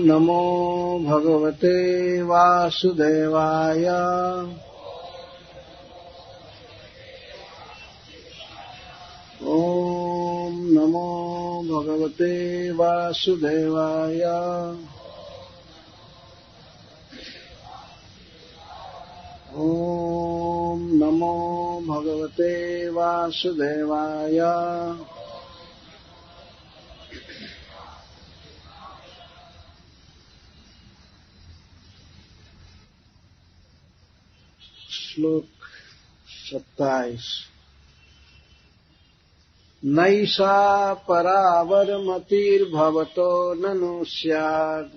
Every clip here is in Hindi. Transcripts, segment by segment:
नमो भगवते वासुदेवाय। ॐ नमो भगवते वासुदेवाय। ॐ नमो भगवते वासुदेवाय। श्लोक 27। नैषा परावरमतिर्भवतो ननु स्यात्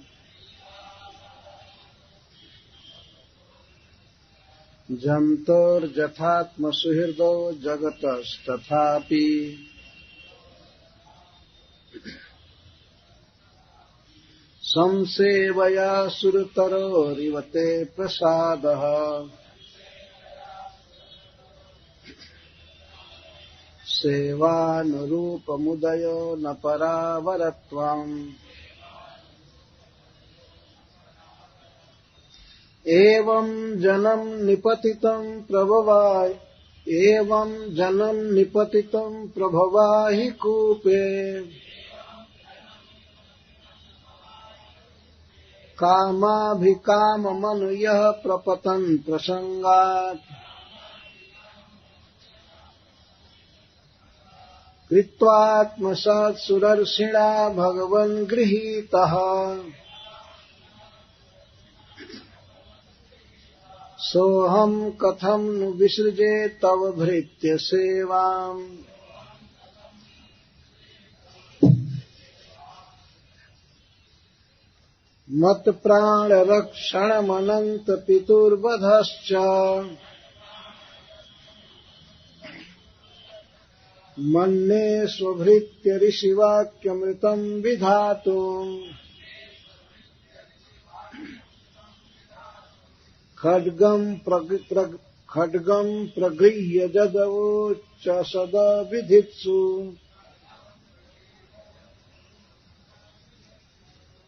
जन्तोर्यथात्मसुहृदो जगतस्तथापि संसेवया सुरतरोरिव ते प्रसादः। सेवानुरूपमुदयो न परावरत्वम्। एवं जनम निपतितं प्रभवाहि कूपे। कामाभिकाममनुयः प्रपतन् प्रसंगात्। कृत्वात्मसात् सुरर्षिणा भगवन् गृहीतः। सोऽहं कथं नु विसृजे तव भृत्य सेवाम्। मत्प्राणरक्षणमनन्त पितुर्वधश्च। मन्ये स्वभृत्य ऋषिवाक्यमृतं विधातुम्। खड्गं प्रगृह्य जदवोच्च सदविधित्सु।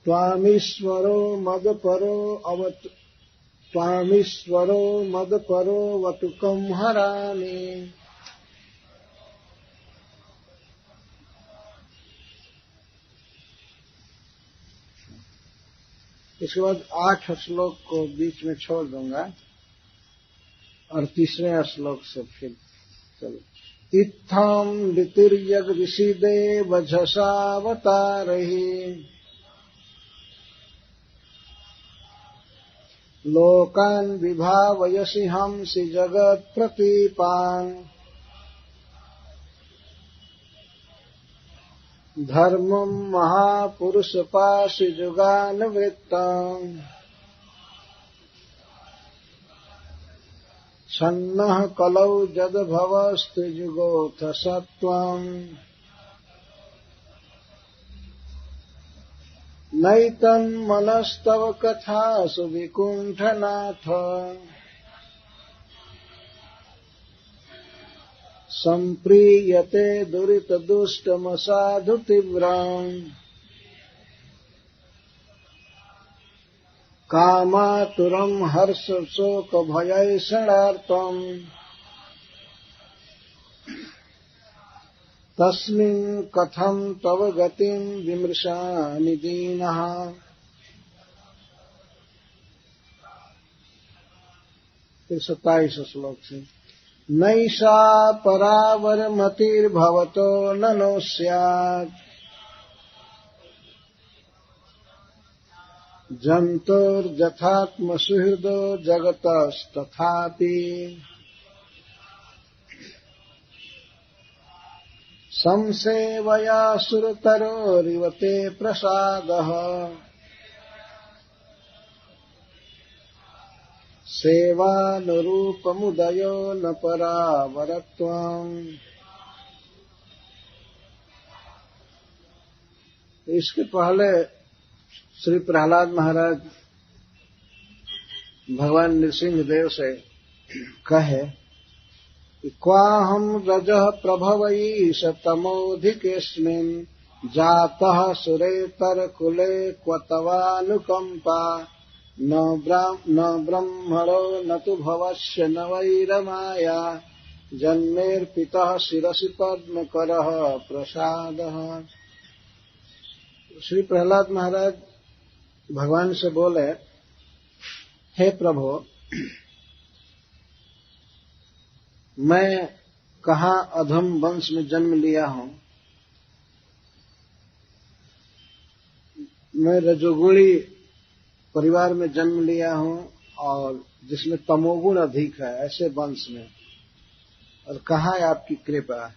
त्वामीश्वरो मदपरो वटुकं हरामि। इसके बाद 8 श्लोक को बीच में छोड़ दूंगा और 3रे श्लोक से फिर चलो। इत्थं ऋतिर्यग ऋषिदेव झसावतारहि। लोकान् विभावयसि हंसि जगत्प्रतीपान्। धर्मं महापुरुषपाशि जुगानवृत्तम्। छन्नः कलौ जदभवस्त्रिजुगोऽथ सत्त्वम्। नैतन्मनस्तव कथासु विकुण्ठनाथ। सम्प्रीयते दुरितदुष्टमसाधु तीव्रम्। कामातुरम् हर्षशोकभयैषणार्तम्। तस्मिन् कथं तव गतिं विमृशामि दीनः। फिर 27 श्लोक से। नैषा परावरमतिर्भवतो ननु स्यात् जन्तोर्यथात्मसुहृदो जगतस्तथापि। संसेवया सुरतरोरिव ते प्रसादः। सेवानुरूपमुदयो न परावरत्वम्। इसके पहले श्री प्रहलाद महाराज भगवान नृसिंहदेव से कहे क्वाहं रजः प्रभवैष तमोधिकेऽस्मिन् जातः सुरेतर कुले क्वतवानुकंपा न ब्रह्मणो न तु भवस्य न वैरमाया जन्मेर्पितः शिरसि पद्मकरः प्रसादः। श्री प्रहलाद महाराज भगवान से बोले, हे प्रभु, मैं कहाँ अधम वंश में जन्म लिया हूं। मैं रजोगुणी परिवार में जन्म लिया हूं और जिसमें तमोगुण अधिक है, ऐसे वंश में, और कहाँ है आपकी कृपा।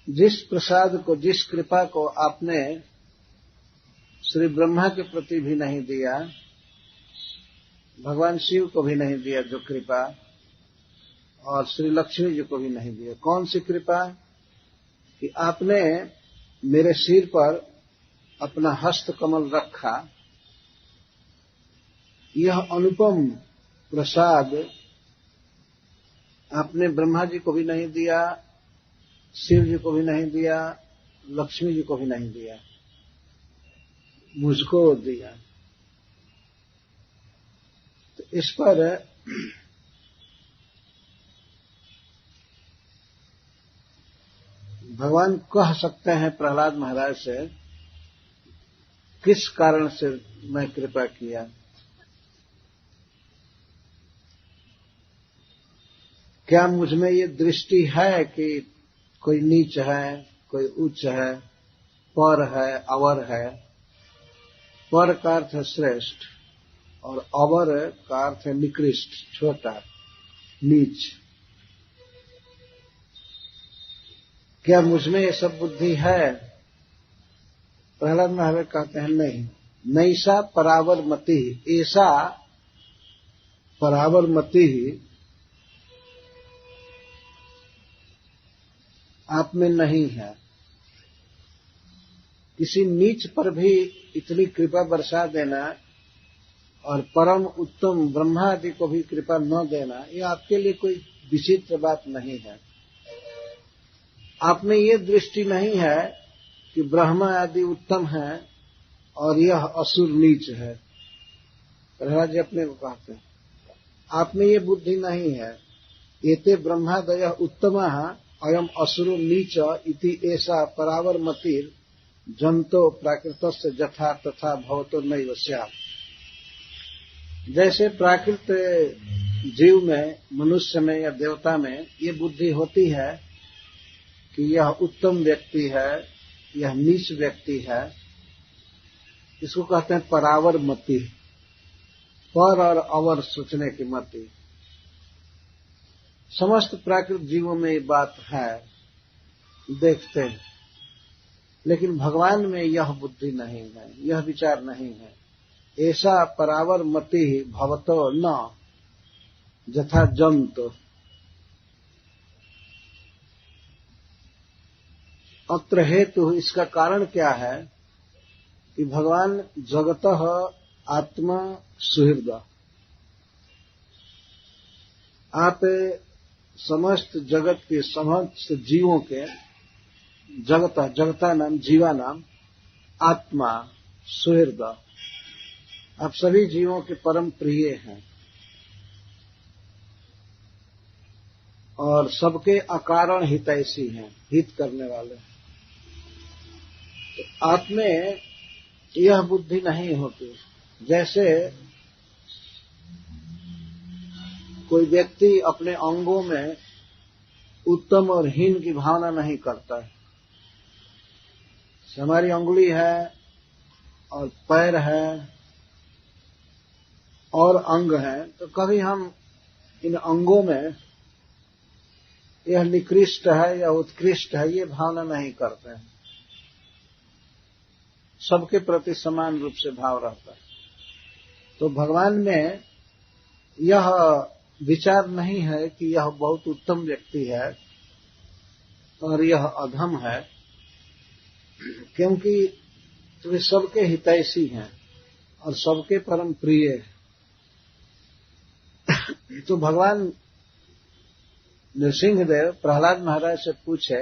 जिस प्रसाद को, जिस कृपा को आपने श्री ब्रह्मा के प्रति भी नहीं दिया, भगवान शिव को भी नहीं दिया जो कृपा, और श्री लक्ष्मी जी को भी नहीं दिया। कौन सी कृपा? कि आपने मेरे सिर पर अपना हस्त कमल रखा। यह अनुपम प्रसाद आपने ब्रह्मा जी को भी नहीं दिया, शिव जी को भी नहीं दिया, लक्ष्मी जी को भी नहीं दिया, मुझको दिया। तो इस पर भगवान कह सकते हैं प्रहलाद महाराज से, किस कारण से मैं कृपा किया। क्या मुझमें ये दृष्टि है कि कोई नीच है, कोई उच्च है, पर है, अवर है। पर का अर्थ है श्रेष्ठ और अवर का अर्थ है निकृष्ट, छोटा, नीच। क्या मुझमें ये सब बुद्धि है? प्रहलाद महाराज कहते हैं नहीं। नैसा परावरमति, ऐसा परावरमति आप में नहीं है। किसी नीच पर भी इतनी कृपा बरसा देना और परम उत्तम ब्रह्मा आदि को भी कृपा न देना, ये आपके लिए कोई विचित्र बात नहीं है। आप में ये दृष्टि नहीं है कि ब्रह्मा आदि उत्तम है और यह असुर नीच है। प्रहलाद जी अपने को कहते हैं, आप में ये बुद्धि नहीं है। एते ब्रह्मादय उत्तमः अयम असुरो नीच इति ऐसा परावरमतिर् जंतो प्राकृतस्य जथा तथा भवतो नैव स्यात्। जैसे प्राकृत जीव में, मनुष्य में या देवता में ये बुद्धि होती है कि यह उत्तम व्यक्ति है, यह नीच व्यक्ति है, इसको कहते हैं परावर मति, पर और अवर सोचने की मति। समस्त प्राकृत जीवों में ये बात है, देखते हैं, लेकिन भगवान में यह बुद्धि नहीं है, यह विचार नहीं है। ऐसा परावर मति भवतो न जथा जंतो। अत्र हेतु, इसका कारण क्या है कि भगवान जगतः आत्मा सुहृद, आप समस्त जगत के, समस्त जीवों के, जगता नाम, जीवा नाम, आत्मा सुहृद, आप सभी जीवों के परम प्रिय हैं और सबके अकारण हितैषी हैं, हित करने वाले। तो आप में यह बुद्धि नहीं होती। जैसे कोई व्यक्ति अपने अंगों में उत्तम और हीन की भावना नहीं करता है। हमारी अंगुली है और पैर है और अंग है, तो कभी हम इन अंगों में यह निकृष्ट है या उत्कृष्ट है ये भावना नहीं करते हैं। सबके प्रति समान रूप से भाव रहता है। तो भगवान में यह विचार नहीं है कि यह बहुत उत्तम व्यक्ति है और यह अधम है, क्योंकि वे सबके हितैषी हैं और सबके परम प्रिय हैं। तो भगवान नृसिंहदेव प्रहलाद महाराज से पूछे,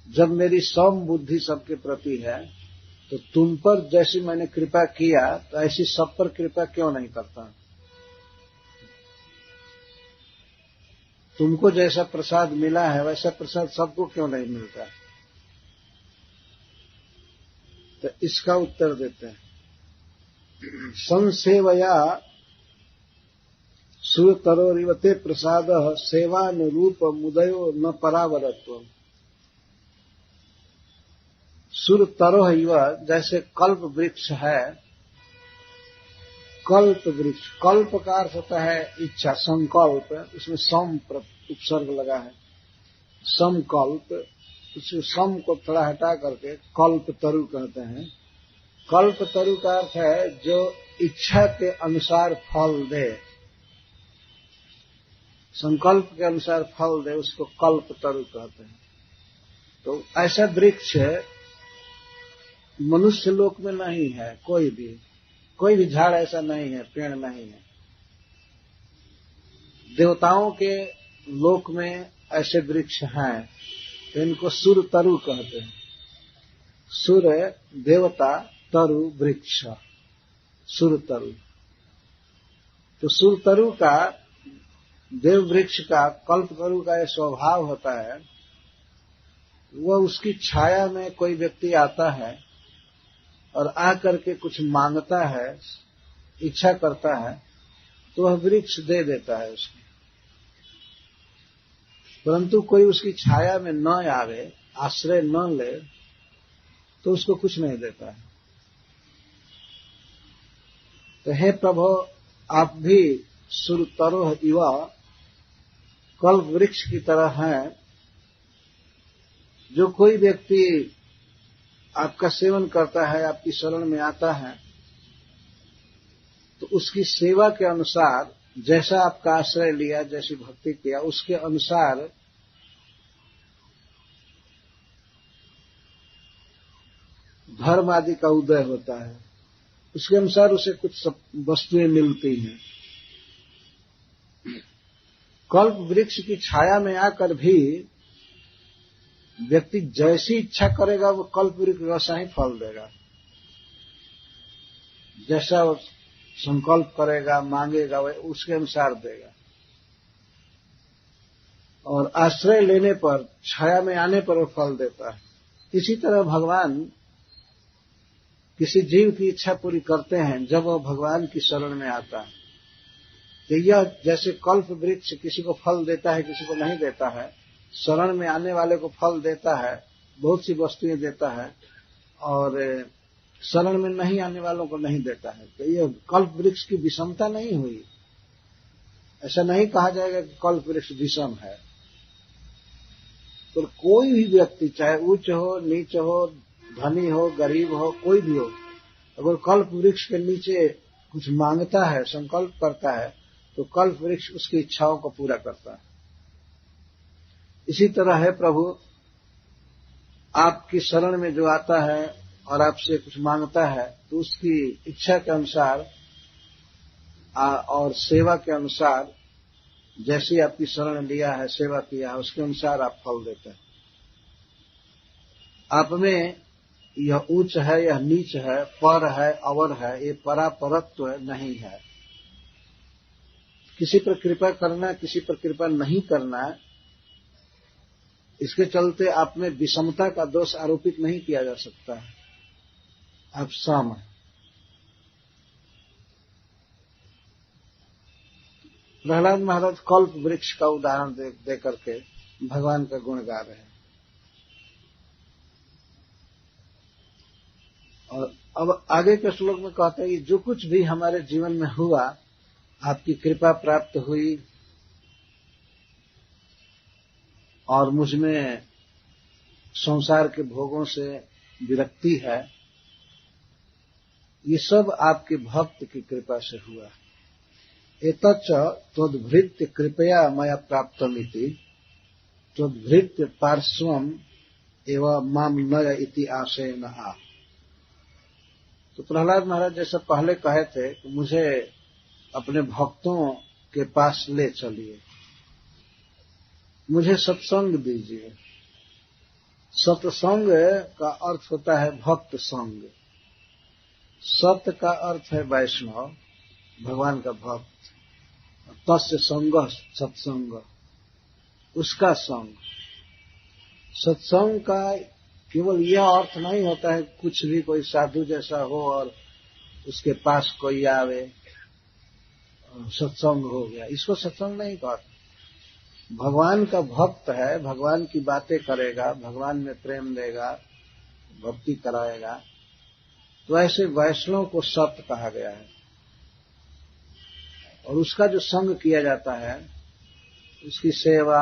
जब मेरी सौम्य बुद्धि सबके प्रति है तो तुम पर जैसी मैंने कृपा किया तो ऐसी सब पर कृपा क्यों नहीं करता? तुमको जैसा प्रसाद मिला है वैसा प्रसाद सबको क्यों नहीं मिलता? तो इसका उत्तर देते हैं, संसेवया सुरतरोरिवते प्रसाद सेवानुरूप मुदयो न परावरत्व। सुरतरोह इव, जैसे कल्प वृक्ष है, कल्प वृक्ष, कल्प का अर्थ होता है इच्छा, संकल्प, उसमें सम उपसर्ग लगा है, समकल्प, उसमें सम को थोड़ा हटा करके कल्प तरु कहते हैं। कल्प तरु का अर्थ है जो इच्छा के अनुसार फल दे, संकल्प के अनुसार फल दे, उसको कल्प तरु कहते हैं। तो ऐसा वृक्ष मनुष्य लोक में नहीं है, कोई भी झाड़ ऐसा नहीं है, पेड़ नहीं है। देवताओं के लोक में ऐसे वृक्ष हैं, तो इनको सुर तरु कहते हैं। सुर देवता, तरु वृक्ष, सुर तरु। तो सुर तरु का, देव वृक्ष का, कल्प तरु का यह स्वभाव होता है, वह उसकी छाया में कोई व्यक्ति आता है और आकर के कुछ मांगता है, इच्छा करता है, तो वह वृक्ष दे देता है उसको। परंतु कोई उसकी छाया में न आवे, आश्रय न ले, तो उसको कुछ नहीं देता है। तो हे प्रभु, आप भी सुरतरोह इव कल्प वृक्ष की तरह हैं। जो कोई व्यक्ति आपका सेवन करता है, आपकी शरण में आता है, तो उसकी सेवा के अनुसार, जैसा आपका आश्रय लिया, जैसी भक्ति किया, उसके अनुसार धर्म आदि का उदय होता है, उसके अनुसार उसे कुछ वस्तुएं मिलती हैं। कल्प वृक्ष की छाया में आकर भी व्यक्ति जैसी इच्छा करेगा वो कल्प वृक्ष वैसा ही फल देगा। जैसा वो संकल्प करेगा, मांगेगा, वह उसके अनुसार देगा। और आश्रय लेने पर, छाया में आने पर वो फल देता है। इसी तरह भगवान किसी जीव की इच्छा पूरी करते हैं जब वह भगवान की शरण में आता है। तो यह जैसे कल्प वृक्ष किसी को फल देता है, किसी को नहीं देता है, शरण में आने वाले को फल देता है, बहुत सी वस्तुएं देता है, और शरण में नहीं आने वालों को नहीं देता है। तो यह कल्प वृक्ष की विषमता नहीं हुई। ऐसा नहीं कहा जाएगा कि कल्प वृक्ष विषम है। तो कोई भी व्यक्ति, चाहे उच्च हो, नीच हो, धनी हो, गरीब हो, कोई भी हो, अगर कल्प वृक्ष के नीचे कुछ मांगता है, संकल्प करता है, तो कल्प वृक्ष उसकी इच्छाओं को पूरा करता है। इसी तरह है प्रभु, आपकी शरण में जो आता है और आपसे कुछ मांगता है, तो उसकी इच्छा के अनुसार और सेवा के अनुसार, जैसी आपकी शरण लिया है, सेवा किया है, उसके अनुसार आप फल देते हैं। आप में यह उच्च है, यह नीच है, पर है, अवर है, ये परापरत्व नहीं है। किसी पर कृपा करना, किसी पर कृपा नहीं करना, इसके चलते आप में विषमता का दोष आरोपित नहीं किया जा सकता है। आप सम हैं। प्रहलाद महाराज कल्प वृक्ष का उदाहरण दे करके भगवान का गुण गा रहे हैं। और अब आगे के श्लोक में कहते हैं कि जो कुछ भी हमारे जीवन में हुआ, आपकी कृपा प्राप्त हुई और मुझमें संसार के भोगों से विरक्ति है, ये सब आपके भक्त की कृपा से हुआ। एतच्च त्वद्भृत्य कृपया मया प्राप्तमिति त्वद्भृत्य पार्श्वम एवं माम नय इति आशयन आ। तो प्रहलाद महाराज जैसा पहले कहे थे कि मुझे अपने भक्तों के पास ले चलिए, मुझे सत्संग दीजिए। सत्संग का अर्थ होता है भक्त संग। सत का अर्थ है वैष्णव, भगवान का भक्त। तस्य संग सत्संग, उसका संग। सत्संग का केवल यह अर्थ नहीं होता है कुछ भी कोई साधु जैसा हो और उसके पास कोई आवे सत्संग हो गया, इसको सत्संग नहीं कहते। भगवान का भक्त है, भगवान की बातें करेगा, भगवान में प्रेम देगा, भक्ति कराएगा, तो ऐसे वैष्णव को सत कहा गया है। और उसका जो संग किया जाता है, उसकी सेवा,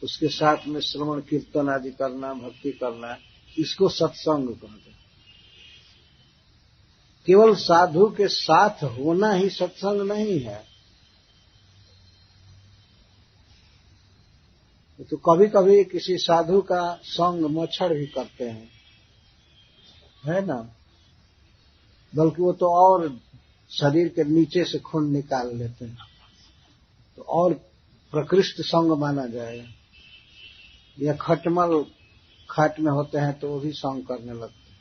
उसके साथ में श्रवण कीर्तन आदि करना, भक्ति करना, इसको सत्संग कहते हैं। केवल साधु के साथ होना ही सत्संग नहीं है। तो कभी कभी किसी साधु का संग मच्छर भी करते हैं, है ना, बल्कि वो तो और शरीर के नीचे से खून निकाल लेते हैं, तो और प्रकृष्ट संग माना जाएगा। या खटमल खाट में होते हैं तो वो भी संग करने लगते हैं,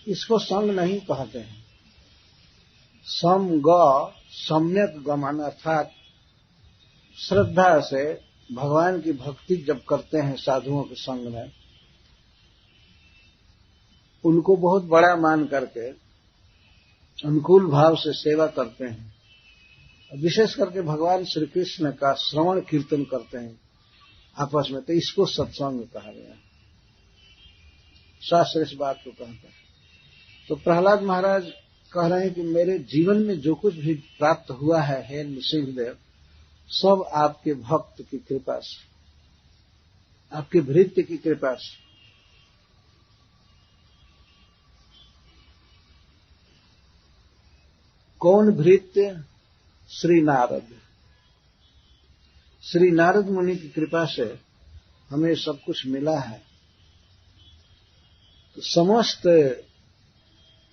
इसको संग नहीं कहते हैं। सम ग सम्यक गमन, अर्थात श्रद्धा से भगवान की भक्ति जब करते हैं साधुओं के संग में, उनको बहुत बड़ा मान करके अनुकूल भाव से सेवा करते हैं, विशेष करके भगवान श्री कृष्ण का श्रवण कीर्तन करते हैं आपस में, तो इसको सत्संग कहा गया। शास्त्र इस बात को कहते हैं। तो प्रहलाद महाराज कह रहे हैं कि मेरे जीवन में जो कुछ भी प्राप्त हुआ है हे नृसिंहदेव, सब आपके भक्त की कृपा से, आपके भृत्य की कृपा से। कौन भृत्य? श्री नारद। श्री नारद मुनि की कृपा से हमें सब कुछ मिला है। तो समस्त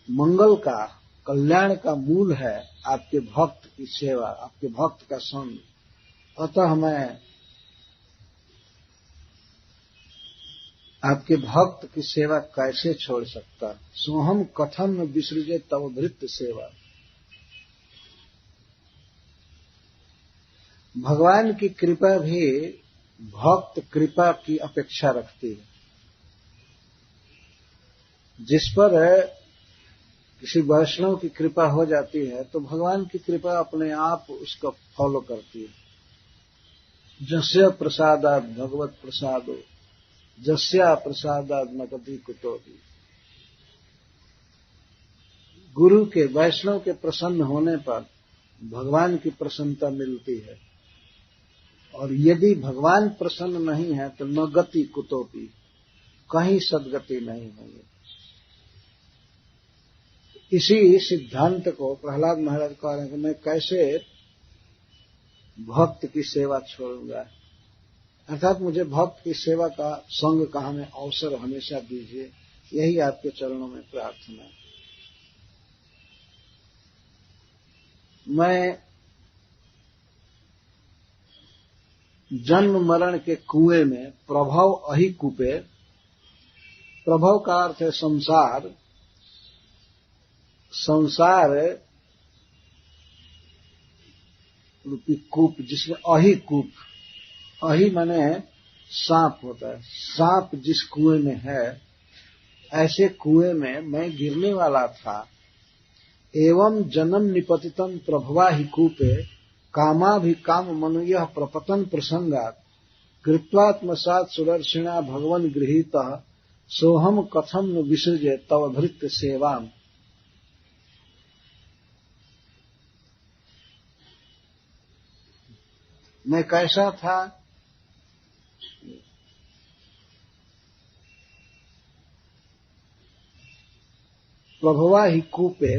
मंगल का, कल्याण का मूल है आपके भक्त की सेवा, आपके भक्त का संग। अतः मैं आपके भक्त की सेवा कैसे छोड़ सकता? सोहम कथम विसृजे तव भृत्य सेवा। भगवान की कृपा भी भक्त कृपा की अपेक्षा रखती है। जिस पर किसी वैष्णव की कृपा हो जाती है तो भगवान की कृपा अपने आप उसको फॉलो करती है। जस्य प्रसादात् भगवत प्रसादो, जस्या प्रसादात् न कति कुतोपि। गुरु के, वैष्णव के प्रसन्न होने पर भगवान की प्रसन्नता मिलती है, और यदि भगवान प्रसन्न नहीं है तो न गति कुतोपि, कहीं सद्गति नहीं होगी। इसी सिद्धांत को प्रहलाद महाराज कह रहे हैं कि मैं कैसे भक्त की सेवा छोड़ूंगा, अर्थात मुझे भक्त की सेवा का संग का हमें अवसर हमेशा दीजिए, यही आपके चरणों में प्रार्थना है। मैं जन्म मरण के कुएं में प्रभव अहि कूपे, प्रभव का अर्थ है संसार, संसार रूपी कूप, जिसमें अहि कूप, अहि माने सांप होता है, सांप जिस कुएं में है ऐसे कुएं में मैं गिरने वाला था। एवं जन्म निपतितम प्रभवा हि कूपे कामा भी काम मनुयः प्रपतन प्रसंगात् कृत्वात्मसात् सुदर्शिना भगवन गृहीतः सोहम कथम न विसृजे तव भृत्य सेवाम। मैं कैसा था? प्रभवा ही कूपे,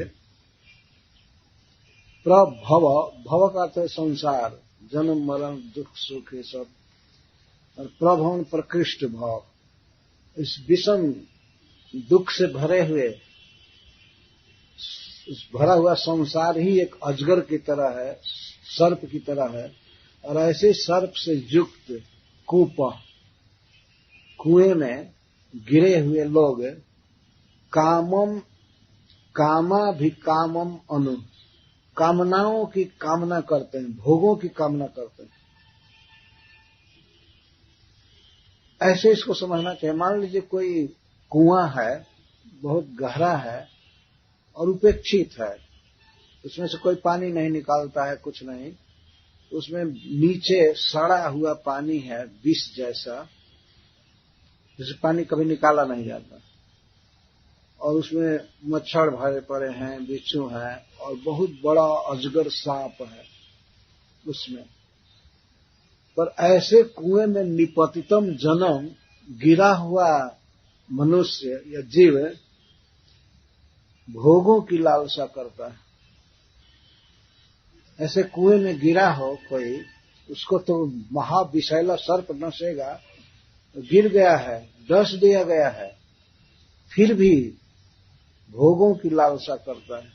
प्रभव, भव का अर्थ है संसार, जन्म मरण दुख सुख ये सब, और प्रभवन प्रकृष्ट भाव, इस विषम दुख से भरे हुए, इस भरा हुआ संसार ही एक अजगर की तरह है, सर्प की तरह है, और ऐसे सर्प से युक्त कूप, कुएं में गिरे हुए लोग कामाभिकामम अनु, कामनाओं की कामना करते हैं, भोगों की कामना करते हैं। ऐसे इसको समझना चाहिए। मान लीजिए कोई कुआं है, बहुत गहरा है और उपेक्षित है, उसमें से कोई पानी नहीं निकालता है, कुछ नहीं, उसमें नीचे सड़ा हुआ पानी है, विष जैसा, जिससे पानी कभी निकाला नहीं जाता, और उसमें मच्छर भरे पड़े हैं, बिच्छू हैं, और बहुत बड़ा अजगर सांप है उसमें। पर ऐसे कुएं में निपतितम जन्म गिरा हुआ मनुष्य या जीव भोगों की लालसा करता है। ऐसे कुएं में गिरा हो कोई, उसको तो महाविषैला सर्प नसेगा, गिर गया है, डस दिया गया है, फिर भी भोगों की लालसा करता है।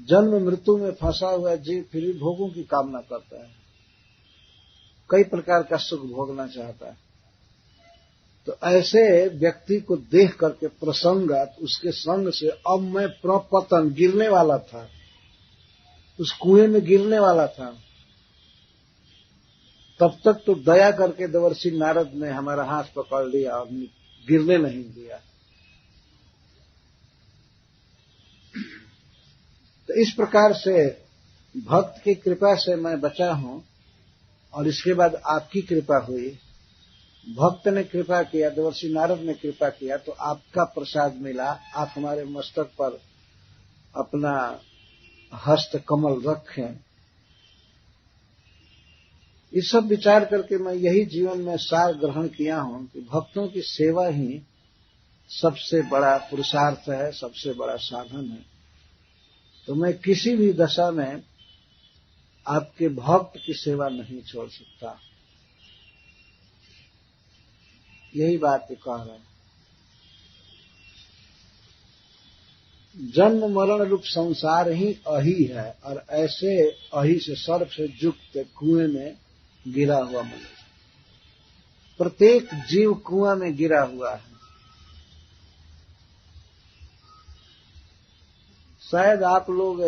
जन्म मृत्यु में फंसा हुआ जीव फिर भी भोगों की कामना करता है, कई प्रकार का सुख भोगना चाहता है। तो ऐसे व्यक्ति को देख करके प्रसंगत उसके संग से अब मैं प्रपतन, गिरने वाला था, उस कुएं में गिरने वाला था, तब तक तो दया करके देवर्षि नारद ने हमारा हाथ पकड़ लिया और गिरने नहीं दिया। तो इस प्रकार से भक्त की कृपा से मैं बचा हूं, और इसके बाद आपकी कृपा हुई। भक्त ने कृपा किया, देवर्षि नारद ने कृपा किया, तो आपका प्रसाद मिला। आप हमारे मस्तक पर अपना हस्त कमल रखें। इस सब विचार करके मैं यही जीवन में सार ग्रहण किया हूं कि भक्तों की सेवा ही सबसे बड़ा पुरुषार्थ है, सबसे बड़ा साधन है। तो मैं किसी भी दशा में आपके भक्त की सेवा नहीं छोड़ सकता। यही बात कह रहा है। जन्म मरण रूप संसार ही अही है, और ऐसे अही से सर्प से युक्त कुएं में गिरा हुआ मनुष्य। प्रत्येक जीव कुआं में गिरा हुआ है। शायद आप लोग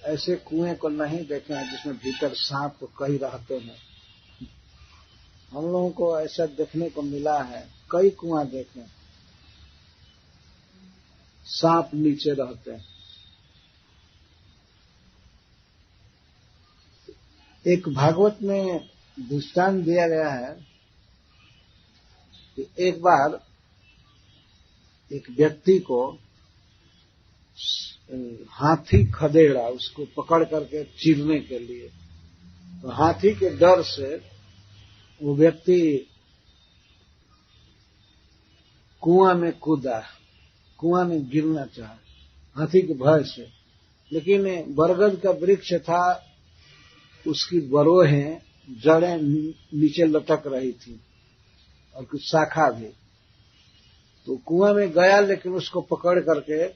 ऐसे कुएं को नहीं देखे हैं जिसमें भीतर सांप कई रहते हैं। हम लोगों को ऐसा देखने को मिला है, कई कुआं देखे, सांप नीचे रहते हैं। एक भागवत में दृष्टांत दिया गया है कि एक बार एक व्यक्ति को हाथी खदेड़ा, उसको पकड़ करके चीरने के लिए। तो हाथी के डर से वो व्यक्ति कुआं में कूदा, कुआं में गिरना चाहा हाथी के भय से। लेकिन बरगद का वृक्ष था, उसकी बरोहें, जड़ें नीचे लटक रही थी और कुछ शाखा भी। तो कुआं में गया, लेकिन उसको पकड़ करके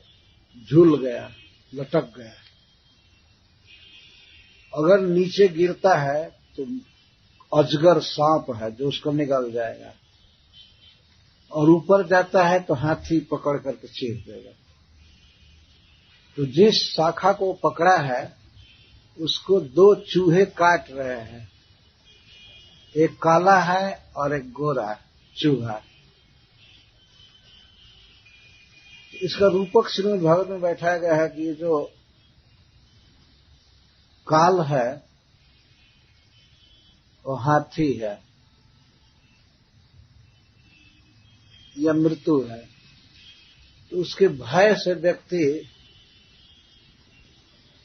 झूल गया, लटक गया। अगर नीचे गिरता है तो अजगर सांप है जो उसको निगल जाएगा, और ऊपर जाता है तो हाथी पकड़ करके चीर देगा। तो जिस शाखा को पकड़ा है उसको दो चूहे काट रहे हैं, एक काला है और एक गोरा चूहा। इसका रूपक श्रीमद् भागवत में बैठाया गया है कि ये जो काल है वो हाथी है या मृत्यु है। तो उसके भय से व्यक्ति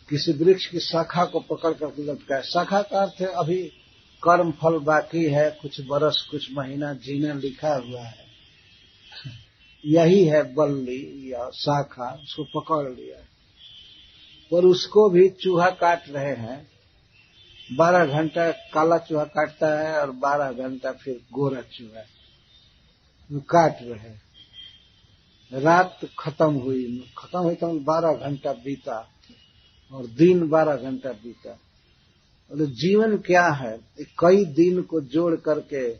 किसी वृक्ष की शाखा को पकड़ कर लटका है। शाखा का अर्थ है अभी कर्म फल बाकी है, कुछ बरस कुछ महीना जीना लिखा हुआ है, यही है बल्ली या शाखा, उसको पकड़ लिया। पर उसको भी चूहा काट रहे हैं। 12 घंटा काला चूहा काटता है और 12 घंटा फिर गोरा चूहा काट रहे। रात खत्म हुई तो 12 घंटा बीता और दिन 12 घंटा बीता, और जीवन क्या है? कई दिन को जोड़ करके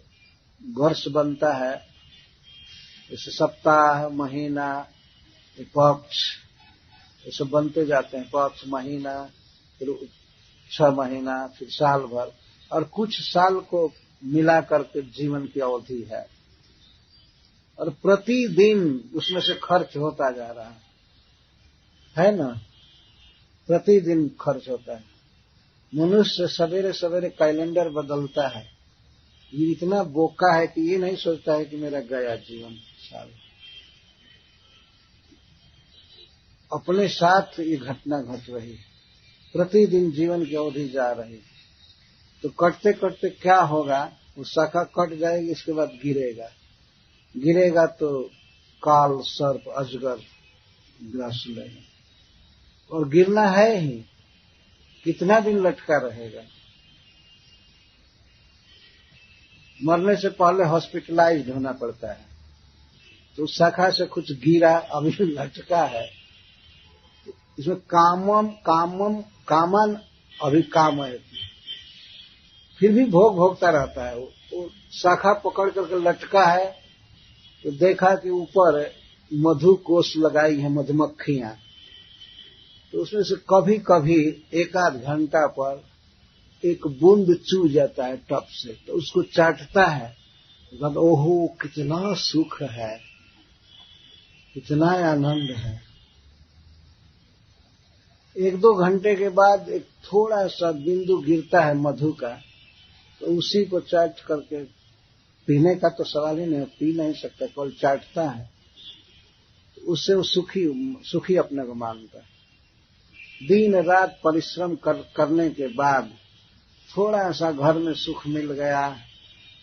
वर्ष बनता है। जैसे सप्ताह, महीना, पक्ष, ये सब बनते जाते हैं। पक्ष, महीना, फिर 6 महीना, फिर साल भर, और कुछ साल को मिला करके जीवन की अवधि है। और प्रतिदिन उसमें से खर्च होता जा रहा है ना? प्रतिदिन खर्च होता है। मनुष्य सवेरे सवेरे कैलेंडर बदलता है। ये इतना बोका है कि ये नहीं सोचता है कि मेरा गया जीवन साल। अपने साथ ये घटना घट रही है। प्रतिदिन जीवन की अवधि जा रही है। तो कटते कटते क्या होगा? वो शाखा कट जाएगी, इसके बाद गिरेगा तो काल, सर्प, अजगर ग्रास लेगा। और गिरना है ही, कितना दिन लटका रहेगा? मरने से पहले हॉस्पिटलाइज्ड होना पड़ता है। तो उस शाखा से कुछ गिरा, अभी लटका है। इसमें कामन अभी काम है, फिर भी भोगता रहता है। वो शाखा पकड़ करके लटका है, तो देखा कि ऊपर मधु कोष लगाई है मधुमक्खियां। तो उसमें से कभी कभी 1-8 घंटा पर एक बूंद चू जाता है टप से, तो उसको चाटता है। तो ओहो, कितना सुख है, कितना आनंद है। 1-2 घंटे के बाद एक थोड़ा सा बिंदु गिरता है मधु का, तो उसी को चाट करके, पीने का तो सवाल ही नहीं, पी नहीं सकता, केवल चाटता है। तो उससे वो सुखी अपने को मानता है। दिन रात परिश्रम करने के बाद थोड़ा सा घर में सुख मिल गया,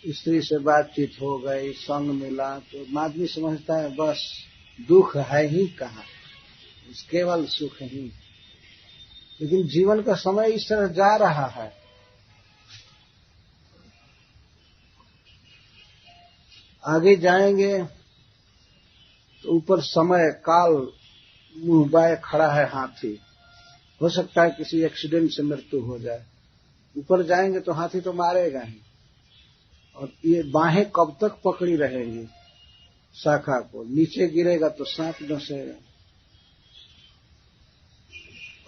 स्त्री से बातचीत हो गई, संग मिला, तो आदमी समझता है बस दुख है ही कहाँ, केवल सुख ही। लेकिन जीवन का समय इस तरह जा रहा है। आगे जाएंगे तो ऊपर समय काल मुंह बाए खड़ा है हाथी। हो सकता है किसी एक्सीडेंट से मृत्यु हो जाए। ऊपर जाएंगे तो हाथी तो मारेगा ही, और ये बाहें कब तक पकड़ी रहेंगी शाखा को? नीचे गिरेगा तो सांप डसेगा।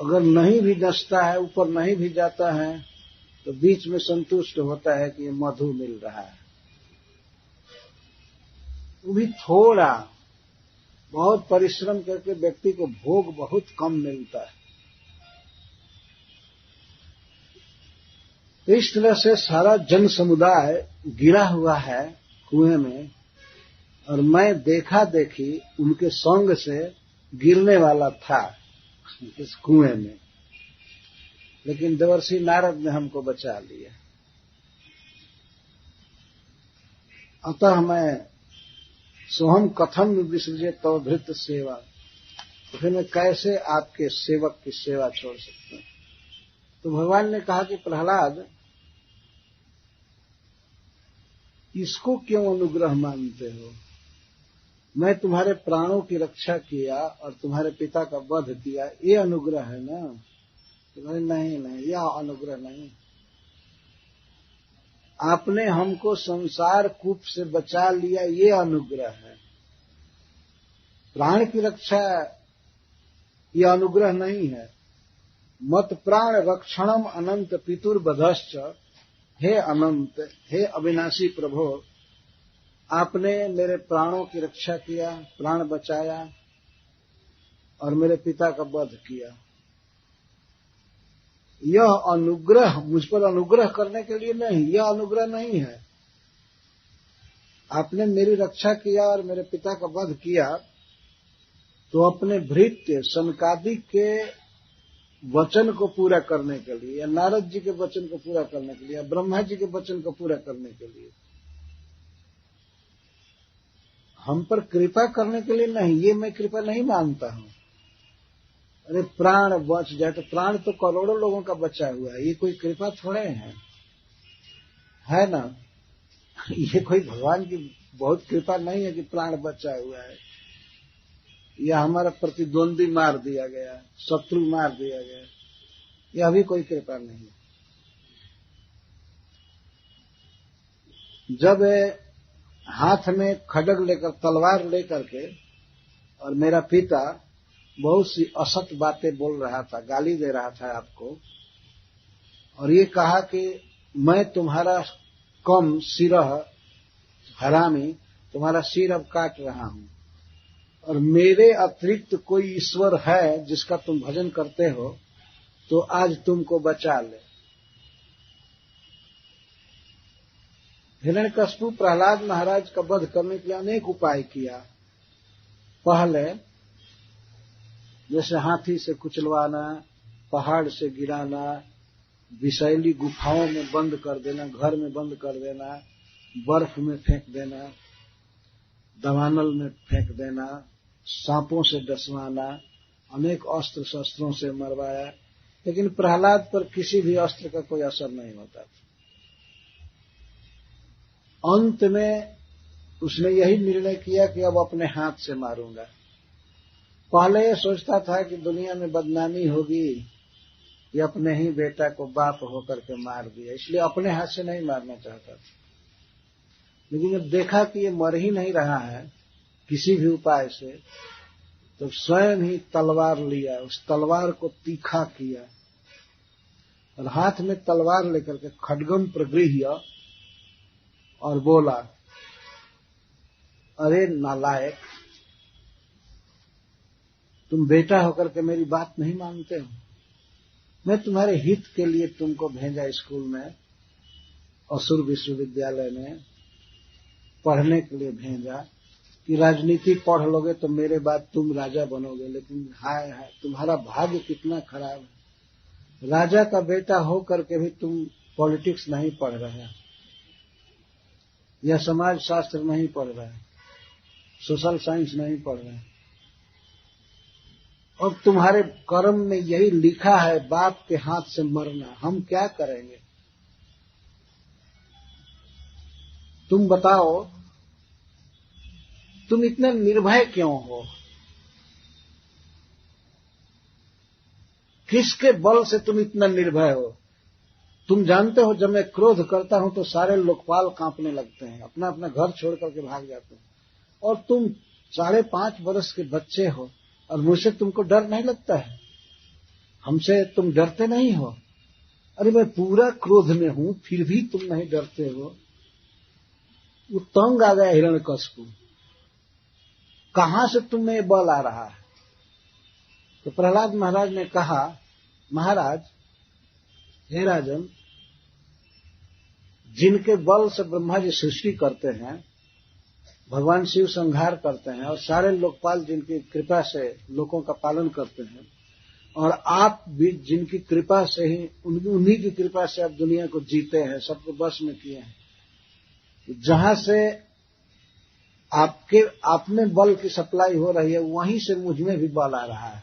अगर नहीं भी डसता है, ऊपर नहीं भी जाता है, तो बीच में संतुष्ट होता है कि ये मधु मिल रहा है। वो भी थोड़ा, बहुत परिश्रम करके व्यक्ति को भोग बहुत कम मिलता है। तो इस तरह से सारा जन समुदाय गिरा हुआ है कुएं में, और मैं देखा देखी उनके संग से गिरने वाला था इस कुएं में, लेकिन देवर्षि नारद ने हमको बचा लिया। अतः मैं सोहम कथम विसृजे तव भृत्य सेवा, तो फिर मैं कैसे आपके सेवक की सेवा छोड़ सकता हूं? तो भगवान ने कहा कि प्रहलाद, इसको क्यों अनुग्रह मानते हो? मैं तुम्हारे प्राणों की रक्षा किया और तुम्हारे पिता का वध किया, ये अनुग्रह है ना? तुम्हारे नहीं, यह अनुग्रह नहीं। आपने हमको संसार कूप से बचा लिया, ये अनुग्रह है। प्राण की रक्षा ये अनुग्रह नहीं है। मत प्राण रक्षणम अनंत पितुर्वधश्च, हे अनंत, हे अविनाशी प्रभो, आपने मेरे प्राणों की रक्षा किया, प्राण बचाया और मेरे पिता का वध किया। यह अनुग्रह मुझ पर अनुग्रह करने के लिए नहीं, यह अनुग्रह नहीं है। आपने मेरी रक्षा किया और मेरे पिता का वध किया, तो अपने भृत्य सनकादिक के वचन को पूरा करने के लिए, या नारद जी के वचन को पूरा करने के लिए, या ब्रह्मा जी के वचन को पूरा करने के लिए, हम पर कृपा करने के लिए नहीं। ये मैं कृपा नहीं मानता हूं। अरे प्राण बच जाए, तो प्राण तो करोड़ों लोगों का बचा हुआ है, ये कोई कृपा थोड़े है ना? ये कोई भगवान की बहुत कृपा नहीं है कि प्राण बचा हुआ है, या हमारा प्रतिद्वंदी मार दिया गया, शत्रु मार दिया गया, यह भी कोई कृपा नहीं। जब हाथ में खड्ग लेकर, तलवार लेकर के, और मेरा पिता बहुत सी असत बातें बोल रहा था, गाली दे रहा था आपको, और ये कहा कि मैं तुम्हारा कम सिरह हरामी, तुम्हारा सिर अब काट रहा हूं, और मेरे अतिरिक्त कोई ईश्वर है जिसका तुम भजन करते हो तो आज तुमको बचा ले। हिरण्यकशिपु प्रहलाद महाराज का वध करने के लिए अनेक उपाय किया। पहले जैसे हाथी से कुचलवाना, पहाड़ से गिराना, विषैली गुफाओं में बंद कर देना, घर में बंद कर देना, बर्फ में फेंक देना, दवानल में फेंक देना, सांपों से डसवाना, अनेक अस्त्र शस्त्रों से मरवाया, लेकिन प्रहलाद पर किसी भी अस्त्र का कोई असर नहीं होता था। अंत में उसने यही निर्णय किया कि अब अपने हाथ से मारूंगा। पहले ये सोचता था कि दुनिया में बदनामी होगी, ये अपने ही बेटा को बाप होकर के मार दिया, इसलिए अपने हाथ से नहीं मारना चाहता था। लेकिन जब देखा कि ये मर ही नहीं रहा है किसी भी उपाय से, तो स्वयं ही तलवार लिया, उस तलवार को तीखा किया और हाथ में तलवार लेकर के खड्गम प्रगृह्य और बोला, अरे नालायक, तुम बेटा होकर के मेरी बात नहीं मानते हो। मैं तुम्हारे हित के लिए तुमको भेजा स्कूल में, असुर विश्वविद्यालय में पढ़ने के लिए भेजा कि राजनीति पढ़ लोगे तो मेरे बाद तुम राजा बनोगे, लेकिन हाय हाय तुम्हारा भाग्य कितना खराब है। राजा का बेटा हो करके भी तुम पॉलिटिक्स नहीं पढ़ रहे, या समाज शास्त्र नहीं पढ़ रहे, सोशल साइंस नहीं पढ़ रहे, और तुम्हारे कर्म में यही लिखा है बाप के हाथ से मरना। हम क्या करेंगे? तुम बताओ, तुम इतने निर्भय क्यों हो? किसके बल से तुम इतना निर्भय हो? तुम जानते हो जब मैं क्रोध करता हूं तो सारे लोकपाल कांपने लगते हैं, अपना अपना घर छोड़ करके भाग जाते हैं, और तुम 5.5 वर्ष के बच्चे हो और मुझसे तुमको डर नहीं लगता है? हमसे तुम डरते नहीं हो? अरे मैं पूरा क्रोध में हूं फिर भी तुम नहीं डरते हो। वो तंग आ गया हिरण्यकशिपु, कहां से तुम्हें ये बल आ रहा है? तो प्रहलाद महाराज ने कहा, महाराज, हे राजन, जिनके बल से ब्रह्मा जी सृष्टि करते हैं, भगवान शिव संहार करते हैं, और सारे लोकपाल जिनकी कृपा से लोगों का पालन करते हैं, और आप भी जिनकी कृपा से ही, उन्हीं की कृपा से आप दुनिया को जीते हैं, सबको बस में किए हैं, जहां से आप में बल की सप्लाई हो रही है वहीं से मुझ में भी बल आ रहा है,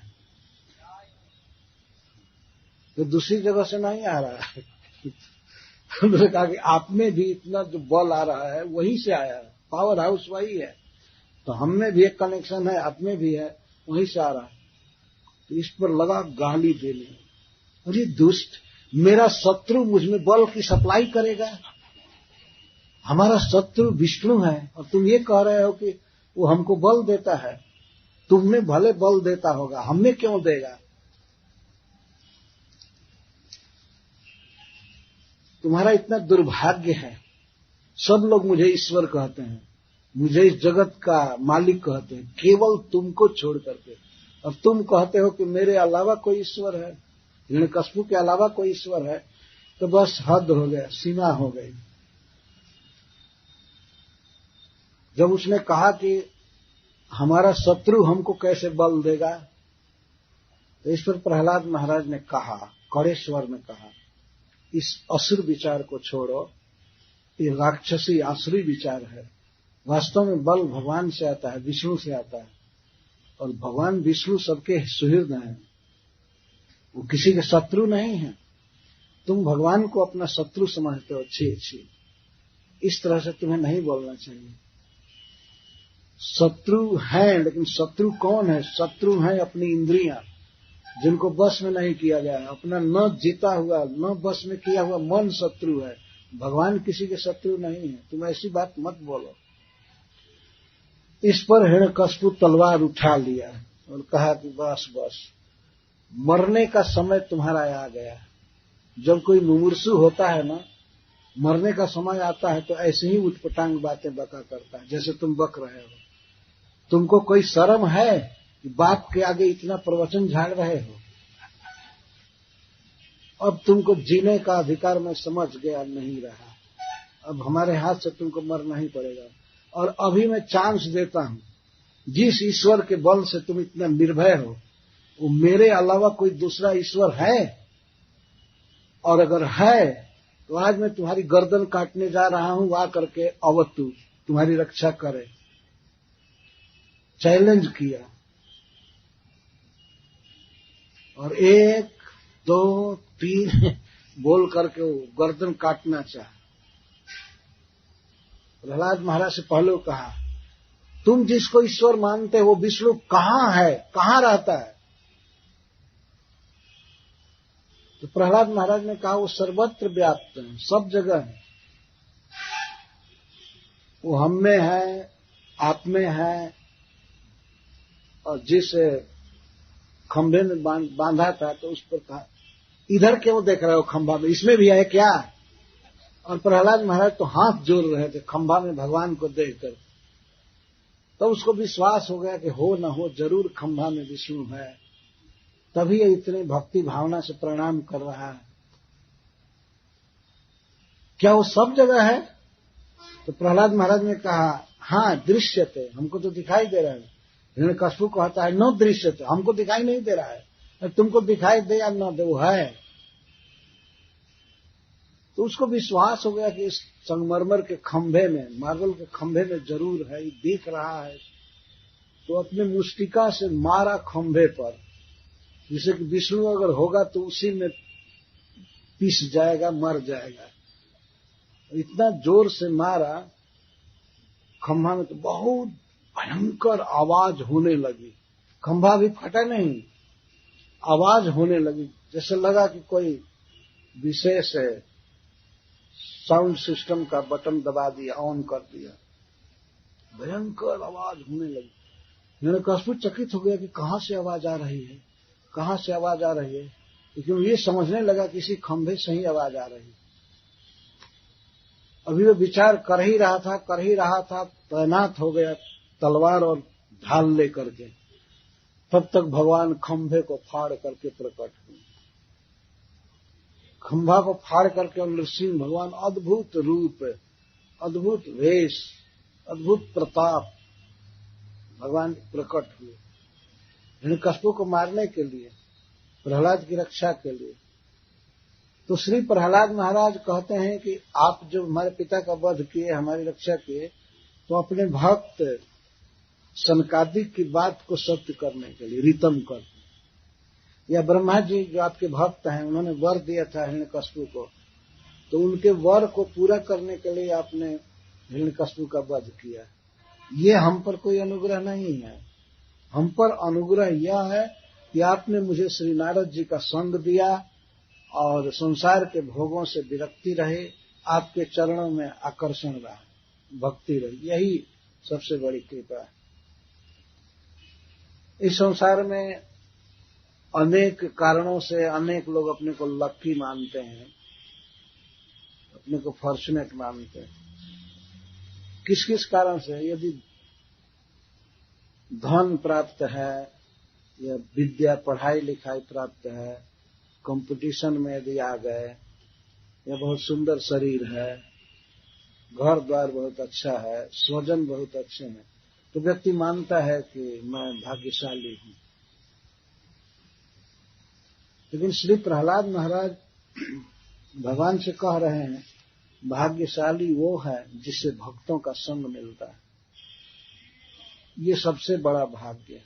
तो दूसरी जगह से नहीं आ रहा है। उन्होंने कहा कि आप में भी इतना जो बल आ रहा है वहीं से आया है, पावर हाउस वही है, तो हम में भी एक कनेक्शन है, आप में भी है, वहीं से आ रहा है। तो इस पर लगा गाली देने, अरे दुष्ट, मेरा शत्रु मुझ में बल की सप्लाई करेगा? हमारा शत्रु विष्णु है और तुम ये कह रहे हो कि वो हमको बल देता है। तुमने भले बल देता होगा, हमें क्यों देगा? तुम्हारा इतना दुर्भाग्य है। सब लोग मुझे ईश्वर कहते हैं, मुझे इस जगत का मालिक कहते हैं, केवल तुमको छोड़ करके, और तुम कहते हो कि मेरे अलावा कोई ईश्वर है, हिरण्यकशिपु के अलावा कोई ईश्वर है। तो बस हद हो गया, सीमा हो गई। जब उसने कहा कि हमारा शत्रु हमको कैसे बल देगा, तो इस पर प्रहलाद महाराज ने कहा, कड़े स्वर में कहा, इस असुर विचार को छोड़ो, ये राक्षसी आसुरी विचार है। वास्तव में बल भगवान से आता है, विष्णु से आता है, और भगवान विष्णु सबके सुहृद हैं, वो किसी के शत्रु नहीं है। तुम भगवान को अपना शत्रु समझते हो, छी छी, इस तरह से तुम्हें नहीं बोलना चाहिए। शत्रु है, लेकिन शत्रु कौन है? शत्रु है अपनी इंद्रियां, जिनको बस में नहीं किया गया है, अपना न जीता हुआ, न बस में किया हुआ मन शत्रु है, भगवान किसी के शत्रु नहीं है, तुम ऐसी बात मत बोलो। इस पर हिरण्यकशिपु तलवार उठा लिया और कहा कि बस बस, मरने का समय तुम्हारा आ गया। जब कोई मुमूर्षु होता है ना, मरने का समय आता है तो ऐसे ही उटपटांग बातें बका करता है, जैसे तुम बक रहे हो। तुमको कोई शर्म है कि बाप के आगे इतना प्रवचन झाड़ रहे हो? अब तुमको जीने का अधिकार मैं समझ गया नहीं रहा, अब हमारे हाथ से तुमको मरना ही पड़ेगा। और अभी मैं चांस देता हूं, जिस ईश्वर के बल से तुम इतना निर्भय हो, वो मेरे अलावा कोई दूसरा ईश्वर है? और अगर है तो आज मैं तुम्हारी गर्दन काटने जा रहा हूं, आ करके अवतु तुम्हारी रक्षा करे। चैलेंज किया और 1 2 3 बोल करके वो गर्दन काटना चाहा। प्रहलाद महाराज से पहले कहा, तुम जिसको ईश्वर मानते हो विष्णु कहां है, कहां रहता है? तो प्रहलाद महाराज ने कहा, वो सर्वत्र व्याप्त है, सब जगह है। वो हम में है, आप में है, और जिस खंभे में बांधा था तो उस पर कहा, इधर क्यों देख रहे हो खंभा में, इसमें भी है क्या? और प्रहलाद महाराज तो हाथ जोड़ रहे थे खंभा में भगवान को देखकर। तो उसको विश्वास हो गया कि हो न हो जरूर खंभा में विष्णु है, तभी ये इतनी भक्ति भावना से प्रणाम कर रहा है। क्या वो सब जगह है? तो प्रहलाद महाराज ने कहा, हाँ दृश्यते, हमको तो दिखाई दे रहा है। हिरण्यकशिपु कहता है, नो दृश्यते, हमको दिखाई नहीं दे रहा है। तुमको दिखाई दे या न दे, वो है। तो उसको विश्वास हो गया कि इस संगमरमर के खंभे में, मार्बल के खंभे में जरूर है, ये दिख रहा है। तो अपने मुष्टिका से मारा खंभे पर, जिसे कि विष्णु अगर होगा तो उसी में पिस जाएगा, मर जाएगा। इतना जोर से मारा खंभा में तो बहुत भयंकर आवाज होने लगी। खंभा भी फटा नहीं, आवाज होने लगी, जैसे लगा कि कोई विशेष साउंड सिस्टम का बटन दबा दिया, ऑन कर दिया। भयंकर आवाज होने लगी। हिरण्यकशिपु चकित हो गया कि कहां से आवाज आ रही है, कहां से आवाज आ रही है। लेकिन ये समझने लगा कि किसी खंभे से ही आवाज आ रही। अभी वो विचार कर ही रहा था, तैनात हो गया तलवार और ढाल लेकर के। तब तक भगवान खंभे को फाड़ करके प्रकट हुए। खंभा को फाड़ करके और नृसिंह भगवान अद्भुत रूप, अद्भुत वेश, अद्भुत प्रताप भगवान प्रकट हुए हिरण्यकशिपु को मारने के लिए, प्रहलाद की रक्षा के लिए। तो श्री प्रहलाद महाराज कहते हैं कि आप जो हमारे पिता का वध किए, हमारी रक्षा किए, तो अपने भक्त सनकादिक की बात को सत्य करने के लिए रितम कर, या ब्रह्मा जी जो आपके भक्त हैं उन्होंने वर दिया था हिरण्यकशिपु को, तो उनके वर को पूरा करने के लिए आपने हिरण्यकशिपु का वध किया। ये हम पर कोई अनुग्रह नहीं है। हम पर अनुग्रह यह है कि आपने मुझे श्री नारद जी का संग दिया और संसार के भोगों से विरक्ति रहे, आपके चरणों में आकर्षण रहा, भक्ति रही। यही सबसे बड़ी कृपा है। इस संसार में अनेक कारणों से अनेक लोग अपने को लक्की मानते हैं, अपने को फॉर्चुनेट मानते हैं। किस किस कारण से? यदि धन प्राप्त है, या विद्या पढ़ाई लिखाई प्राप्त है, कंपटीशन में यदि आ गए, या बहुत सुंदर शरीर है, घर द्वार बहुत अच्छा है, स्वजन बहुत अच्छे हैं, तो व्यक्ति मानता है कि मैं भाग्यशाली हूं। लेकिन श्री प्रहलाद महाराज भगवान से कह रहे हैं, भाग्यशाली वो है जिससे भक्तों का संग मिलता है। ये सबसे बड़ा भाग्य है।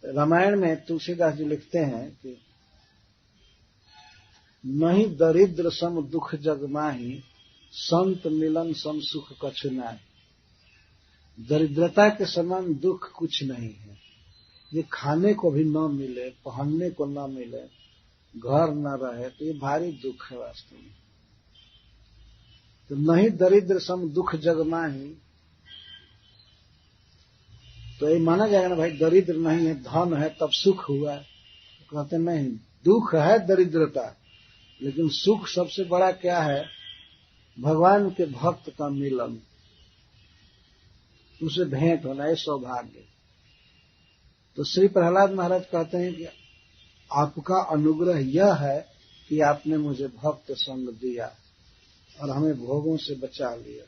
रामायण में तुलसीदास जी लिखते हैं कि नहीं दरिद्र सम दुख जग माही, संत मिलन सम सुख कछु नाहि। दरिद्रता के समान दुख कुछ नहीं है। ये खाने को भी न मिले, पहनने को न मिले, घर न रहे, तो ये भारी दुख है वास्तव में। तो नहीं दरिद्र सम दुख जग माही, तो ये माना जाएगा ना भाई दरिद्र नहीं है, धन है तब सुख हुआ। तो कहते नहीं, दुख है दरिद्रता, लेकिन सुख सबसे बड़ा क्या है? भगवान के भक्त का मिलन, उसे भेंट होना, ये सौभाग्य। तो श्री प्रहलाद महाराज कहते हैं कि आपका अनुग्रह यह है कि आपने मुझे भक्त संग दिया और हमें भोगों से बचा लिया।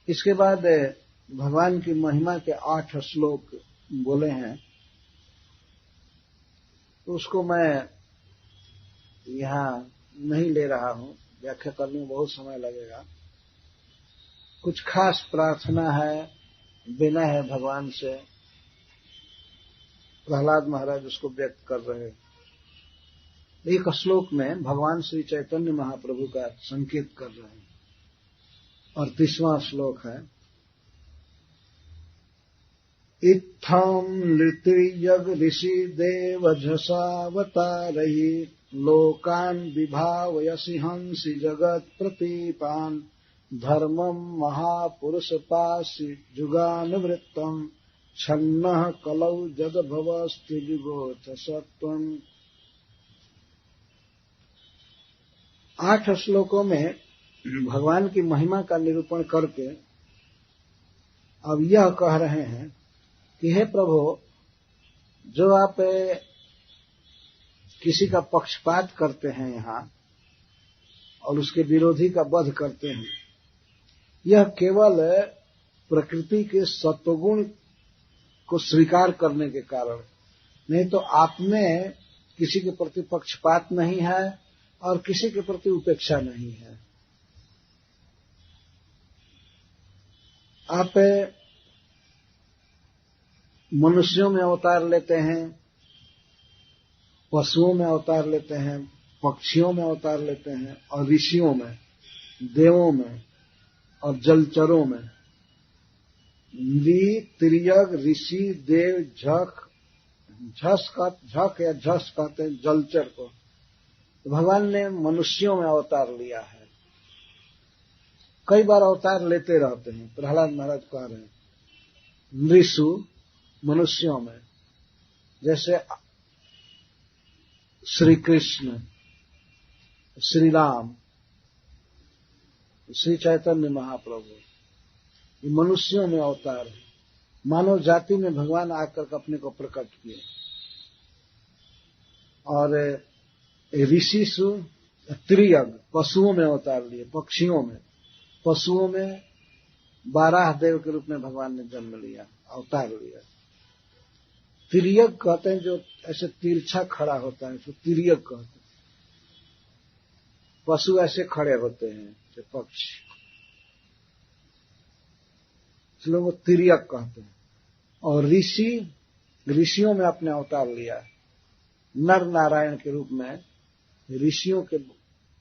इसके बाद भगवान की महिमा के 8 श्लोक बोले हैं, तो उसको मैं यहां नहीं ले रहा हूं, व्याख्या करने में बहुत समय लगेगा। कुछ खास प्रार्थना है, विनय है भगवान से, प्रहलाद महाराज उसको व्यक्त कर रहे हैं। एक श्लोक में भगवान श्री चैतन्य महाप्रभु का संकेत कर रहे हैं, और 30वां श्लोक है, इत्थं लृतिर्यग ऋषि देव झसावतारहि लोकान् विभावयसि हंसि जगत् प्रतीपान् धर्मं महापुरुष पासि जुगानुवृत्तम् छन्नः कलौ जगद्भवस्ति जुगोथ सत्वम्। 8 श्लोकों में भगवान की महिमा का निरूपण करके अब यह कह रहे हैं कि हे प्रभु, जो आप किसी का पक्षपात करते हैं यहाँ और उसके विरोधी का वध करते हैं, यह केवल प्रकृति के सत्वगुण को स्वीकार करने के कारण, नहीं तो आप में किसी के प्रति पक्षपात नहीं है और किसी के प्रति उपेक्षा नहीं है। आप मनुष्यों में अवतार लेते हैं, पशुओं में अवतार लेते हैं, पक्षियों में अवतार लेते हैं, और ऋषियों में, देवों में और जलचरों में। ली, तिर्यक, ऋषि, देव, झक, झक या झस कहते हैं जलचर को। तो भगवान ने मनुष्यों में अवतार लिया है, कई बार अवतार लेते रहते हैं। प्रहलाद महाराज कह रहे हैं नृषु, मनुष्यों में, जैसे श्री कृष्ण, श्री राम, श्री चैतन्य महाप्रभु, ये मनुष्यों में अवतार है। मानव जाति में भगवान आकर अपने को प्रकट किए। और ऋषिसु, त्रियग, पशुओं में अवतार लिए, पक्षियों में, पशुओं में 12 देव के रूप में भगवान ने जन्म लिया, अवतार लिया। तिर्यक कहते हैं जो ऐसे तिरछा खड़ा होता है, तो तिर्यक कहते हैं। पशु ऐसे खड़े होते हैं जो पक्षी, इसलिए वो तिर्यक कहते हैं। और ऋषि, ऋषियों में अपने अवतार लिया, नर नारायण के रूप में ऋषियों के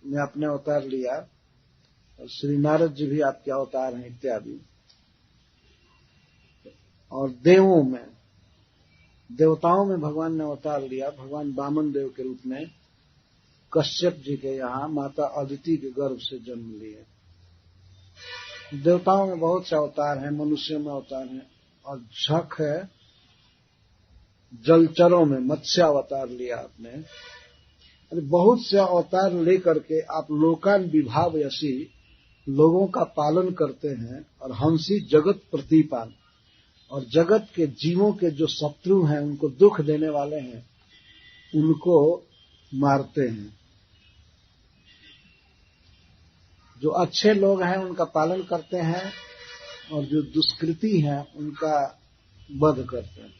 में अपने अवतार लिया। और श्री नारद जी भी आपके अवतार हैं इत्यादि। और देवों में, देवताओं में भगवान ने अवतार लिया। भगवान वामन देव के रूप में कश्यप जी के यहाँ माता अदिति के गर्भ से जन्म लिए। देवताओं में बहुत से अवतार हैं, मनुष्यों में अवतार हैं। और झक है, जलचरों में मत्स्य अवतार लिया आपने। अरे बहुत से अवतार लेकर के आप लोकान विभावयसी, लोगों का पालन करते हैं। और हंसी जगत प्रतीपान, और जगत के जीवों के जो शत्रु हैं, उनको दुख देने वाले हैं, उनको मारते हैं। जो अच्छे लोग हैं उनका पालन करते हैं, और जो दुष्कृति हैं उनका वध करते हैं।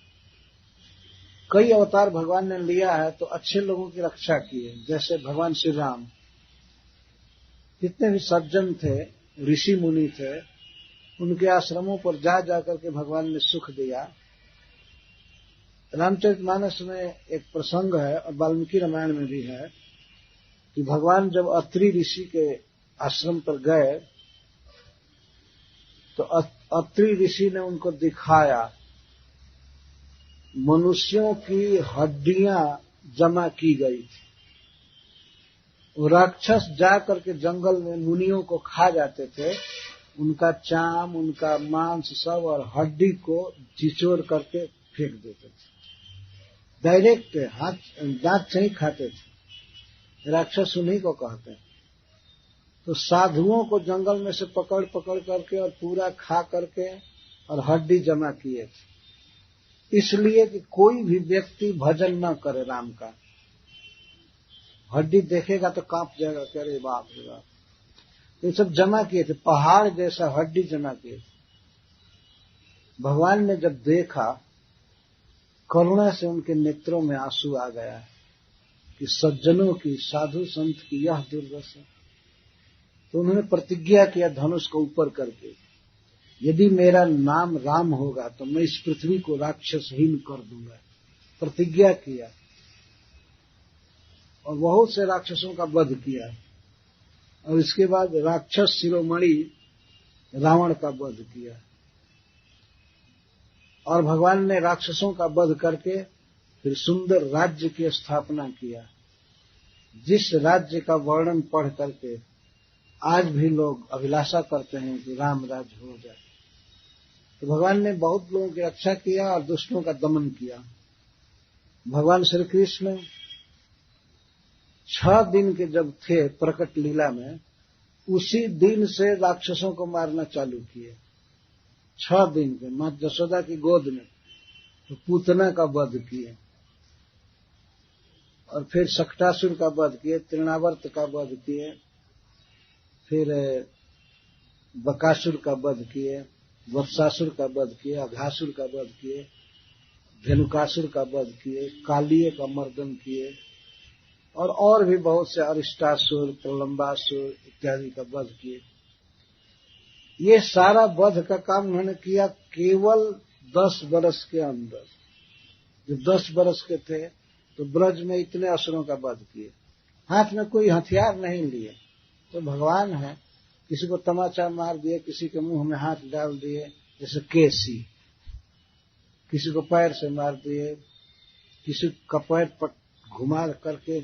कई अवतार भगवान ने लिया है तो अच्छे लोगों की रक्षा की है। जैसे भगवान श्री राम, जितने भी सज्जन थे, ऋषि मुनि थे, उनके आश्रमों पर जा जाकर के भगवान ने सुख दिया। रामचरितमानस में एक प्रसंग है, और वाल्मीकि रामायण में भी है, कि भगवान जब अत्रि ऋषि के आश्रम पर गए तो अत्रि ऋषि ने उनको दिखाया मनुष्यों की हड्डियां जमा की गई थी। वो राक्षस जा करके जंगल में मुनियों को खा जाते थे, उनका चाम, उनका मांस सब और हड्डी को चिचोड़ करके फेंक देते थे। डायरेक्ट हाथ दांत से ही खाते थे। राक्षस उन्हीं को कहते हैं। तो साधुओं को जंगल में से पकड़ पकड़ करके और पूरा खा करके और हड्डी जमा किए थे, इसलिए कि कोई भी व्यक्ति भजन न करे राम का। हड्डी देखेगा तो कांप जाएगा कि अरे बाप रे बाप। ये सब जमा किए थे, पहाड़ जैसा हड्डी जमा किए थे। भगवान ने जब देखा, करुणा से उनके नेत्रों में आंसू आ गया कि सज्जनों की, साधु संत की यह दुर्दशा। तो उन्होंने प्रतिज्ञा किया धनुष को ऊपर करके, यदि मेरा नाम राम होगा तो मैं इस पृथ्वी को राक्षसहीन कर दूंगा। प्रतिज्ञा किया और बहुत से राक्षसों का वध किया। और इसके बाद राक्षस शिरोमणि रावण का वध किया। और भगवान ने राक्षसों का वध करके फिर सुंदर राज्य की स्थापना किया, जिस राज्य का वर्णन पढ़ करके आज भी लोग अभिलाषा करते हैं कि राम राज्य हो जाए। तो भगवान ने बहुत लोगों की रक्षा किया और दुष्टों का दमन किया। भगवान श्री कृष्ण 6 दिन के जब थे प्रकट लीला में, उसी दिन से राक्षसों को मारना चालू किए। 6 दिन के मां जशोदा की गोद में तो पूतना का वध किए, और फिर शक्टासुर का वध किए, तृणावर्त का वध किए, फिर बकासुर का वध किए, वत्सासुर का वध किए, अघासुर का वध किए, धेनुकासुर का वध किए, कालिये का मर्दन किए, और भी बहुत से अरिष्टासुर, प्रलंबासुर इत्यादि का वध किए। ये सारा वध का काम उन्होंने किया केवल 10 वर्ष के अंदर। जब 10 वर्ष के थे तो ब्रज में इतने असुरों का वध किए, हाथ में कोई हथियार नहीं लिए। तो भगवान है, किसी को तमाचा मार दिए, किसी के मुंह में हाथ डाल दिए जैसे केसी, किसी को पैर से मार दिए, किसी का पैर पर घुमा करके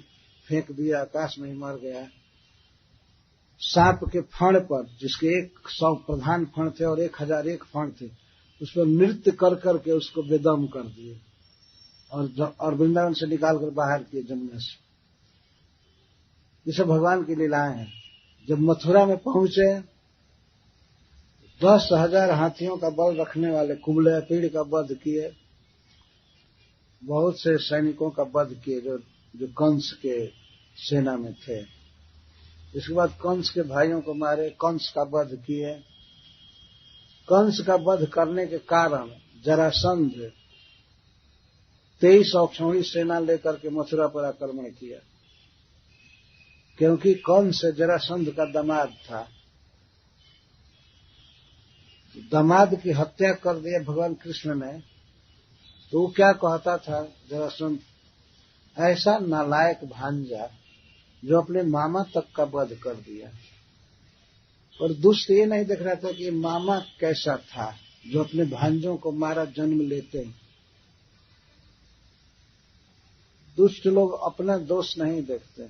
फेंक दिया, आकाश में ही मर गया। सांप के फण पर, जिसके 100 प्रधान फण थे और 1001 फण थे, उस पर नृत्य कर करके उसको बेदम कर दिए और वृंदावन से निकालकर बाहर किए जमुना से। ये सब भगवान की लीलाएं हैं। जब मथुरा में पहुंचे, 10,000 हाथियों का बल रखने वाले कुबलयापीड़ का वध किए, बहुत से सैनिकों का वध किए जो कंस के सेना में थे। इसके बाद कंस के भाइयों को मारे, कंस का वध किए। कंस का वध करने के कारण जरासंध 23 अक्षौहिणी सेना लेकर के मथुरा पर आक्रमण किया, क्योंकि कंस जरासंध का दामाद था। दामाद की हत्या कर दिया भगवान कृष्ण ने। तो वो क्या कहता था जरासंध, ऐसा नालायक भांजा जो अपने मामा तक का वध कर दिया। और दुष्ट ये नहीं देख रहा था कि मामा कैसा था जो अपने भांजों को मारा जन्म लेते। दुष्ट लोग अपना दोष नहीं देखते।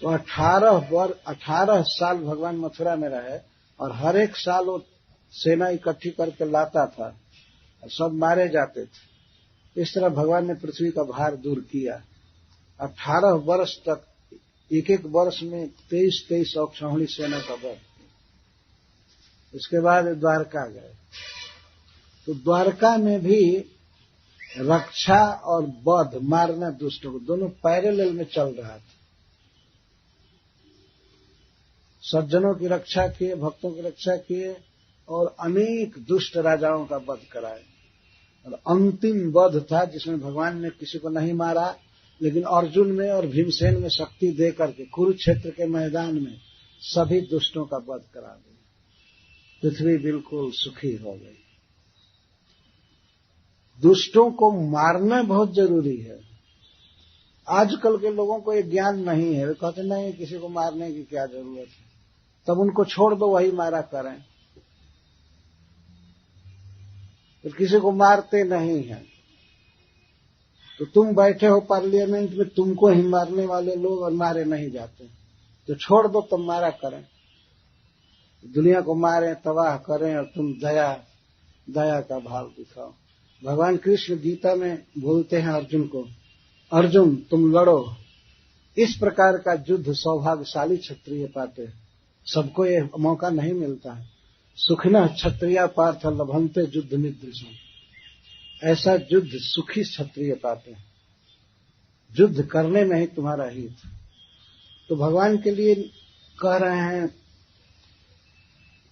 तो 18 साल भगवान मथुरा में रहे और हर एक साल वो सेना इकट्ठी करके लाता था और सब मारे जाते थे। इस तरह भगवान ने पृथ्वी का भार दूर किया। 18 वर्ष तक एक वर्ष में 23 अक्षौहिणी सेना का वध। इसके बाद द्वारका गए, तो द्वारका में भी रक्षा और वध, मारना दुष्टों को, दोनों पैरेलल में चल रहा था। सज्जनों की रक्षा किए, भक्तों की रक्षा किए और अनेक दुष्ट राजाओं का वध कराए। और अंतिम वध था जिसमें भगवान ने किसी को नहीं मारा, लेकिन अर्जुन में और भीमसेन में शक्ति दे करके कुरुक्षेत्र के मैदान में सभी दुष्टों का वध करा दिया। पृथ्वी बिल्कुल सुखी हो गई। दुष्टों को मारना बहुत जरूरी है। आजकल के लोगों को ये ज्ञान नहीं है। वे कहते नहीं, किसी को मारने की क्या जरूरत है, तब उनको छोड़ दो, वही मारा करें। तो किसी को मारते नहीं हैं। तो तुम बैठे हो पार्लियामेंट में, तुमको ही मारने वाले लोग और मारे नहीं जाते, तो छोड़ दो, तुम मारा करें, दुनिया को मारें, तबाह करें, और तुम दया का भाव दिखाओ। भगवान कृष्ण गीता में बोलते हैं अर्जुन को, अर्जुन तुम लड़ो। इस प्रकार का युद्ध सौभाग्यशाली क्षत्रिय पाते हैं, सबको ये मौका नहीं मिलता है। सुखिनः क्षत्रिया पार्थ लभन्ते युद्ध निदृशम्, ऐसा युद्ध सुखी क्षत्रिय पाते हैं। युद्ध करने में ही तुम्हारा हित। तो भगवान के लिए कह रहे हैं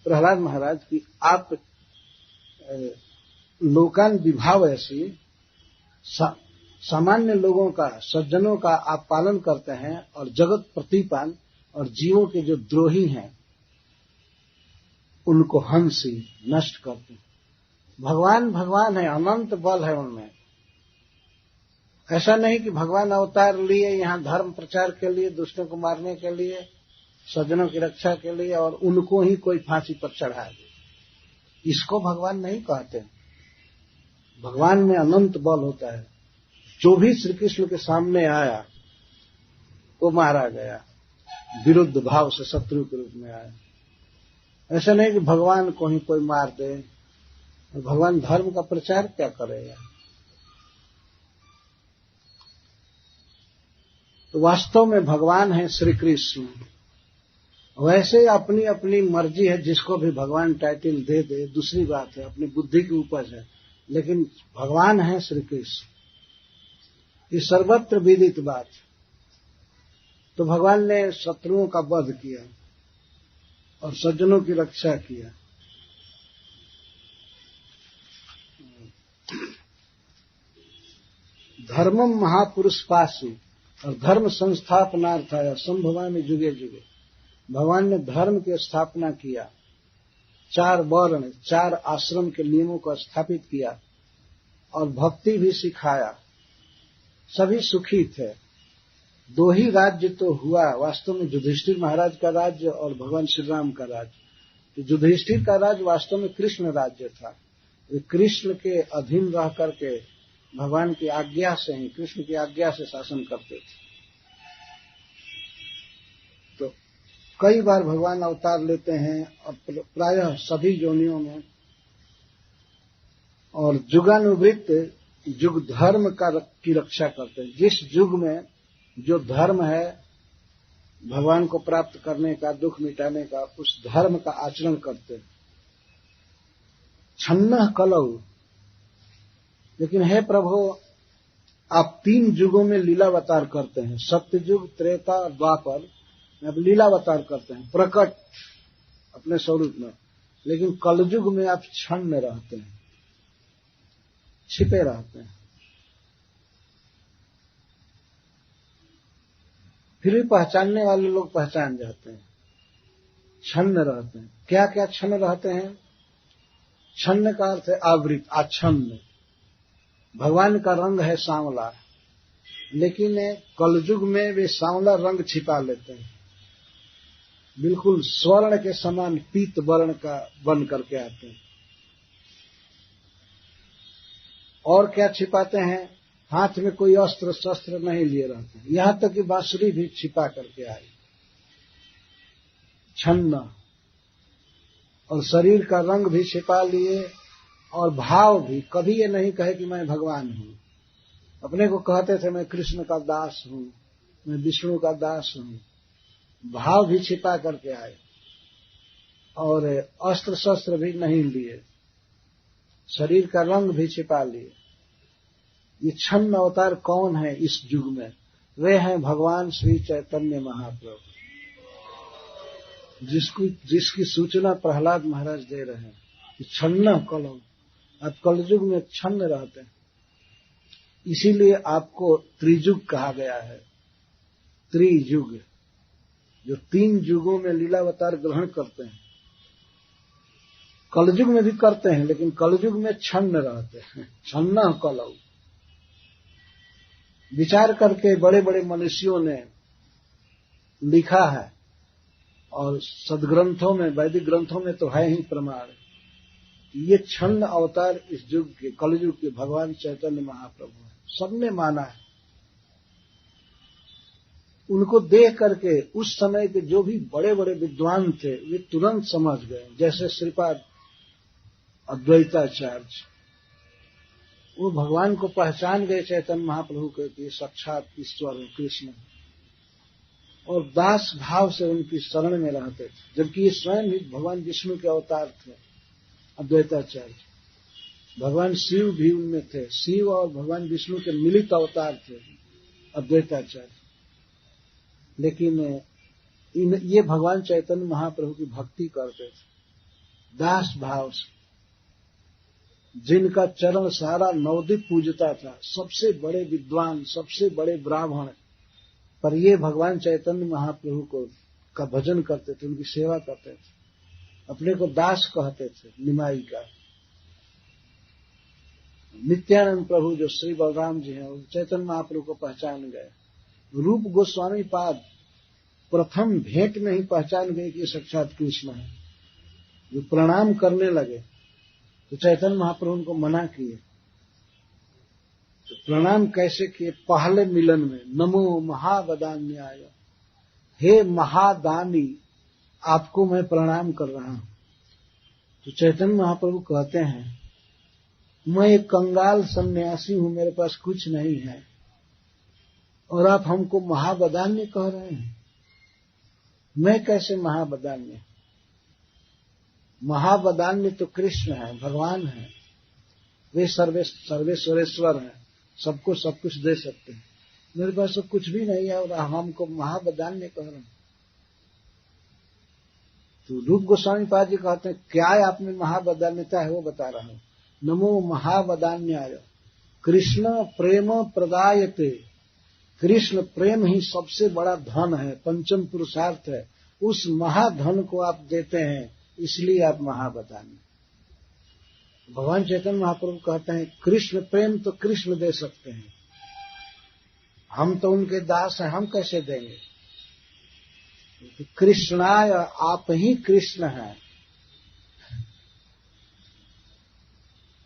प्रहलाद महाराज कि आप लोकान विभाव ऐसी सामान्य लोगों का, सज्जनों का आप पालन करते हैं, और जगत प्रतिपान और जीवों के जो द्रोही हैं उनको हंसी नष्ट करते हैं। भगवान भगवान है, अनंत बल है उनमें। ऐसा नहीं कि भगवान अवतार लिए यहाँ धर्म प्रचार के लिए, दुष्टों को मारने के लिए, सज्जनों की रक्षा के लिए, और उनको ही कोई फांसी पर चढ़ा दे। इसको भगवान नहीं कहते। भगवान में अनंत बल होता है। जो भी श्री कृष्ण के सामने आया वो मारा गया, विरुद्ध भाव से शत्रु के रूप में आया। ऐसा नहीं कि भगवान को ही कोई मार दे, भगवान धर्म का प्रचार क्या करेगा। तो वास्तव में भगवान है श्री कृष्ण। वैसे अपनी अपनी मर्जी है, जिसको भी भगवान टाइटल दे दे, दूसरी बात है, अपनी बुद्धि की उपज है, लेकिन भगवान है श्री कृष्ण। ये सर्वत्र विदित बात। तो भगवान ने शत्रुओं का वध किया और सज्जनों की रक्षा किया। धर्मम महापुरुष पासु, और धर्म संस्थापनार्थाय संभवामि जुगे जुगे। भगवान ने धर्म की स्थापना किया, 4 वर्ण 4 आश्रम के नियमों को स्थापित किया, और भक्ति भी सिखाया। सभी सुखी थे। 2 ही राज्य तो हुआ वास्तव में, युधिष्ठिर महाराज का राज्य और भगवान श्री राम का राज्य। तो युधिष्ठिर का राज्य वास्तव में कृष्ण राज्य था। वे कृष्ण के अधीन रह करके भगवान की आज्ञा से ही, कृष्ण की आज्ञा से शासन करते थे। तो कई बार भगवान अवतार लेते हैं, और प्रायः सभी योनियों में, और युगानुवृत्त युग धर्म की रक्षा करते हैं। जिस युग में जो धर्म है भगवान को प्राप्त करने का, दुख मिटाने का, उस धर्म का आचरण करते हैं। छन्नः कलौ, लेकिन हे प्रभु आप 3 युगों में लीलावतार करते हैं, सत्ययुग, त्रेता और द्वापर में आप लीलावतार करते हैं प्रकट अपने स्वरूप में, लेकिन कलयुग में आप छन्न रहते हैं, छिपे रहते हैं। फिर भी पहचानने वाले लोग पहचान जाते हैं। छन्न रहते हैं। क्या क्या छन्न रहते हैं? छन्न का अर्थ है आवृत, आच्छन्न। भगवान का रंग है सांवला, लेकिन कलयुग में वे सांवला रंग छिपा लेते हैं, बिल्कुल स्वर्ण के समान पीत वर्ण का बन करके आते हैं। और क्या छिपाते हैं? हाथ में कोई अस्त्र शस्त्र नहीं लिए रहते हैं, यहां तक कि बांसुरी भी छिपा करके आई, छन्न। और शरीर का रंग भी छिपा लिए, और भाव भी। कभी ये नहीं कहे कि मैं भगवान हूं। अपने को कहते थे मैं कृष्ण का दास हूं, मैं विष्णु का दास हूं। भाव भी छिपा करके आए, और अस्त्र शस्त्र भी नहीं लिए, शरीर का रंग भी छिपा लिए। ये छन्न अवतार कौन है इस युग में? वे हैं भगवान श्री चैतन्य महाप्रभु, जिसकी सूचना प्रहलाद महाराज दे रहे हैं कि छन्न कलौ, आप कलयुग में छन्न रहते हैं। इसीलिए आपको त्रियुग कहा गया है। त्रियुग, जो 3 युगों में लीलावतार ग्रहण करते हैं, कलयुग में भी करते हैं, लेकिन कलयुग में छन्न रहते हैं। छन्न कलौ। विचार करके बड़े बड़े मनुष्यों ने लिखा है, और सदग्रंथों में, वैदिक ग्रंथों में तो है ही प्रमाण ये छन्न अवतार इस युग के कलयुग के भगवान चैतन्य महाप्रभु हैं। सबने माना है। उनको देख करके उस समय के जो भी बड़े बड़े विद्वान थे वे तुरंत समझ गए। जैसे श्रीपाद अद्वैताचार्य, वो भगवान को पहचान गए चैतन्य महाप्रभु के कि साक्षात ईश्वर कृष्ण, और दास भाव से उनकी शरण में रहते थे, जबकि ये स्वयं ही भगवान विष्णु के अवतार थे अद्वैताचार्य। भगवान शिव भी उनमें थे, शिव और भगवान विष्णु के मिलित अवतार थे अद्वैताचार्य। लेकिन ये भगवान चैतन्य महाप्रभु की भक्ति करते थे दास भाव से, जिनका चरण सारा नवद्वीप पूजता था, सबसे बड़े विद्वान, सबसे बड़े ब्राह्मण, पर ये भगवान चैतन्य महाप्रभु को का भजन करते थे, उनकी सेवा करते थे, अपने को दास कहते थे निमाई का। नित्यानंद प्रभु जो श्री बलराम जी हैं, वो चैतन्य महाप्रभु को पहचान गए। रूप गोस्वामी पाद प्रथम भेंट में ही पहचान गए कि साक्षात कृष्ण है। जो प्रणाम करने लगे तो चैतन्य महाप्रभु उनको मना किए। तो प्रणाम कैसे किए? पहले मिलन में नमो महावदान्याय, हे महादानी, आपको मैं प्रणाम कर रहा हूं। तो चैतन्य महाप्रभु कहते हैं, मैं एक कंगाल सन्यासी हूं, मेरे पास कुछ नहीं है, और आप हमको महावदान्य कह रहे हैं। मैं कैसे महावदान्य? महावदान्य तो कृष्ण है, भगवान है, वे सर्वेश्वरेश्वर हैं, सबको सब कुछ दे सकते हैं। मेरे पास तो कुछ भी नहीं है और हमको महावदान्य कह रहे हैं। तो रूप गोस्वामी पाद जी कहते हैं, क्या आप में महावदान्यता है वो बता रहा हूं। नमो महावदान्याय, कृष्ण प्रेम प्रदायते। कृष्ण प्रेम ही सबसे बड़ा धन है, पंचम पुरुषार्थ है। उस महाधन को आप देते हैं, इसलिए आप महावदान्य। भगवान चैतन्य महाप्रभु कहते हैं, कृष्ण प्रेम तो कृष्ण दे सकते हैं, हम तो उनके दास हैं, हम कैसे देंगे? तो कृष्णाय, आप ही कृष्ण हैं।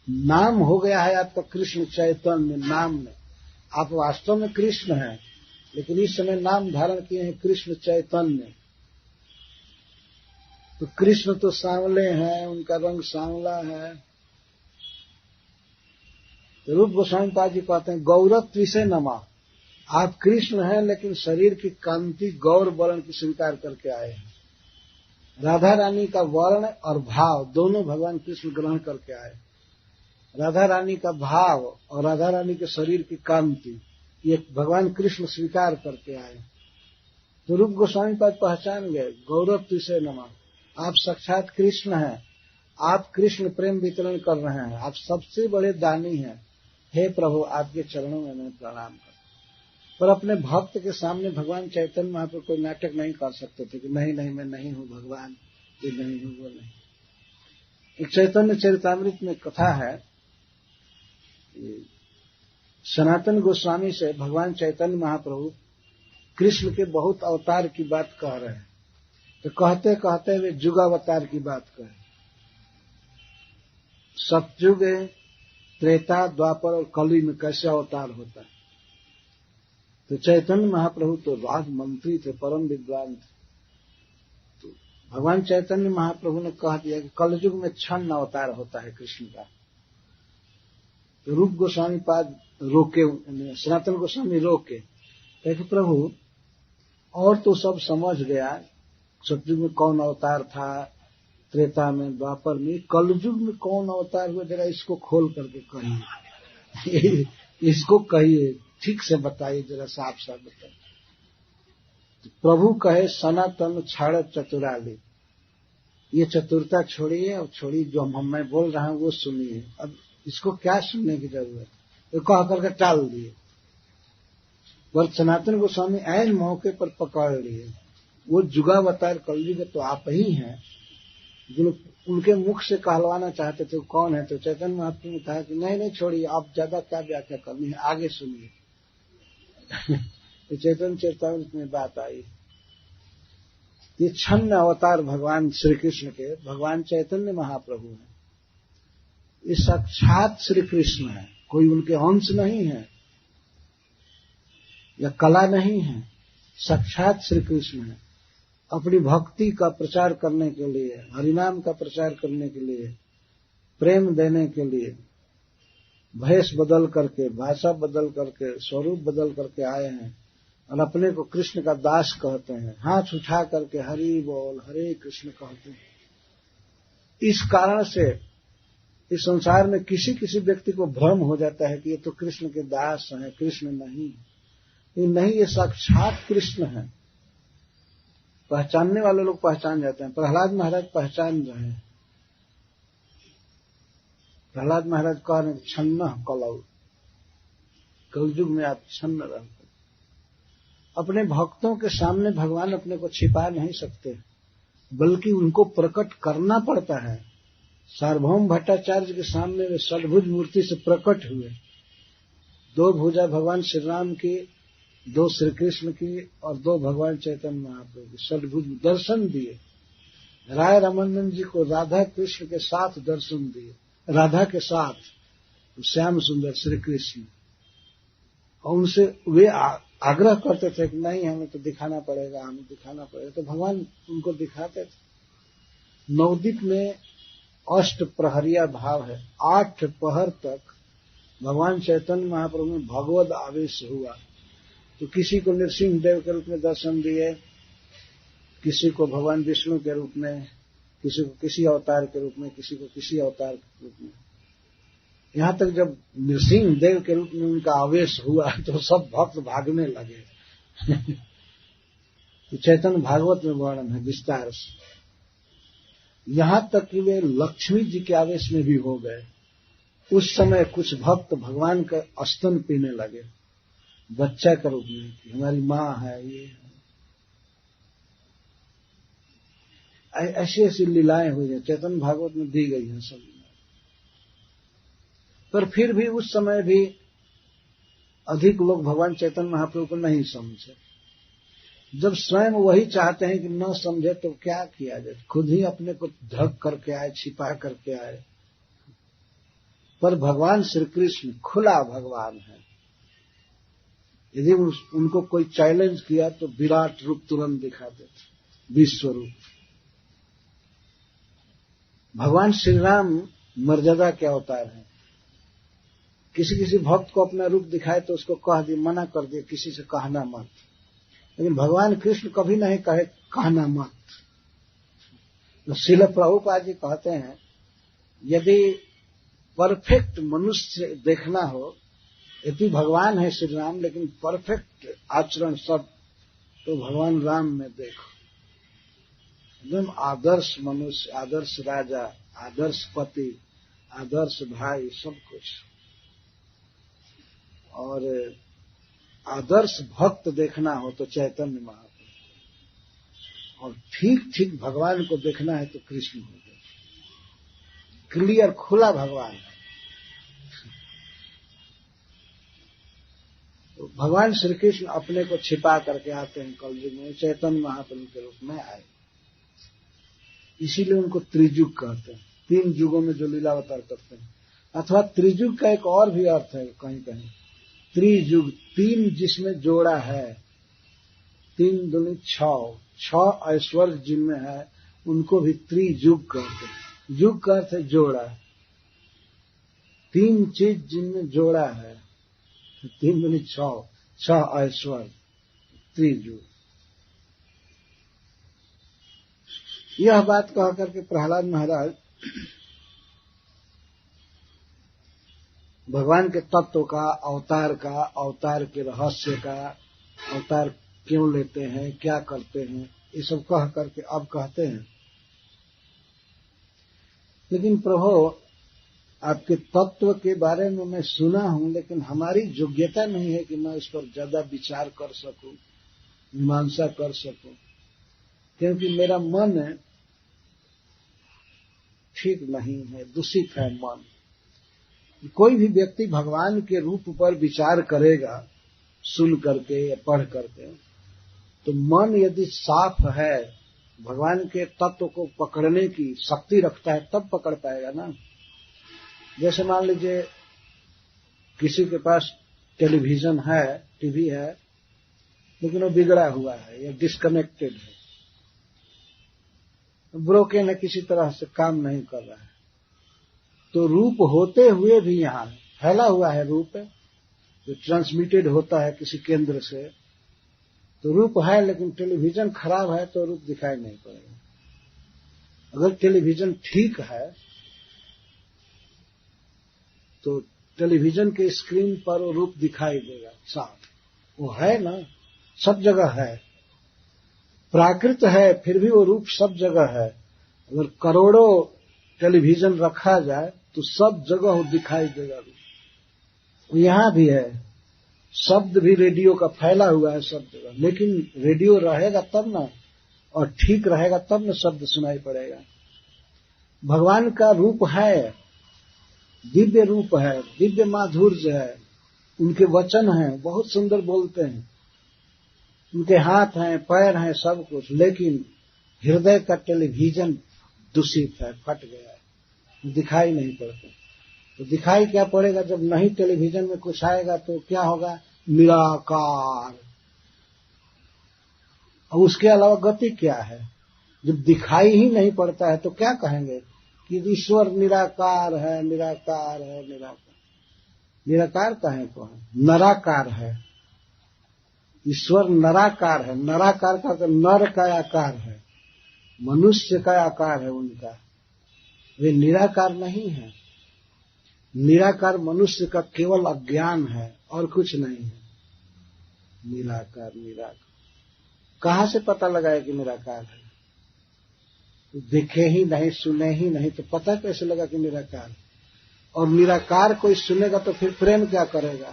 नाम हो गया है आपका कृष्ण चैतन्य, नाम में आप वास्तव में कृष्ण हैं, लेकिन इस समय नाम धारण किए हैं कृष्ण चैतन्य। तो कृष्ण तो सांवले हैं, उनका रंग सांवला है। तो रूप गोस्वामी पाद जी कहते हैं, गौरत्व से नमा, आप कृष्ण हैं लेकिन शरीर की कांति गौर वर्ण की स्वीकार करके आए हैं। राधा रानी का वर्ण और भाव दोनों भगवान कृष्ण ग्रहण करके आए। राधा रानी का भाव और राधा रानी के शरीर की कांति ये भगवान कृष्ण स्वीकार करके आए। तो रूप गोस्वामी पाद पहचान गए, गौरव से नमा, आप साक्षात कृष्ण हैं, आप कृष्ण प्रेम वितरण कर रहे हैं, आप सबसे बड़े दानी हैं। हे प्रभु, आपके चरणों में मैं प्रणाम करता हूं। पर अपने भक्त के सामने भगवान चैतन्य महाप्रभु कोई नाटक नहीं कर सकते थे कि नहीं नहीं मैं नहीं हूं भगवान, ये नहीं हूं वो नहीं। एक चैतन्य चरितामृत में कथा है, सनातन गोस्वामी से भगवान चैतन्य महाप्रभु कृष्ण के बहुत अवतार की बात कह रहे हैं। तो कहते कहते वे युगावतार की बात कहे। सतयुग, त्रेता, द्वापर और कली में कैसे अवतार होता है। तो चैतन्य महाप्रभु तो राज मंत्री थे, परम विद्वान थे। तो भगवान चैतन्य महाप्रभु ने कह दिया कि कलयुग में 6 अवतार होता है कृष्ण का। तो रूप गोस्वामी पाद रोके, सनातन गोस्वामी रोके, कहे प्रभु और तो सब समझ गया, सतयुग में कौन अवतार था, त्रेता में, द्वापर में, कलयुग में कौन अवतार हुआ, जरा इसको खोल करके कहिए इसको कहिए, ठीक से बताइए, जरा साफ साफ बताइए। तो प्रभु कहे, सनातन छाड़ चतुराली, ये चतुरता छोड़िए और छोड़िए जो मैं बोल रहा हूं वो सुनिए। अब इसको क्या सुनने की जरूरत है, तो कह करके टाल दिए। पर सनातन गोस्वामी ऐन मौके पर पकड़ लिए, वो जुगावतार कलयुग तो आप ही हैं। जो उनके मुख से कहलवाना चाहते थे, कौन है? तो चैतन्य महाप्रभु ने कहा कि नहीं नहीं छोड़िए, आप ज्यादा क्या व्याख्या करनी है, आगे सुनिए। तो चैतन्य चरितामृत में बात आई, ये 6 अवतार भगवान श्री कृष्ण के भगवान चैतन्य महाप्रभु हैं। ये साक्षात श्री कृष्ण है, कोई उनके अंश नहीं है या कला नहीं है, साक्षात श्री कृष्ण है। अपनी भक्ति का प्रचार करने के लिए, हरिनाम का प्रचार करने के लिए, प्रेम देने के लिए भेष बदल करके, भाषा बदल करके, स्वरूप बदल करके आए हैं और अपने को कृष्ण का दास कहते हैं। हाथ उठा करके हरि बोल, हरे कृष्ण कहते हैं। इस कारण से इस संसार में किसी किसी व्यक्ति को भ्रम हो जाता है कि ये तो कृष्ण के दास हैं, कृष्ण नहीं। ये नहीं, ये साक्षात कृष्ण है। पहचानने वाले लोग पहचान जाते हैं। प्रहलाद महाराज पहचान रहे हैं। प्रहलाद महाराज कह रहे छन्न कलौ, कलयुग में आप छन्न रहते। अपने भक्तों के सामने भगवान अपने को छिपा नहीं सकते, बल्कि उनको प्रकट करना पड़ता है। सार्वभौम भट्टाचार्य के सामने वे षड्भुज मूर्ति से प्रकट हुए। 2 भुजा भगवान श्री राम की, 2 श्री कृष्ण की और 2 भगवान चैतन्य महाप्रभु की षड्भुज दर्शन दिए। राय रामानंद जी को राधा कृष्ण के साथ दर्शन दिए, राधा के साथ श्याम सुंदर श्री कृष्ण। और उनसे वे आग्रह करते थे कि नहीं, हमें तो दिखाना पड़ेगा, हमें दिखाना पड़ेगा। तो भगवान उनको दिखाते थे। नवदीप में अष्ट प्रहरिया भाव है। 8 पहर तक भगवान चैतन्य महाप्रभु में भगवद आवेश हुआ। तो किसी को नृसिंह देव के रूप में दर्शन दिए, किसी को भगवान विष्णु के रूप में, किसी को किसी अवतार के रूप में, किसी को किसी अवतार के रूप में। यहां तक जब नृसिंह देव के रूप में उनका आवेश हुआ तो सब भक्त भागने लगे। तो चैतन्य भागवत में वर्णन है विस्तार से। यहां तक कि वे लक्ष्मी जी के आवेश में भी हो गए। उस समय कुछ भक्त भगवान का स्तन पीने लगे बच्चा के रूप में, कि हमारी माँ है ये है। ऐसी ऐसी लीलाएं हुई हैं, चैतन्य भागवत में दी गई हैं सब। पर फिर भी उस समय भी अधिक लोग भगवान चैतन्य महाप्रभु को नहीं समझे। जब स्वयं वही चाहते हैं कि न समझे तो क्या किया जाए, खुद ही अपने को ढक करके आए, छिपा करके आए। पर भगवान श्री कृष्ण खुला भगवान है। यदि उनको कोई चैलेंज किया तो विराट रूप तुरंत दिखाते थे, विश्व रूप। भगवान श्री राम मर्यादा के अवतार हैं। किसी किसी भक्त को अपना रूप दिखाए तो उसको कह दिए, मना कर दिए, किसी से कहना मत। लेकिन भगवान कृष्ण कभी नहीं कहे कहना मत। तो श्रील प्रभुपाद जी कहते हैं, यदि परफेक्ट मनुष्य देखना हो, यदि भगवान है श्री राम, लेकिन परफेक्ट आचरण सब, तो भगवान राम में देखो। एकदम आदर्श मनुष्य, आदर्श राजा, आदर्श पति, आदर्श भाई, सब कुछ। और आदर्श भक्त देखना हो तो चैतन्य महाप्रभु, और ठीक ठीक भगवान को देखना है तो कृष्ण को देखो। क्लियर खुला भगवान है। तो भगवान श्री कृष्ण अपने को छिपा करके आते हैं कलयुग में, चैतन्य महाप्रभु के रूप में आए। इसीलिए उनको त्रिजुग कहते हैं। 3 युगों में जो लीलावतार करते हैं। अथवा त्रिजुग का एक और भी अर्थ है कहीं कहीं, त्रियुग, 3 जिसमें जोड़ा है, 3 दूनी 6 ऐश्वर्य जिनमें है, उनको भी त्रियुग कहते हैं। युग का अर्थ है जोड़ा। 3 चीज जिनमें जोड़ा है, 3 दूनी 6 ऐश्वर्य, त्रियुग। यह बात कह करके प्रहलाद महाराज भगवान के तत्व का, अवतार के रहस्य का, अवतार क्यों लेते हैं, क्या करते हैं, ये सब कह करके अब कहते हैं, लेकिन प्रभु आपके तत्व के बारे में मैं सुना हूं, लेकिन हमारी योग्यता नहीं है कि मैं इस पर ज्यादा विचार कर सकूं, मीमांसा कर सकूं, क्योंकि मेरा मन ठीक नहीं है, दूषित है मन। कोई भी व्यक्ति भगवान के रूप पर विचार करेगा, सुन करके या पढ़ करके, तो मन यदि साफ है, भगवान के तत्व को पकड़ने की शक्ति रखता है, तब पकड़ पाएगा ना। जैसे मान लीजिए किसी के पास टेलीविजन है, टीवी है, लेकिन वो बिगड़ा हुआ है या डिस्कनेक्टेड है, ब्रोकन है, किसी तरह से काम नहीं कर रहा है, तो रूप होते हुए भी यहां फैला हुआ है रूप जो ट्रांसमिटेड होता है किसी केंद्र से, तो रूप है, लेकिन टेलीविजन खराब है तो रूप दिखाई नहीं पड़ेगा। अगर टेलीविजन ठीक है तो टेलीविजन के स्क्रीन पर वो रूप दिखाई देगा साफ, वो है ना, सब जगह है, प्राकृत है, फिर भी वो रूप सब जगह है। अगर करोड़ों टेलीविजन रखा जाए तो सब जगह वो दिखाई देगा रूप। यहां भी है, शब्द भी रेडियो का फैला हुआ है सब जगह, लेकिन रेडियो रहेगा तब ना, और ठीक रहेगा तब ना शब्द सुनाई पड़ेगा। भगवान का रूप है, दिव्य रूप है, दिव्य माधुर्य है, उनके वचन हैं, बहुत सुंदर बोलते हैं, उनके हाथ हैं, पैर हैं, सब कुछ, लेकिन हृदय का टेलीविजन दूषित है, फट गया है, दिखाई नहीं पड़ता। तो दिखाई क्या पड़ेगा? जब नहीं टेलीविजन में कुछ आएगा तो क्या होगा? निराकार। और उसके अलावा गति क्या है? जब दिखाई ही नहीं पड़ता है तो क्या कहेंगे कि ईश्वर निराकार है, निराकार है, निराकार। निराकार कहें को है? नराकार है। ईश्वर नराकार है। नराकार का तो नर का आकार है, मनुष्य का आकार है उनका, वे निराकार नहीं है। निराकार मनुष्य का केवल अज्ञान है और कुछ नहीं है। निराकार, निराकार कहां से पता लगाए कि निराकार है? देखे ही नहीं, सुने ही नहीं, तो पता कैसे लगा कि निराकार? और निराकार कोई सुनेगा तो फिर प्रेम क्या करेगा?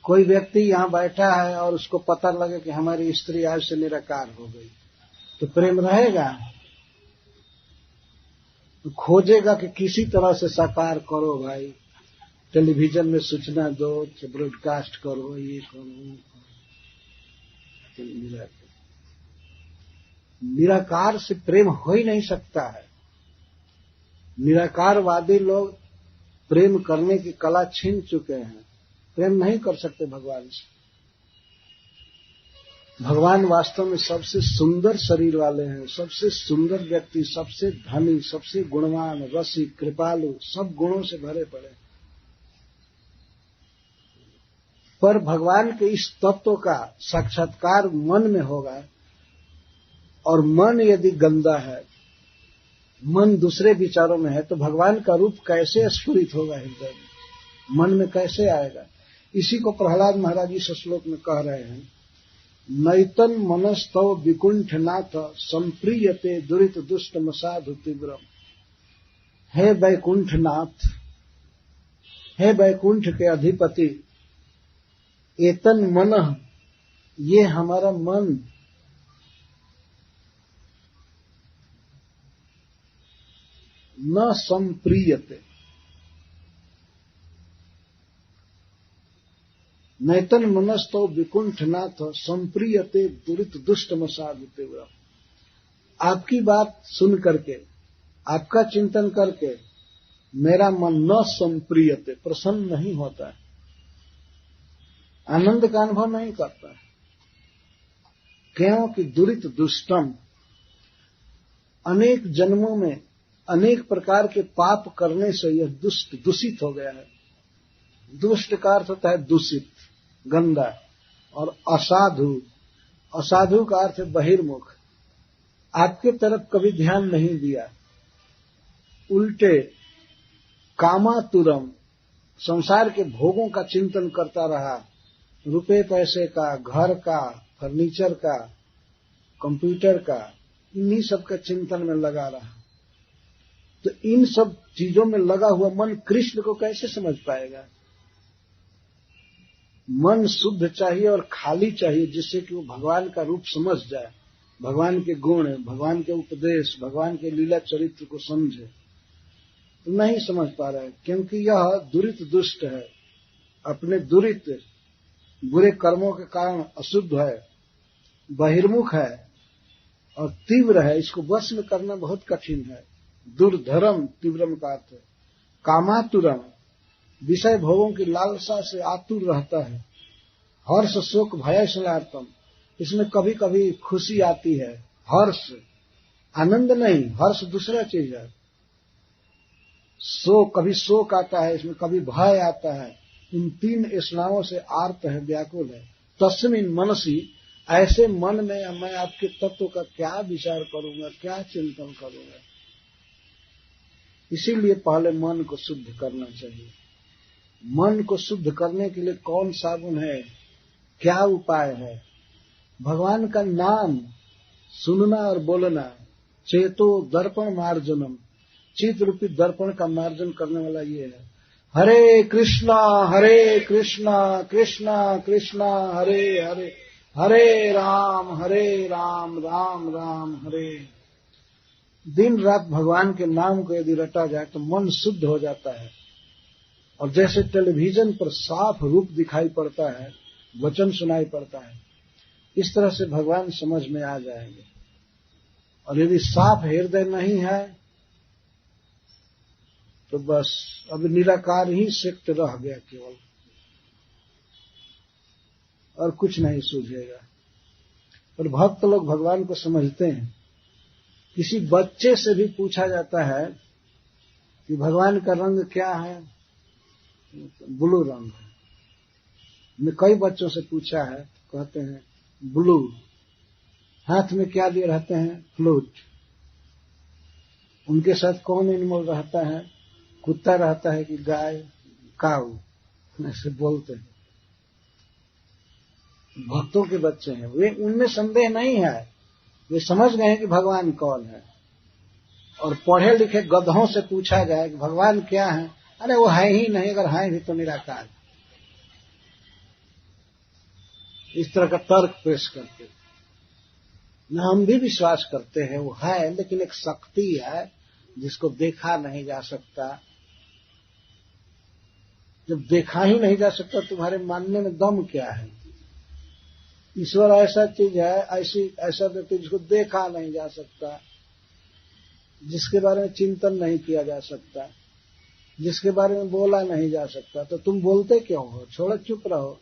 कोई व्यक्ति यहां बैठा है और उसको पता लगे कि हमारी स्त्री आज से निराकार हो गई, तो प्रेम रहेगा? तो खोजेगा कि किसी तरह से साकार करो भाई, टेलीविजन में सूचना दो, ब्रॉडकास्ट करो, ये करो। निराकार से प्रेम हो ही नहीं सकता है। निराकारवादी लोग प्रेम करने की कला छीन चुके हैं, प्रेम नहीं कर सकते भगवान से। भगवान वास्तव में सबसे सुंदर शरीर वाले हैं, सबसे सुंदर व्यक्ति, सबसे धनी, सबसे गुणवान, रसिक, कृपालु, सब गुणों से भरे पड़े। पर भगवान के इस तत्व का साक्षात्कार मन में होगा, और मन यदि गंदा है, मन दूसरे विचारों में है, तो भगवान का रूप कैसे स्फुरित होगा हृदय में? मन में कैसे आएगा? इसी को प्रहलाद महाराज इस श्लोक में कह रहे हैं, नैतन मनस्तव विकुंठनाथ संप्रीयते दुरित दुष्टम साधु तीव्रम। हे वैकुंठनाथ, हे वैकुंठ के अधिपति, एतन मनः, ये हमारा मन, न संप्रीयते, नैतन मनस्तो विकुंठनाथ संप्रीयते दुरित दुष्टम साधु तीव्र। आपकी बात सुन करके, आपका चिंतन करके मेरा मन न संप्रीयते, प्रसन्न नहीं होता है, आनंद का अनुभव नहीं करता है। क्योंकि दुरित दुष्टम, अनेक जन्मों में अनेक प्रकार के पाप करने से यह दुष्ट, दूषित हो गया है। दुष्ट का अर्थ होता है दूषित, गंदा, और असाधु, असाधु का अर्थ है बहिर्मुख। आपके तरफ कभी ध्यान नहीं दिया, उल्टे कामातुरम, संसार के भोगों का चिंतन करता रहा, रुपए पैसे का, घर का, फर्नीचर का, कंप्यूटर का, इन्हीं सब का चिंतन में लगा रहा। तो इन सब चीजों में लगा हुआ मन कृष्ण को कैसे समझ पाएगा? मन शुद्ध चाहिए और खाली चाहिए, जिससे कि वो भगवान का रूप समझ जाए, भगवान के गुण, भगवान के उपदेश, भगवान के लीला चरित्र को समझे। तो नहीं समझ पा रहा है, क्योंकि यह दुरित दुष्ट है, अपने दुरित बुरे कर्मों के कारण अशुद्ध है, बहिर्मुख है और तीव्र है। इसको वश में करना बहुत कठिन है। दुर्धर्म, तीव्रम का अर्थ है, कामातुरम, विषय भोगों की लालसा से आतुर रहता है। हर्ष शोक भय संलापम, इसमें कभी कभी खुशी आती है, हर्ष, आनंद नहीं, हर्ष दूसरा चीज है। शोक, कभी शोक आता है इसमें, कभी भय आता है। इन तीन स्नाओं से आर्त है, व्याकुल है। तस्मिन मनसी, ऐसे मन में मैं आपके तत्व का क्या विचार करूंगा, क्या चिंतन करूंगा। इसीलिए पहले मन को शुद्ध करना चाहिए। मन को शुद्ध करने के लिए कौन साबुन है, क्या उपाय है? भगवान का नाम सुनना और बोलना। चेतो दर्पण मार्जनम, चित्त रूपी दर्पण का मार्जन करने वाला ये है। हरे कृष्णा कृष्णा कृष्णा हरे हरे, हरे राम राम राम हरे। दिन रात भगवान के नाम को यदि रटा जाए तो मन शुद्ध हो जाता है। और जैसे टेलीविजन पर साफ रूप दिखाई पड़ता है, वचन सुनाई पड़ता है, इस तरह से भगवान समझ में आ जाएंगे। और यदि साफ हृदय नहीं है तो बस अब निराकार ही शक्ति रह गया केवल, और कुछ नहीं सूझेगा। और भक्त लोग भगवान को समझते हैं। किसी बच्चे से भी पूछा जाता है कि भगवान का रंग क्या है, ब्लू रंग है। मैं कई बच्चों से पूछा है, कहते हैं ब्लू। हाथ में क्या लिए रहते हैं, फ्लूट। उनके साथ कौन एनिमल रहता है, कुत्ता रहता है कि गाय, काऊ, ऐसे बोलते हैं। भक्तों के बच्चे हैं वे, उनमें संदेह नहीं है, वे समझ गए हैं कि भगवान कौन है। और पढ़े लिखे गधों से पूछा जाए कि भगवान क्या है, अरे वो है ही नहीं, अगर है भी तो निराकार। इस तरह का तर्क पेश करते न, हम भी विश्वास करते हैं वो है, लेकिन एक शक्ति है जिसको देखा नहीं जा सकता। जब देखा ही नहीं जा सकता तुम्हारे मानने में दम क्या है? ईश्वर ऐसा चीज है, ऐसा व्यक्ति जिसको देखा नहीं जा सकता, जिसके बारे में चिंतन नहीं किया जा सकता, जिसके बारे में बोला नहीं जा सकता, तो तुम बोलते क्यों हो? छोड़ो, चुप रहो।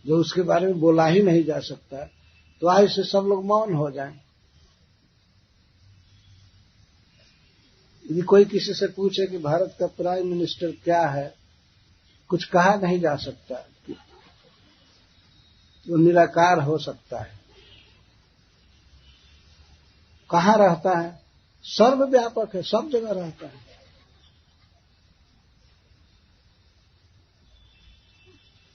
जो उसके बारे में बोला ही नहीं जा सकता, तो आज से सब लोग मौन हो जाएं। यदि कोई किसी से पूछे कि भारत का प्राइम मिनिस्टर क्या है, कुछ कहा नहीं जा सकता, वो निराकार हो सकता है। कहाँ रहता है? सर्वव्यापक है, सब जगह रहता है।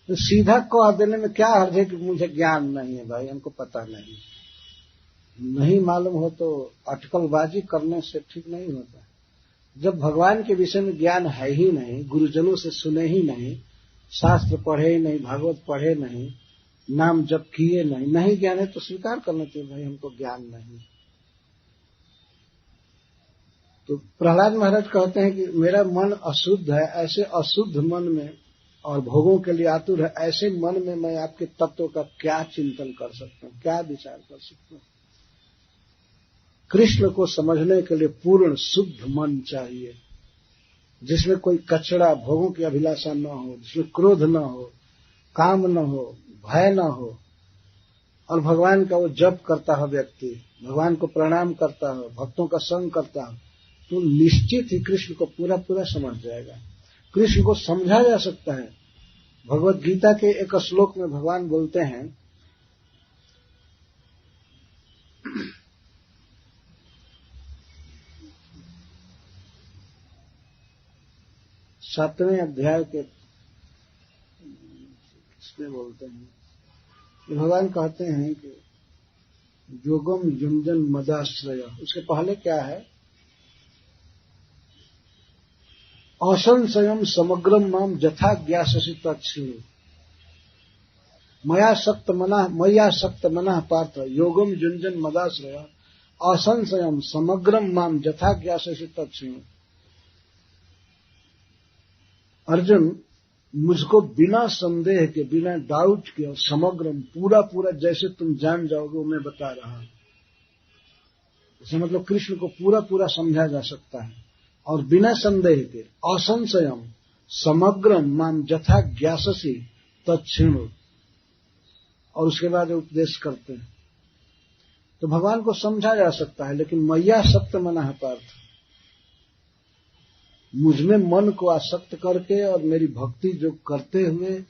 तो सीधा कह देने में क्या हर्ज है कि मुझे ज्ञान नहीं है, भाई हमको पता नहीं मालूम हो तो अटकलबाजी करने से ठीक नहीं होता। जब भगवान के विषय में ज्ञान है ही नहीं, गुरुजनों से सुने ही नहीं, शास्त्र पढ़े ही नहीं, भागवत पढ़े नहीं, नाम जप किए नहीं ज्ञान है, तो स्वीकार करना चाहिए भाई हमको ज्ञान नहीं। तो प्रहलाद महाराज कहते हैं कि मेरा मन अशुद्ध है, ऐसे अशुद्ध मन में और भोगों के लिए आतुर है, ऐसे मन में मैं आपके तत्व का क्या चिंतन कर सकता हूं, क्या विचार कर सकता हूं? कृष्ण को समझने के लिए पूर्ण शुद्ध मन चाहिए, जिसमें कोई कचरा, भोगों की अभिलाषा न हो, जिसमें क्रोध न हो, काम न हो, भय न हो, और भगवान का वो जप करता हो व्यक्ति, भगवान को प्रणाम करता हो, भक्तों का संग करता हो, तो निश्चित ही कृष्ण को पूरा पूरा समझ जाएगा। कृष्ण को समझा जा सकता है। भगवत गीता के एक श्लोक में भगवान बोलते हैं, 7वें अध्याय के इसमें बोलते हैं, भगवान कहते हैं कि योगम युंजन मदाश्रय, उसके पहले क्या है, असंशयम समग्रम माम जथा ज्ञाससि तत्क्षिणु मया सक्त मनः पार्थ योगम युंजन मदाश्रय असंशयम समग्रम माम जथा ज्ञाससि तत्क्षिणु। अर्जुन, मुझको बिना संदेह के, बिना डाउट के और समग्रम, पूरा पूरा जैसे तुम जान जाओगे वो मैं बता रहा हूं। इसका मतलब कृष्ण को पूरा पूरा समझा जा सकता है। और बिना संदेह के असंशयम समग्रम माम यथा ज्ञाससी तच्छृणु, और उसके बाद उपदेश करते हैं। तो भगवान को समझा जा सकता है, लेकिन मैया सत्य मना पार्थ, मुझमें मन को आसक्त करके और मेरी भक्ति जो करते हुए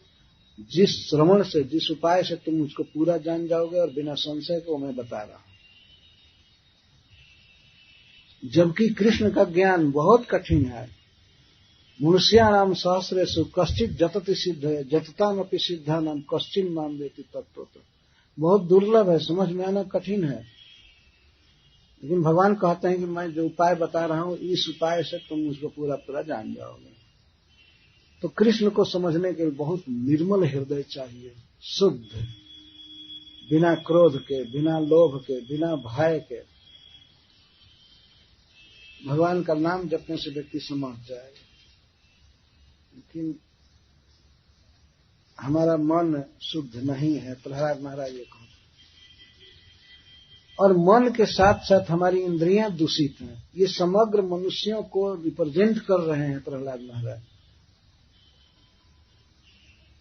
जिस श्रवण से, जिस उपाय से तुम मुझको पूरा जान जाओगे, और बिना संशय को मैं बता रहा हूं। जबकि कृष्ण का ज्ञान बहुत कठिन है। मनुष्याणाम सहस्रेषु कश्चित जतति सिद्ध है, जतताम अपि सिद्धानाम कश्चिन माम वेति तत्वतः। बहुत दुर्लभ है, समझ में आना कठिन है। लेकिन भगवान कहते हैं कि मैं जो उपाय बता रहा हूं, इस उपाय से तुम मुझको पूरा पूरा जान जाओगे। तो कृष्ण को समझने के लिए बहुत निर्मल हृदय चाहिए, शुद्ध, बिना क्रोध के, बिना लोभ के, बिना भय के। भगवान का नाम जपने से व्यक्ति समझ जाएगा। लेकिन हमारा मन शुद्ध नहीं है, प्रहलाद महाराज ये कहते। और मन के साथ साथ हमारी इंद्रियां दूषित हैं। ये समग्र मनुष्यों को रिप्रेजेंट कर रहे हैं प्रहलाद महाराज।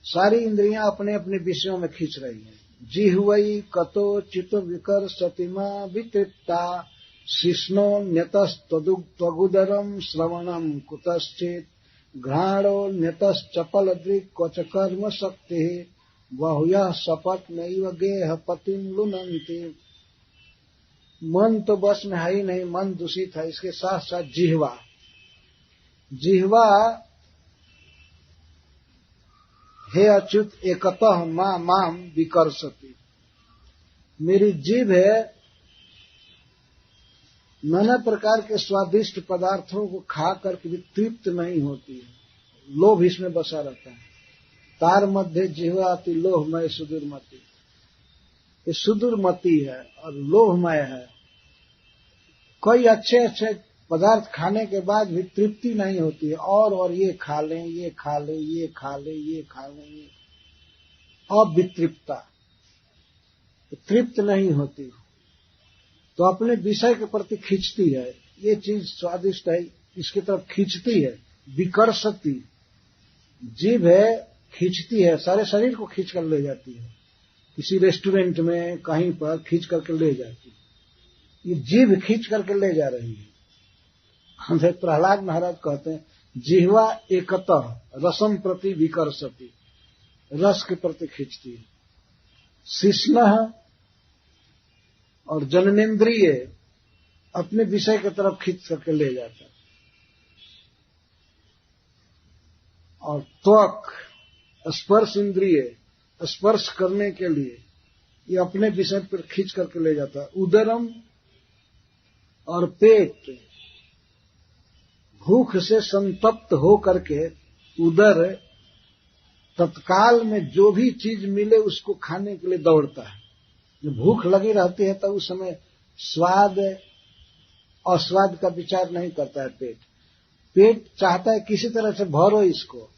सारी इंद्रियां अपने अपने विषयों में खींच रही हैं। जिह्वै कतो चितो विकर सतिमा वितृप्ता शिष्णो न्यतस्तदुदरम श्रवणम कुतश्चित घ्राणो न्यतश्चपल दृक् क्वच कर्म शक्ति बहुयः शपथ नैव गेह पतिम लुनन्ति। मन तो बस में है ही नहीं, मन दूषित है। इसके साथ साथ जिह्वा, जिह्वा हे अच्युत एकतः माम विकर्षति। मेरी जीभ है नाना प्रकार के स्वादिष्ट पदार्थों को खा करके भी तृप्त नहीं होती है, लोभ इसमें बसा रहता है। तार मध्य जिह्वाति लोभमय सुदूरमति। ये सुदूरमति है और लोभमय है। कोई अच्छे अच्छे पदार्थ खाने के बाद भी तृप्ति नहीं होती है, और ये खा लें, ये खा लें, ये खा लें, ये खा लें, ये अवितृप्ता, तृप्त नहीं होती। तो अपने विषय के प्रति खींचती है, ये चीज स्वादिष्ट है, इसकी तरफ खींचती है। विकर्षति, जीभ है, खींचती है, सारे शरीर को खींच कर ले जाती है। किसी रेस्टोरेंट में कहीं पर खींच करके ले जाती है। ये जीभ खींच करके ले जा रही है। हमें प्रहलाद महाराज कहते हैं जिह्वा एकतः रसम प्रति विकर्षति, रस के प्रति खींचती है। शिष्णः और जननेन्द्रिय अपने विषय की तरफ खींच करके ले जाता है। और त्वक स्पर्श इंद्रिय स्पर्श करने के लिए ये अपने विषय पर खींच करके ले जाता है। उदरम और पेट भूख से संतप्त हो करके उदर तत्काल में जो भी चीज मिले उसको खाने के लिए दौड़ता है। जब भूख लगी रहती है तो उस समय स्वाद अस्वाद का विचार नहीं करता है। पेट चाहता है किसी तरह से भरो इसको,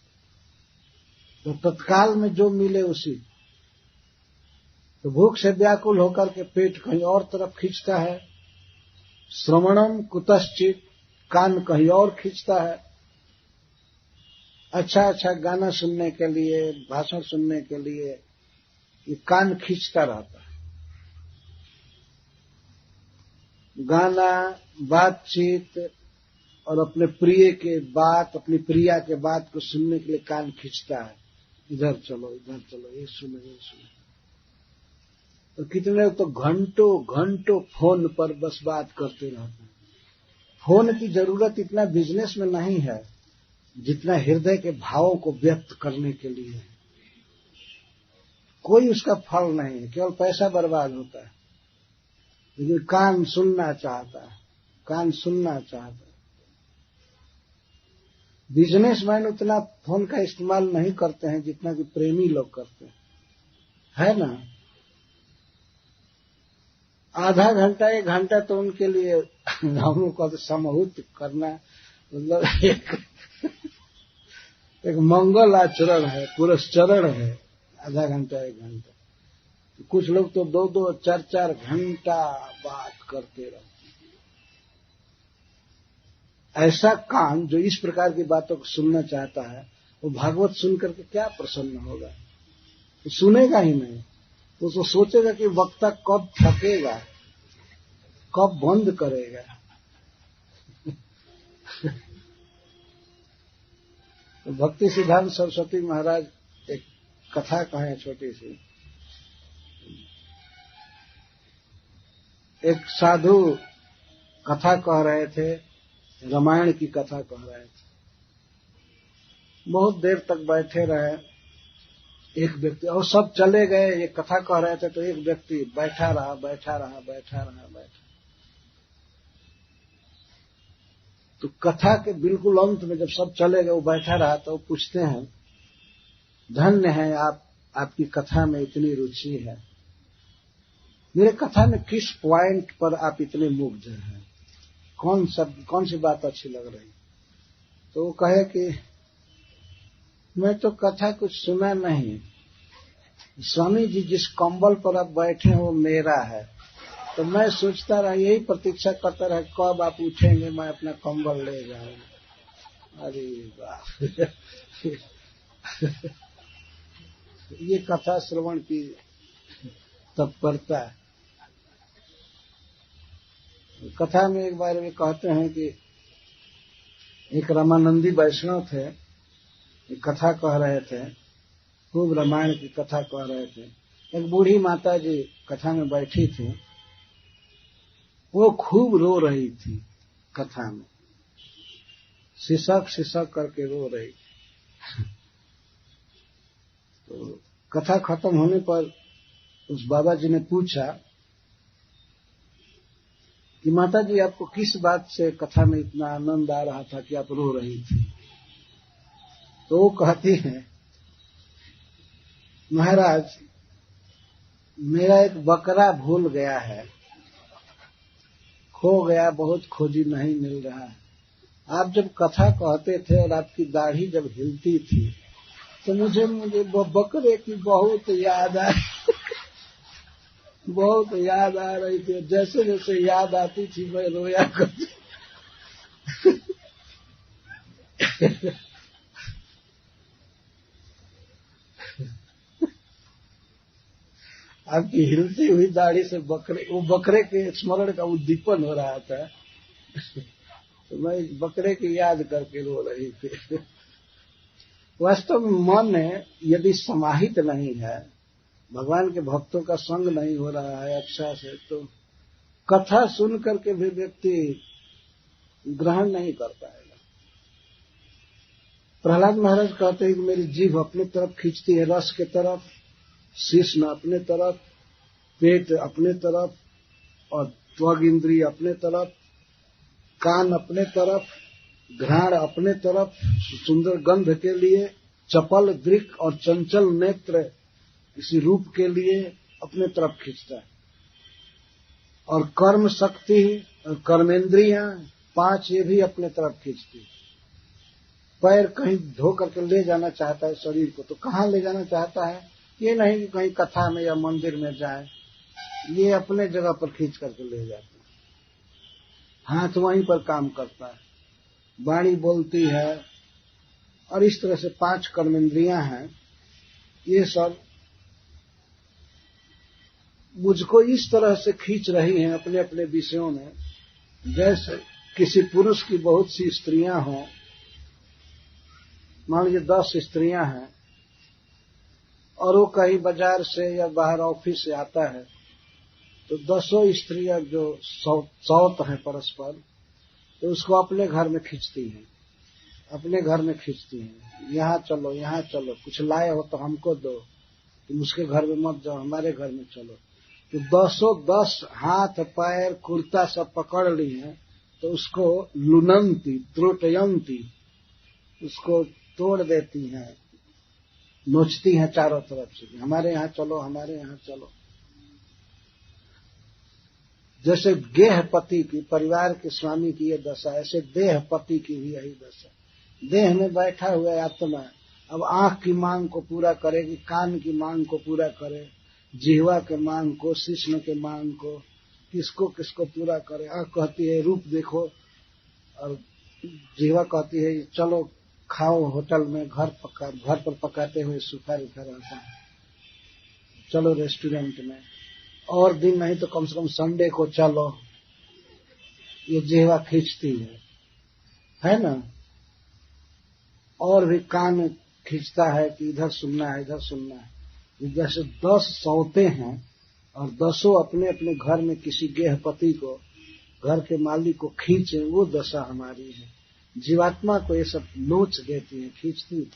तो तत्काल में जो मिले उसी। तो भूख से व्याकुल होकर के पेट कहीं और तरफ खींचता है। श्रवणम कुतश्चित, कान कहीं और खींचता है। अच्छा अच्छा गाना सुनने के लिए, भाषण सुनने के लिए ये कान खींचता रहता है। गाना, बातचीत और अपने प्रिय के बात, अपनी प्रिया के बात को सुनने के लिए कान खींचता है। इधर चलो, इधर चलो, ये सुनो, ये सुनो। तो कितने तो घंटों घंटों फोन पर बस बात करते रहते हैं। फोन की जरूरत इतना बिजनेस में नहीं है जितना हृदय के भावों को व्यक्त करने के लिए है। कोई उसका फल नहीं है, केवल पैसा बर्बाद होता है। लेकिन कान सुनना चाहता है, कान सुनना चाहता है। बिजनेसमैन उतना फोन का इस्तेमाल नहीं करते हैं जितना कि प्रेमी लोग करते हैं, है ना। आधा घंटा एक घंटा तो उनके लिए हम लोग को समूहित करना मतलब एक मंगल आचरण है, पुरस्चरण है। आधा घंटा एक घंटा, कुछ लोग तो 2-2 4-4 घंटा बात करते रहते। ऐसा कान जो इस प्रकार की बातों को सुनना चाहता है, वो भागवत सुन करके क्या प्रसन्न होगा? तो सुनेगा ही नहीं। तो सोचेगा कि वक्ता कब थकेगा, कब बंद करेगा। तो भक्ति सिद्धांत सरस्वती महाराज एक कथा कहे छोटी सी। एक साधु कथा कह रहे थे, रामायण की कथा कह रहे थे। बहुत देर तक बैठे रहे। एक व्यक्ति, और सब चले गए, ये कथा कह रहे थे, तो एक व्यक्ति बैठा रहा। तो कथा के बिल्कुल अंत में जब सब चले गए, वो बैठा रहा, तो वो पूछते हैं, धन्य है आप, आपकी कथा में इतनी रुचि है, मेरे कथा में किस पॉइंट पर आप इतने मुग्ध हैं, कौन सी बात अच्छी लग रही? तो वो कहे कि मैं तो कथा कुछ सुना नहीं, स्वामी जी जिस कंबल पर आप बैठे हैं वो मेरा है, तो मैं सोचता रहा, यही प्रतीक्षा करता रहा कब आप उठेंगे, मैं अपना कंबल ले जाऊंगा। अरे वाह! ये कथा श्रवण की तत्परता है। कथा में एक बार वे कहते हैं कि एक रामानंदी वैष्णव थे, एक कथा कह रहे थे, खूब रामायण की कथा कह रहे थे। एक बूढ़ी माता जी कथा में बैठी थी, वो खूब रो रही थी कथा में, सिसक करके रो रही थी। तो कथा खत्म होने पर उस बाबा जी ने पूछा कि माता जी आपको किस बात से कथा में इतना आनंद आ रहा था कि आप रो रही थी? तो वो कहती है, महाराज मेरा एक बकरा भूल गया है, खो गया, बहुत खोजी, नहीं मिल रहा है। आप जब कथा कहते थे और आपकी दाढ़ी जब हिलती थी, तो मुझे वो बकरे की बहुत याद आ बहुत याद आ रही थी। जैसे जैसे याद आती थी मैं रोया करती। आपकी हिलती हुई दाढ़ी से वो बकरे के स्मरण का उद्दीपन हो रहा था। तो मैं बकरे की याद करके रो रही थी। वास्तव में मन यदि समाहित नहीं है, भगवान के भक्तों का संग नहीं हो रहा है अच्छा से, तो कथा सुन करके भी व्यक्ति ग्रहण नहीं कर पाएगा। प्रहलाद महाराज कहते हैं कि मेरी जीभ अपनी तरफ खींचती है रस के तरफ, शीर्ष अपने तरफ, पेट अपने तरफ, और त्वग इंद्रिय अपने तरफ, कान अपने तरफ, घ्राण अपने तरफ, सुंदर गंध के लिए, चपल दृक और चंचल नेत्र किसी रूप के लिए अपने तरफ खींचता है। और कर्म शक्ति और कर्मेंद्रियां 5 ये भी अपने तरफ खींचती है। पैर कहीं धो करके ले जाना चाहता है शरीर को, तो कहाँ ले जाना चाहता है? ये नहीं कि कहीं कथा में या मंदिर में जाए, ये अपने जगह पर खींच करके ले जाता है। हाथ वहीं पर काम करता है, वाणी बोलती है, और इस तरह से 5 कर्मेंद्रियां हैं। ये सब मुझको इस तरह से खींच रही हैं अपने अपने विषयों में, जैसे किसी पुरुष की बहुत सी स्त्रियां हों। मान लीजिए 10 स्त्रियां हैं, और वो कहीं बाजार से या बाहर ऑफिस से आता है, तो 10 स्त्रियां जो सौत हैं परस्पर, तो उसको अपने घर में खींचती हैं, अपने घर में खींचती हैं। यहाँ चलो, कुछ लाए हो तो हमको दो, तुम उसके घर में मत जाओ, हमारे घर में चलो। तो 10 हाथ पैर कुर्ता सब पकड़ ली हैं, तो उसको लुनंती त्रोटयंती, उसको तोड़ देती हैं, नोचती हैं चारों तरफ से, हमारे यहाँ चलो, हमारे यहाँ चलो। जैसे गेहपति की, परिवार के स्वामी की ये दशा, ऐसे देहपति की भी यही दशा। देह में बैठा हुआ आत्मा अब आंख की मांग को पूरा करेगी, कान की मांग को पूरा करे, जिह्वा के मांग को, शिश्न के मांग को, किसको किसको पूरा करे। आंख कहती है रूप देखो, और जीवा कहती है चलो खाओ होटल में, घर पर पकाते हुए सूखा रूखा रहता है, चलो रेस्टोरेंट में, और दिन नहीं तो कम से कम संडे को चलो। ये जीवा खींचती है ना। और भी कान खींचता है कि इधर सुनना है, इधर सुनना है। जैसे 10 सौते हैं और 10 अपने अपने घर में किसी गेहपति को, घर के मालिक को खींचे, वो दशा हमारी है। जीवात्मा को ये सब नोच देती है, खींचती है।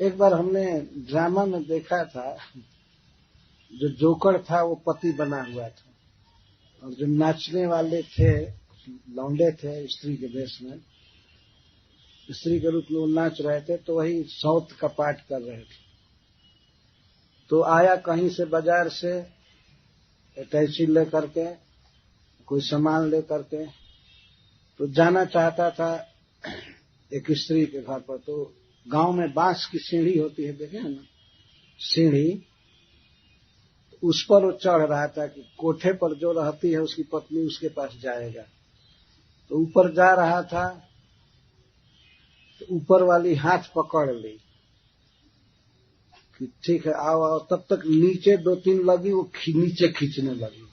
एक बार हमने ड्रामा में देखा था, जो जोकर था वो पति बना हुआ था, और जो नाचने वाले थे, लौंडे थे स्त्री के वेश में, स्त्री के रूप में वो नाच रहे थे, तो वही सौत का पाठ कर रहे थे। तो आया कहीं से बाजार से टैक्सी लेकर के, कोई सामान लेकर के, तो जाना चाहता था एक स्त्री के घर पर। तो गांव में बांस की सीढ़ी होती है, देखे हैं ना सीढ़ी, उस पर वो चढ़ रहा था कि कोठे पर जो रहती है उसकी पत्नी उसके पास जाएगा। तो ऊपर जा रहा था, तो ऊपर वाली हाथ पकड़ ली कि ठीक है आओ आओ। तब तक नीचे 2-3 लगी, वो नीचे खींचने लगी।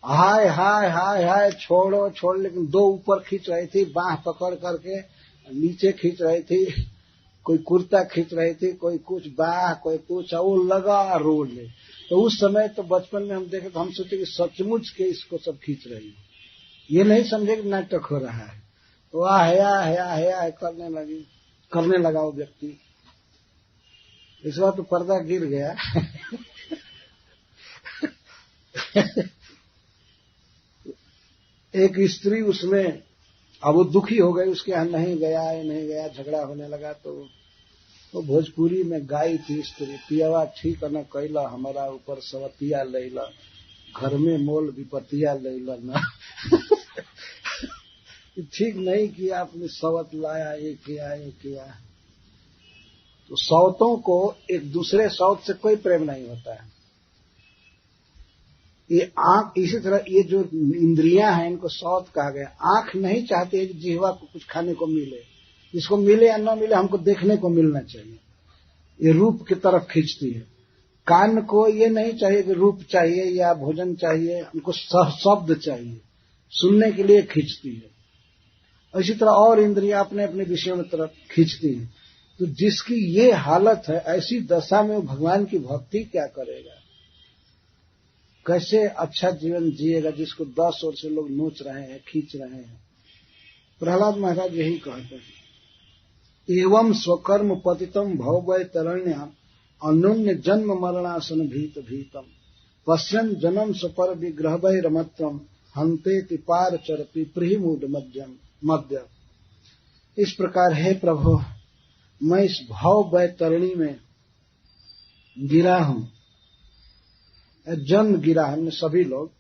हाय हाय हाय हाय, छोड़ो छोड़, लेकिन 2 ऊपर खींच रही थी, बांह पकड़ करके नीचे खींच रही थी, कोई कुर्ता खींच रही थी, कोई कुछ बाह, कोई कुछ, वो लगा रोने। तो उस समय तो बचपन में हम देखे तो हम सोचे कि सचमुच के इसको सब खींच रही है, ये नहीं समझे कि नाटक हो रहा है। तो आया करने लगा वो व्यक्ति। इस बार तो पर्दा गिर गया। एक स्त्री उसमें, अब वो दुखी हो गई, उसके यहाँ नहीं गया, झगड़ा होने लगा। तो वो भोजपुरी में गाई थी स्त्री, पियवा ठीक न कैला, हमारा ऊपर सवतिया लैला, घर में मोल विपतिया लैला ना। ठीक नहीं किया आपने, सवत लाया, ये किया। तो सौतों को एक दूसरे सौत से कोई प्रेम नहीं होता है। ये आंख, इसी तरह ये जो इंद्रियां हैं इनको सौत कहा गया। आंख नहीं चाहती है कि जिह्वा को कुछ खाने को मिले, इसको मिले या न मिले हमको देखने को मिलना चाहिए, ये रूप की तरफ खींचती है। कान को ये नहीं चाहिए कि रूप चाहिए या भोजन चाहिए, हमको शब्द चाहिए, सुनने के लिए खींचती है। इसी तरह और इंद्रियां अपने अपने विषयों में तरफ खींचती हैं। तो जिसकी ये हालत है, ऐसी दशा में भगवान की भक्ति क्या करेगा, कैसे अच्छा जीवन जिएगा, जिसको 10 ओर से लोग नोच रहे हैं, खींच रहे हैं। प्रहलाद महाराज यही कहते हैं, एवं स्वकर्म पतितम भववै तरण्याम अन्योन्य जन्म मरणासन भीतम पश्यन् जनम स्वपर विग्रह वै रमत्रम हंतेति पार चरपि प्रियमूड मध्य। इस प्रकार हे प्रभु, मैं इस भाव वैतरणी में गिरा हूं, जन्म गिरा हमने सभी लोग,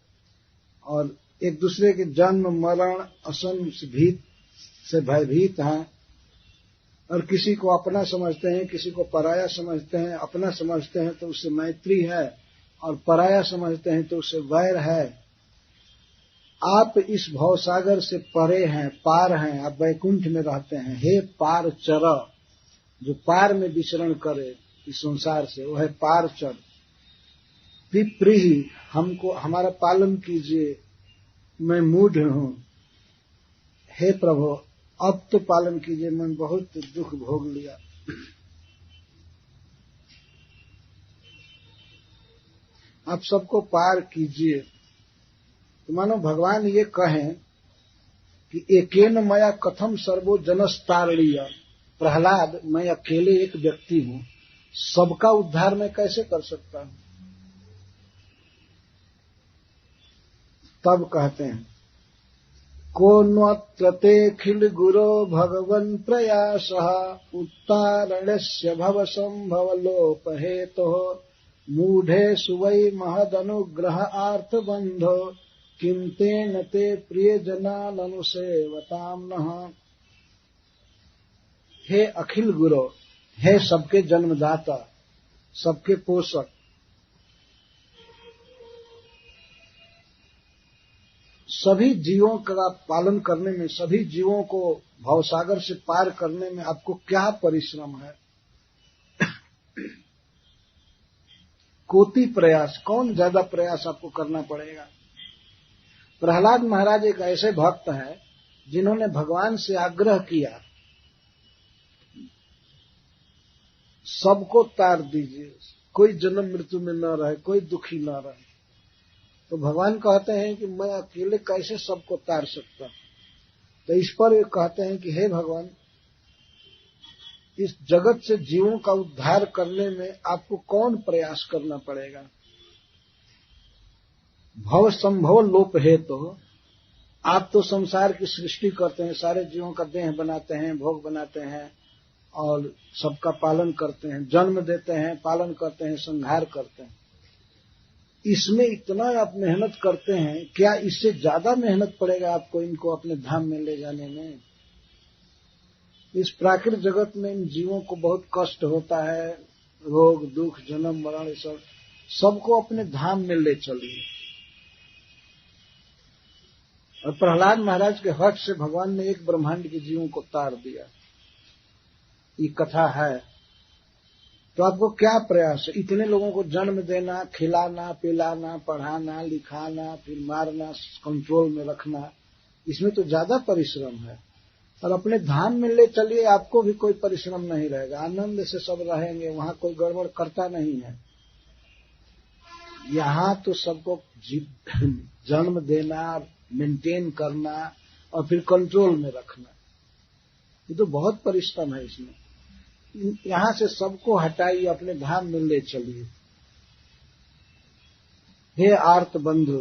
और एक दूसरे के जन्म मरण असन से भयभीत हैं, और किसी को अपना समझते हैं, किसी को पराया समझते हैं। अपना समझते हैं तो उससे मैत्री है, और पराया समझते हैं तो उससे वैर है। आप इस भवसागर से परे हैं, पार हैं, आप वैकुंठ में रहते हैं। हे पार चर, जो पार में विचरण करे इस संसार से, वो है पार चर। विप्रीहि, हमको हमारा पालन कीजिए, मैं मूढ़ हूं। हे प्रभु अब तो पालन कीजिए, मैं बहुत दुख भोग लिया। आप सबको पार कीजिए। तो मानो भगवान ये कहें कि एकेन मया कथम सर्वो जनस्तारणीय। प्रहलाद, मैं अकेले एक व्यक्ति हूं, सबका उद्धार मैं कैसे कर सकता हूं। तब कहते हैं, को न्वत्र तेऽखिल गुरो भगवन् प्रयासः उत्तारणस्य भव संभव लोपहेतुः मूढ़ेषु वै महदनुग्रह आर्तबन्धो किं तेन ते प्रियजनाननुसेवताम् नः। हे अखिल गुरो, हे सबके जन्मदाता, सबके पोषक, सभी जीवों का पालन करने में, सभी जीवों को भवसागर से पार करने में आपको क्या परिश्रम है? कोटि प्रयास, कौन ज्यादा प्रयास आपको करना पड़ेगा? प्रहलाद महाराज एक ऐसे भक्त हैं जिन्होंने भगवान से आग्रह किया, सबको तार दीजिए, कोई जन्म मृत्यु में न रहे, कोई दुखी न रहे। तो भगवान कहते हैं कि मैं अकेले कैसे सबको तार सकता? तो इस पर वे कहते हैं कि हे भगवान, इस जगत से जीवों का उद्धार करने में आपको कौन प्रयास करना पड़ेगा? भव संभव लोप है, तो आप तो संसार की सृष्टि करते हैं, सारे जीवों का देह बनाते हैं, भोग बनाते हैं और सबका पालन करते हैं, जन्म देते हैं, पालन करते हैं, संहार करते हैं। इसमें इतना आप मेहनत करते हैं, क्या इससे ज्यादा मेहनत पड़ेगा आपको इनको अपने धाम में ले जाने में? इस प्राकृतिक जगत में इन जीवों को बहुत कष्ट होता है, रोग दुख जन्म मरण, सबको अपने धाम में ले चलिए। और प्रहलाद महाराज के हट से भगवान ने एक ब्रह्मांड के जीवों को तार दिया। ये कथा है। तो आपको क्या प्रयास है? इतने लोगों को जन्म देना, खिलाना, पिलाना, पढ़ाना, लिखाना, फिर मारना, कंट्रोल में रखना, इसमें तो ज्यादा परिश्रम है। और अपने धाम में ले चलिए, आपको भी कोई परिश्रम नहीं रहेगा, आनंद से सब रहेंगे, वहां कोई गड़बड़ करता नहीं है। यहाँ तो सबको जन्म देना, मेंटेन करना और फिर कंट्रोल में रखना, ये तो बहुत परिश्रम है इसमें। यहां से सबको हटाइए, अपने धाम में ले चलिए। हे आर्त बंधु,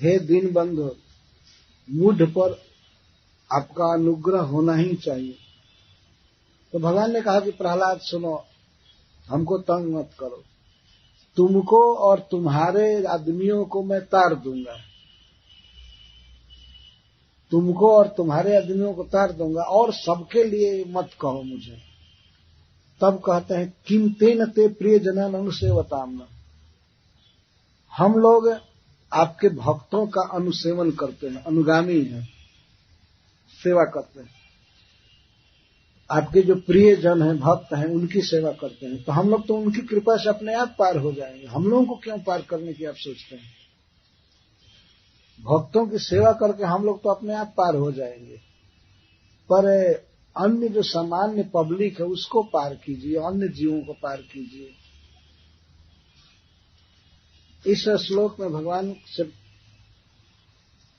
हे दीन बंधु, मुझ पर आपका अनुग्रह होना ही चाहिए। तो भगवान ने कहा कि प्रहलाद सुनो, हमको तंग मत करो, तुमको और तुम्हारे आदमियों को मैं तार दूंगा, तुमको और तुम्हारे आदमियों को तार दूंगा, और सबके लिए मत कहो मुझे। तब कहते हैं किम तेन ते प्रिय जनन अनुसेवताम, हम लोग आपके भक्तों का अनुसेवन करते हैं, अनुगामी हैं, सेवा करते हैं। आपके जो प्रिय जन हैं, भक्त हैं, उनकी सेवा करते हैं। तो हम लोग तो उनकी कृपा से अपने आप पार हो जाएंगे, हम लोगों को क्यों पार करने की आप सोचते हैं? भक्तों की सेवा करके हम लोग तो अपने आप पार हो जाएंगे, पर अन्य जो सामान्य पब्लिक है उसको पार कीजिए, अन्य जीवों को पार कीजिए। इस श्लोक में भगवान से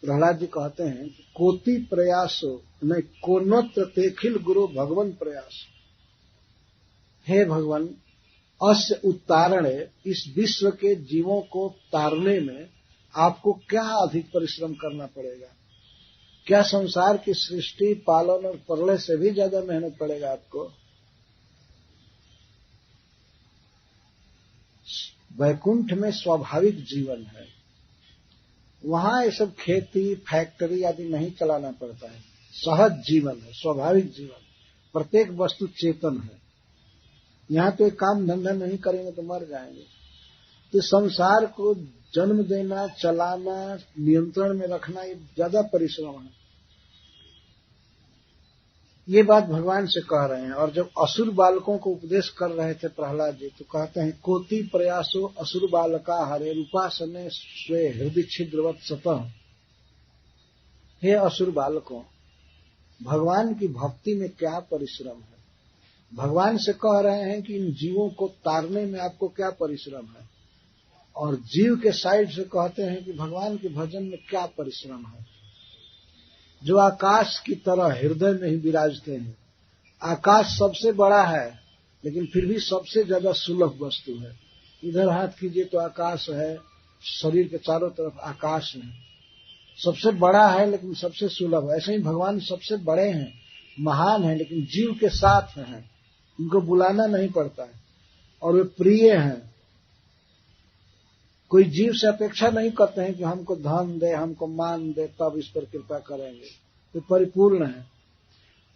प्रहलाद जी कहते हैं कि कोटि प्रयासो न कोन्नत्र तेखिल गुरु भगवन प्रयास। हे भगवान, अस्य उत्तारणे, इस विश्व के जीवों को तारने में आपको क्या अधिक परिश्रम करना पड़ेगा? क्या संसार की सृष्टि, पालन और प्रलय से भी ज्यादा मेहनत पड़ेगा आपको? वैकुंठ में स्वाभाविक जीवन है, वहां ये सब खेती फैक्ट्री आदि नहीं चलाना पड़ता है, सहज जीवन है, स्वाभाविक जीवन, प्रत्येक वस्तु चेतन है। यहां तो एक काम धंधा नहीं करेंगे तो मर जाएंगे। तो संसार को जन्म देना, चलाना, नियंत्रण में रखना, ये ज्यादा परिश्रम है। ये बात भगवान से कह रहे हैं। और जब असुर बालकों को उपदेश कर रहे थे प्रहलाद जी, तो कहते हैं कोटि प्रयासो असुर बालका हरे रूपासने स्वे हृदय छिद्रवत सतः। हे असुर बालकों, भगवान की भक्ति में क्या परिश्रम है? भगवान से कह रहे हैं कि इन जीवों को तारने में आपको क्या परिश्रम है, और जीव के साइड से कहते हैं कि भगवान के भजन में क्या परिश्रम है। जो आकाश की तरह हृदय में ही विराजते हैं। आकाश सबसे बड़ा है, लेकिन फिर भी सबसे ज्यादा सुलभ वस्तु है। इधर हाथ कीजिए तो आकाश है, शरीर के चारों तरफ आकाश है, सबसे बड़ा है लेकिन सबसे सुलभ है। ऐसे ही भगवान सबसे बड़े हैं, महान हैं, लेकिन जीव के साथ हैं, उनको बुलाना नहीं पड़ता है, और वे प्रिय हैं। कोई जीव से अपेक्षा नहीं करते हैं कि हमको धन दे, हमको मान दे, तब इस पर कृपा करेंगे। वे परिपूर्ण है।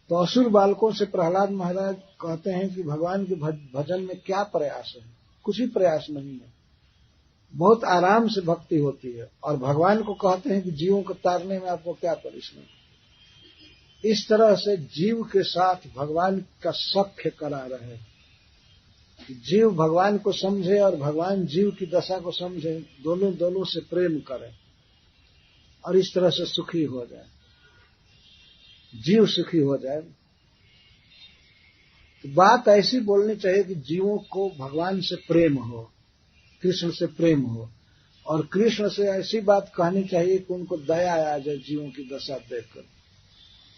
तो असुर बालकों से प्रहलाद महाराज कहते हैं कि भगवान के भजन में क्या प्रयास है? कुछ भी प्रयास नहीं है। बहुत आराम से भक्ति होती है, और भगवान को कहते हैं कि जीवों को तारने में आपको क्या परिश्रम। इस तरह से जीव के साथ भगवान का सख्य करा रहे, जीव भगवान को समझे और भगवान जीव की दशा को समझे, दोनों से प्रेम करें और इस तरह से सुखी हो जाए, जीव सुखी हो जाए। तो बात ऐसी बोलनी चाहिए कि जीवों को भगवान से प्रेम हो, कृष्ण से प्रेम हो, और कृष्ण से ऐसी बात कहनी चाहिए कि उनको दया आ जाए जीवों की दशा देखकर।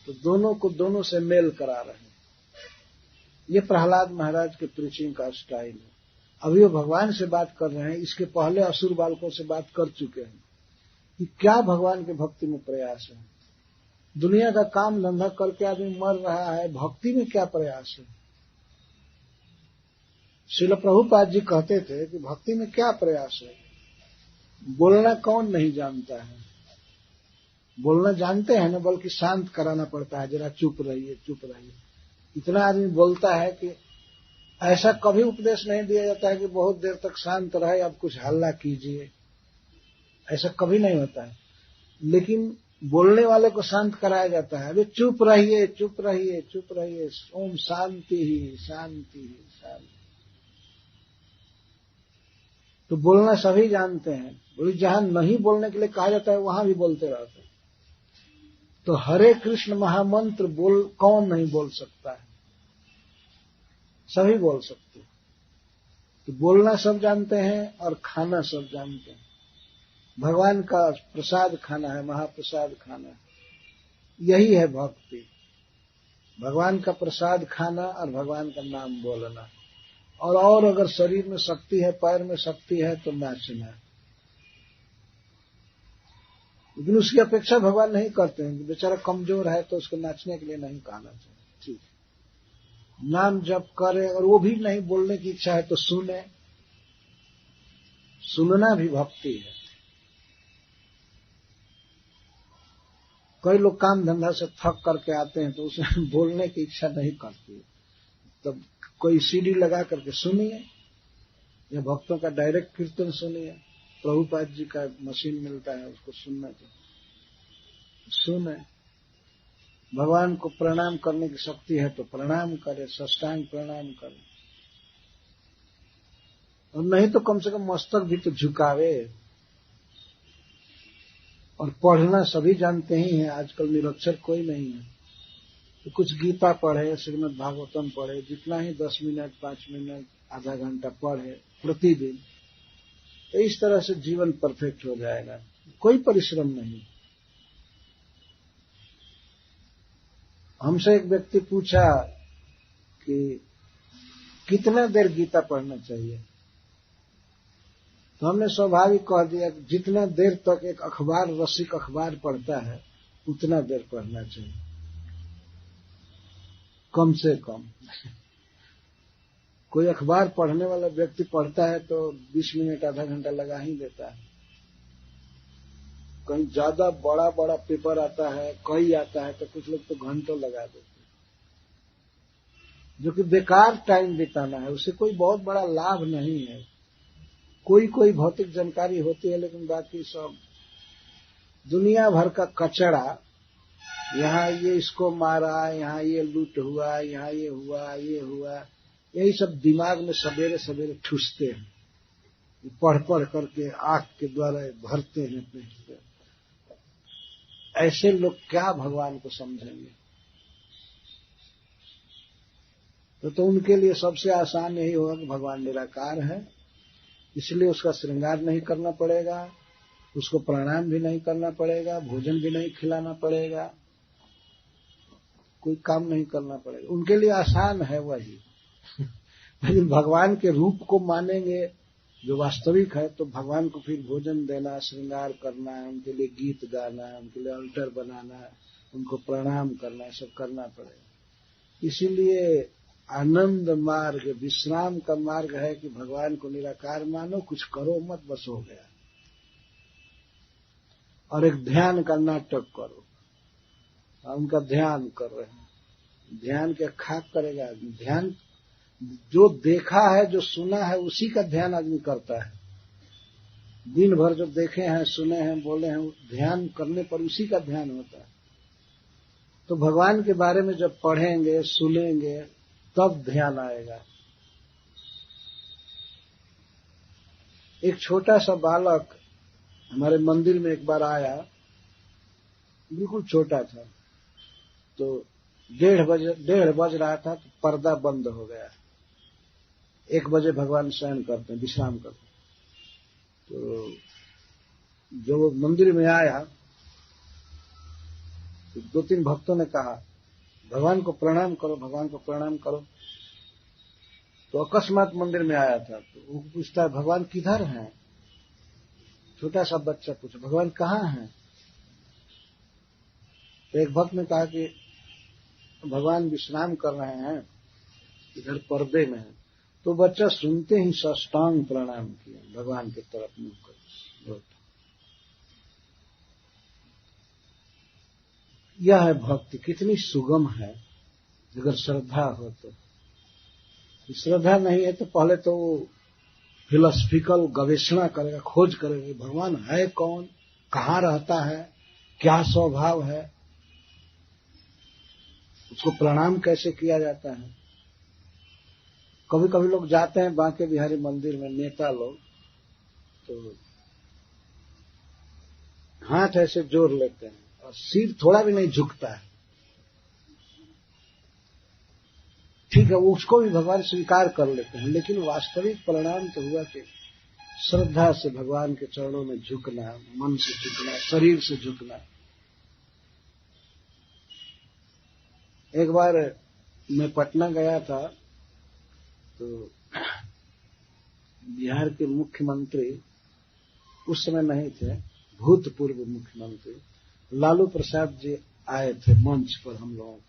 तो दोनों को दोनों से मेल करा रहे हैं। ये प्रहलाद महाराज के प्रीचिंग का स्टाइल है। अभी वो भगवान से बात कर रहे हैं, इसके पहले असुर बालकों से बात कर चुके हैं कि क्या भगवान के भक्ति में प्रयास है। दुनिया का काम धंधा करके आदमी मर रहा है, भक्ति में क्या प्रयास है। श्रील प्रभुपाद जी कहते थे कि भक्ति में क्या प्रयास है। बोलना कौन नहीं जानता है, बोलना जानते हैं ना, बल्कि शांत कराना पड़ता है, जरा चुप रहिए चुप रहिए। इतना आदमी बोलता है कि ऐसा कभी उपदेश नहीं दिया जाता है कि बहुत देर तक शांत रहे, अब कुछ हल्ला कीजिए, ऐसा कभी नहीं होता है। लेकिन बोलने वाले को शांत कराया जाता है, अभी चुप रहिए चुप रहिए चुप रहिए, ओम शांति ही शांति ही शांति। तो बोलना सभी जानते हैं, बोली जहां नहीं बोलने के लिए कहा जाता है वहां भी बोलते रहते हैं। तो हरे कृष्ण महामंत्र कौन नहीं बोल सकता है, सभी बोल सकते हैं। तो बोलना सब जानते हैं और खाना सब जानते हैं। भगवान का प्रसाद खाना है, महाप्रसाद खाना है, यही है भक्ति। भगवान का प्रसाद खाना और भगवान का नाम बोलना, और अगर शरीर में शक्ति है, पैर में शक्ति है तो नाचना। लेकिन उसकी अपेक्षा भगवान नहीं करते हैं कि बेचारा कमजोर है तो उसको नाचने के लिए नहीं कहना चाहिए। ठीक, नाम जप करे, और वो भी नहीं बोलने की इच्छा है तो सुने, सुनना भी भक्ति है। कई लोग काम धंधा से थक करके आते हैं तो उसमें बोलने की इच्छा नहीं करती, तब कोई सीडी लगा करके सुनिए, या भक्तों का डायरेक्ट कीर्तन सुनिए। प्रभुपाद जी का मशीन मिलता है, उसको सुनना चाहिए, सुने। भगवान को प्रणाम करने की शक्ति है तो प्रणाम करे, साष्टांग प्रणाम करे, और नहीं तो कम से कम मस्तक भी तो झुकावे। और पढ़ना सभी जानते ही हैं, आजकल निरक्षर कोई नहीं है। तो कुछ गीता पढ़े, श्रीमद् भागवतम पढ़े, जितना ही 10 मिनट 5 मिनट आधा घंटा पढ़े प्रतिदिन, तो इस तरह से जीवन परफेक्ट हो जाएगा, कोई परिश्रम नहीं। हमसे एक व्यक्ति पूछा कि कितना देर गीता पढ़ना चाहिए, तो हमने स्वाभाविक कह दिया कि जितना देर तक एक अखबार रसिक अखबार पढ़ता है उतना देर पढ़ना चाहिए, कम से कम। कोई अखबार पढ़ने वाला व्यक्ति पढ़ता है तो 20 मिनट आधा घंटा लगा ही देता है। कहीं ज्यादा बड़ा बड़ा पेपर आता है, कई आता है, तो कुछ लोग तो घंटों लगा देते हैं, जो कि बेकार टाइम बिताना है, उससे कोई बहुत बड़ा लाभ नहीं है। कोई भौतिक जानकारी होती है, लेकिन बाकी सब दुनिया भर का कचरा, यहाँ ये इसको मारा, यहाँ ये लूट हुआ, यहाँ ये हुआ, ये हुआ, यही सब दिमाग में सवेरे सवेरे ठूसते हैं, पढ़ पढ़ करके आंख के द्वारा भरते हैं। ऐसे लोग क्या भगवान को समझेंगे। तो उनके लिए सबसे आसान यही होगा कि भगवान निराकार है, इसलिए उसका श्रृंगार नहीं करना पड़ेगा, उसको प्रणाम भी नहीं करना पड़ेगा, भोजन भी नहीं खिलाना पड़ेगा, कोई काम नहीं करना पड़ेगा, उनके लिए आसान है वही। लेकिन भगवान के रूप को मानेंगे जो वास्तविक है, तो भगवान को फिर भोजन देना, श्रृंगार करना, उनके लिए गीत गाना, उनके लिए अल्टर बनाना, उनको प्रणाम करना, सब करना पड़ेगा। इसीलिए आनंद मार्ग, विश्राम का मार्ग है कि भगवान को निराकार मानो, कुछ करो मत, बस हो गया। और एक ध्यान का नाटक करो, उनका ध्यान कर रहे हैं। ध्यान क्या खाक करेगा आदमी, ध्यान जो देखा है, जो सुना है, उसी का ध्यान आदमी करता है। दिन भर जो देखे हैं, सुने हैं, बोले हैं, ध्यान करने पर उसी का ध्यान होता है। तो भगवान के बारे में जब पढ़ेंगे, सुनेंगे, तब ध्यान आएगा। एक छोटा सा बालक हमारे मंदिर में एक बार आया, बिल्कुल छोटा था, तो 1:30 बज रहा था, तो पर्दा बंद हो गया। 1 बजे भगवान शयन करते हैं, विश्राम करते हैं। तो जो मंदिर में आया, तो 2-3 भक्तों ने कहा भगवान को प्रणाम करो, भगवान को प्रणाम करो। तो अकस्मात मंदिर में आया था, तो वो पूछता है भगवान किधर हैं? छोटा सा बच्चा पूछा भगवान कहाँ हैं? तो एक भक्त ने कहा कि भगवान विश्राम कर रहे हैं, इधर पर्दे में है। तो बच्चा सुनते ही साष्टांग प्रणाम किया, भगवान की तरफ मुंह कर। यह है भक्ति, कितनी सुगम है अगर श्रद्धा हो तो। श्रद्धा नहीं है तो पहले तो फिलोसफिकल गवेषणा करेगा, खोज करेगा भगवान है कौन, कहाँ रहता है, क्या स्वभाव है, उसको प्रणाम कैसे किया जाता है। कभी कभी लोग जाते हैं बांके बिहारी मंदिर में, नेता लोग, तो हाथ ऐसे जोड़ लेते हैं और सिर थोड़ा भी नहीं झुकता है। ठीक है, उसको भी भगवान स्वीकार कर लेते हैं, लेकिन वास्तविक परिणाम तो हुआ कि श्रद्धा से भगवान के चरणों में झुकना, मन से झुकना, शरीर से झुकना। एक बार मैं पटना गया था, तो बिहार के मुख्यमंत्री उस समय नहीं थे, भूतपूर्व मुख्यमंत्री लालू प्रसाद जी आए थे मंच पर हम लोगों को।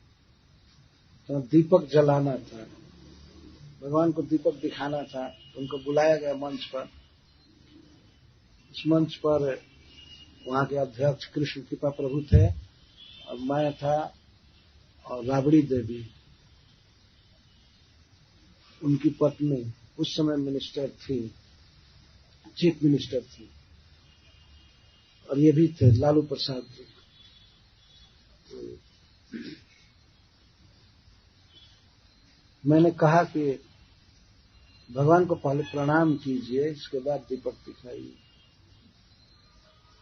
तो दीपक जलाना था, भगवान को दीपक दिखाना था, उनको बुलाया गया मंच पर। इस मंच पर वहां के अध्यक्ष कृष्ण कृपा प्रभु थे, और मैं था, और राबड़ी देवी उनकी पत्नी, उस समय मिनिस्टर थी, चीफ मिनिस्टर थी, और ये भी थे लालू प्रसाद जी। मैंने कहा कि भगवान को पहले प्रणाम कीजिए, इसके बाद दीपक दिखाइए।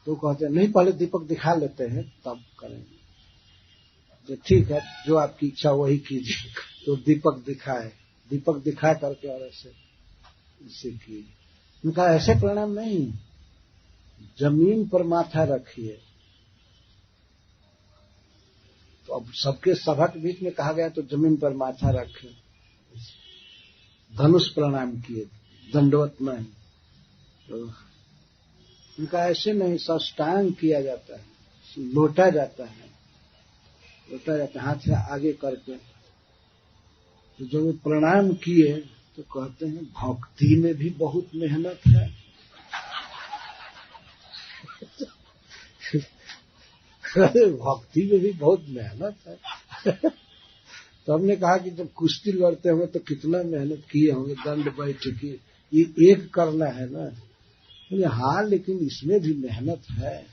तो कहते हैं नहीं, पहले दीपक दिखा लेते हैं तब करेंगे। तो ठीक है, जो आपकी इच्छा वही कीजिए। तो दीपक दिखाए, दीपक दिखा करके और ऐसे किए। मैंने कहा ऐसे प्रणाम नहीं, जमीन पर माथा रखिए। तो अब सबके सभा के बीच में कहा गया तो जमीन पर माथा रखे, धनुष प्रणाम किए, दंडवत नहीं। तो उनका ऐसे नहीं, साष्टांग किया जाता है, लोटा जाता है, हाथ से आगे करके। तो जब वो प्रणाम किए तो कहते हैं भक्ति में भी बहुत मेहनत है। भक्ति में भी बहुत मेहनत है। तो हमने कहा कि जब कुश्ती लड़ते होंगे तो कितना मेहनत किए होंगे, दंड बैठकी, ये एक करना है ना। हाँ, लेकिन इसमें भी मेहनत है।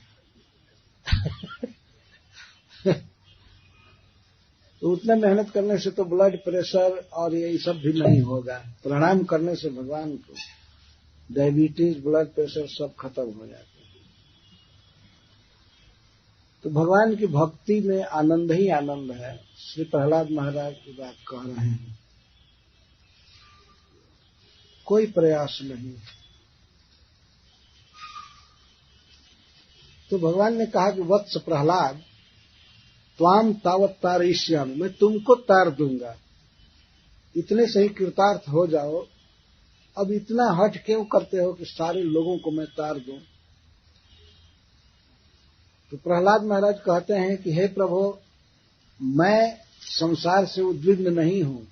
तो उतना मेहनत करने से तो ब्लड प्रेशर और ये सब भी नहीं होगा। प्रणाम करने से भगवान को डायबिटीज, ब्लड प्रेशर सब खत्म हो जाते हैं। तो भगवान की भक्ति में आनंद ही आनंद है। श्री प्रहलाद महाराज की बात कह रहे हैं, कोई प्रयास नहीं। तो भगवान ने कहा कि वत्स प्रहलाद, त्वाम तावत तारयिष्यामि, मैं तुमको तार दूंगा, इतने से ही कृतार्थ हो जाओ। अब इतना हठ क्यों करते हो कि सारे लोगों को मैं तार दूं? तो प्रहलाद महाराज कहते हैं कि हे प्रभु, मैं संसार से उद्विग्न नहीं हूं,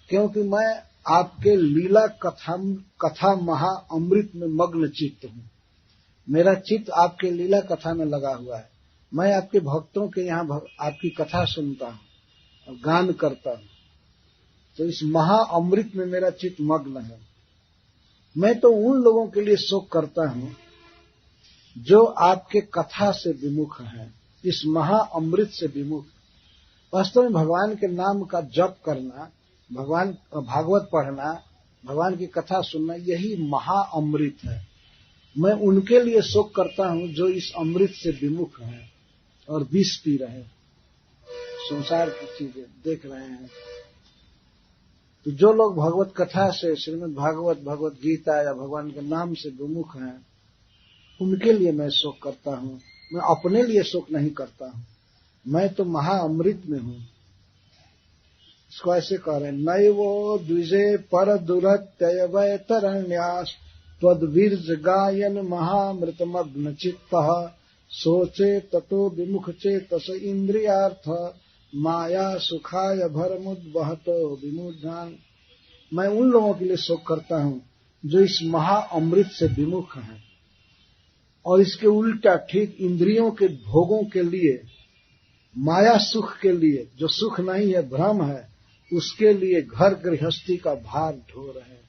क्योंकि मैं आपके लीला कथा महा अमृत में मग्न चित्त हूं। मेरा चित्त आपके लीला कथा में लगा हुआ है। मैं आपके भक्तों के यहाँ आपकी कथा सुनता हूं और गान करता हूं, तो इस महा अमृत में मेरा चित्त मग्न है। मैं तो उन लोगों के लिए शोक करता हूं जो आपके कथा से विमुख हैं, इस महा अमृत से विमुख। वास्तव में भगवान के नाम का जप करना, भगवान भागवत पढ़ना, भगवान की कथा सुनना, यही महा अमृत है। मैं उनके लिए शोक करता हूं जो इस अमृत से विमुख हैं और विष पी रहे हैं, संसार की चीजें देख रहे हैं। तो जो लोग भगवत कथा से, श्रीमद् भागवत, भगवत गीता या भगवान के नाम से विमुख हैं, उनके लिए मैं शोक करता हूं। मैं अपने लिए शोक नहीं करता हूं। मैं तो महाअमृत में हूं। इसको ऐसे कह रहे हैं, नैवो द्विजे पर दुरत्यय तरण्यास त्वद्वीर्ज गायन महामृतमग्न चित्तः सोचे ततो विमुख चेतस इंद्रियार्थ माया सुखाय भरमुद्वहतो विमुद्धान। मैं उन लोगों के लिए शोक करता हूं जो इस महाअमृत से विमुख हैं और इसके उल्टा ठीक इंद्रियों के भोगों के लिए, माया सुख के लिए, जो सुख नहीं है, भ्रम है, उसके लिए घर गृहस्थी का भार ढो रहे हैं।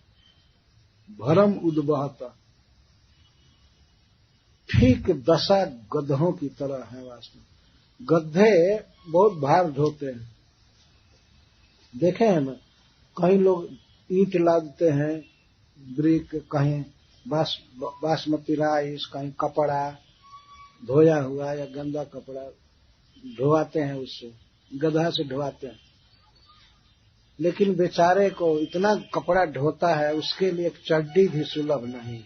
भरम उद्वहता, ठीक दशा गधों की तरह है। वास्तव गधे बहुत भार ढोते हैं, देखे हैं ना। कहीं लोग ईंट लादते हैं, ब्रिक, कहीं बासमती राइस, कहीं कपड़ा धोया हुआ या गंदा कपड़ा ढोवाते हैं, उससे गधा से ढोवाते हैं। लेकिन बेचारे को इतना कपड़ा ढोता है, उसके लिए एक चड्डी भी सुलभ नहीं,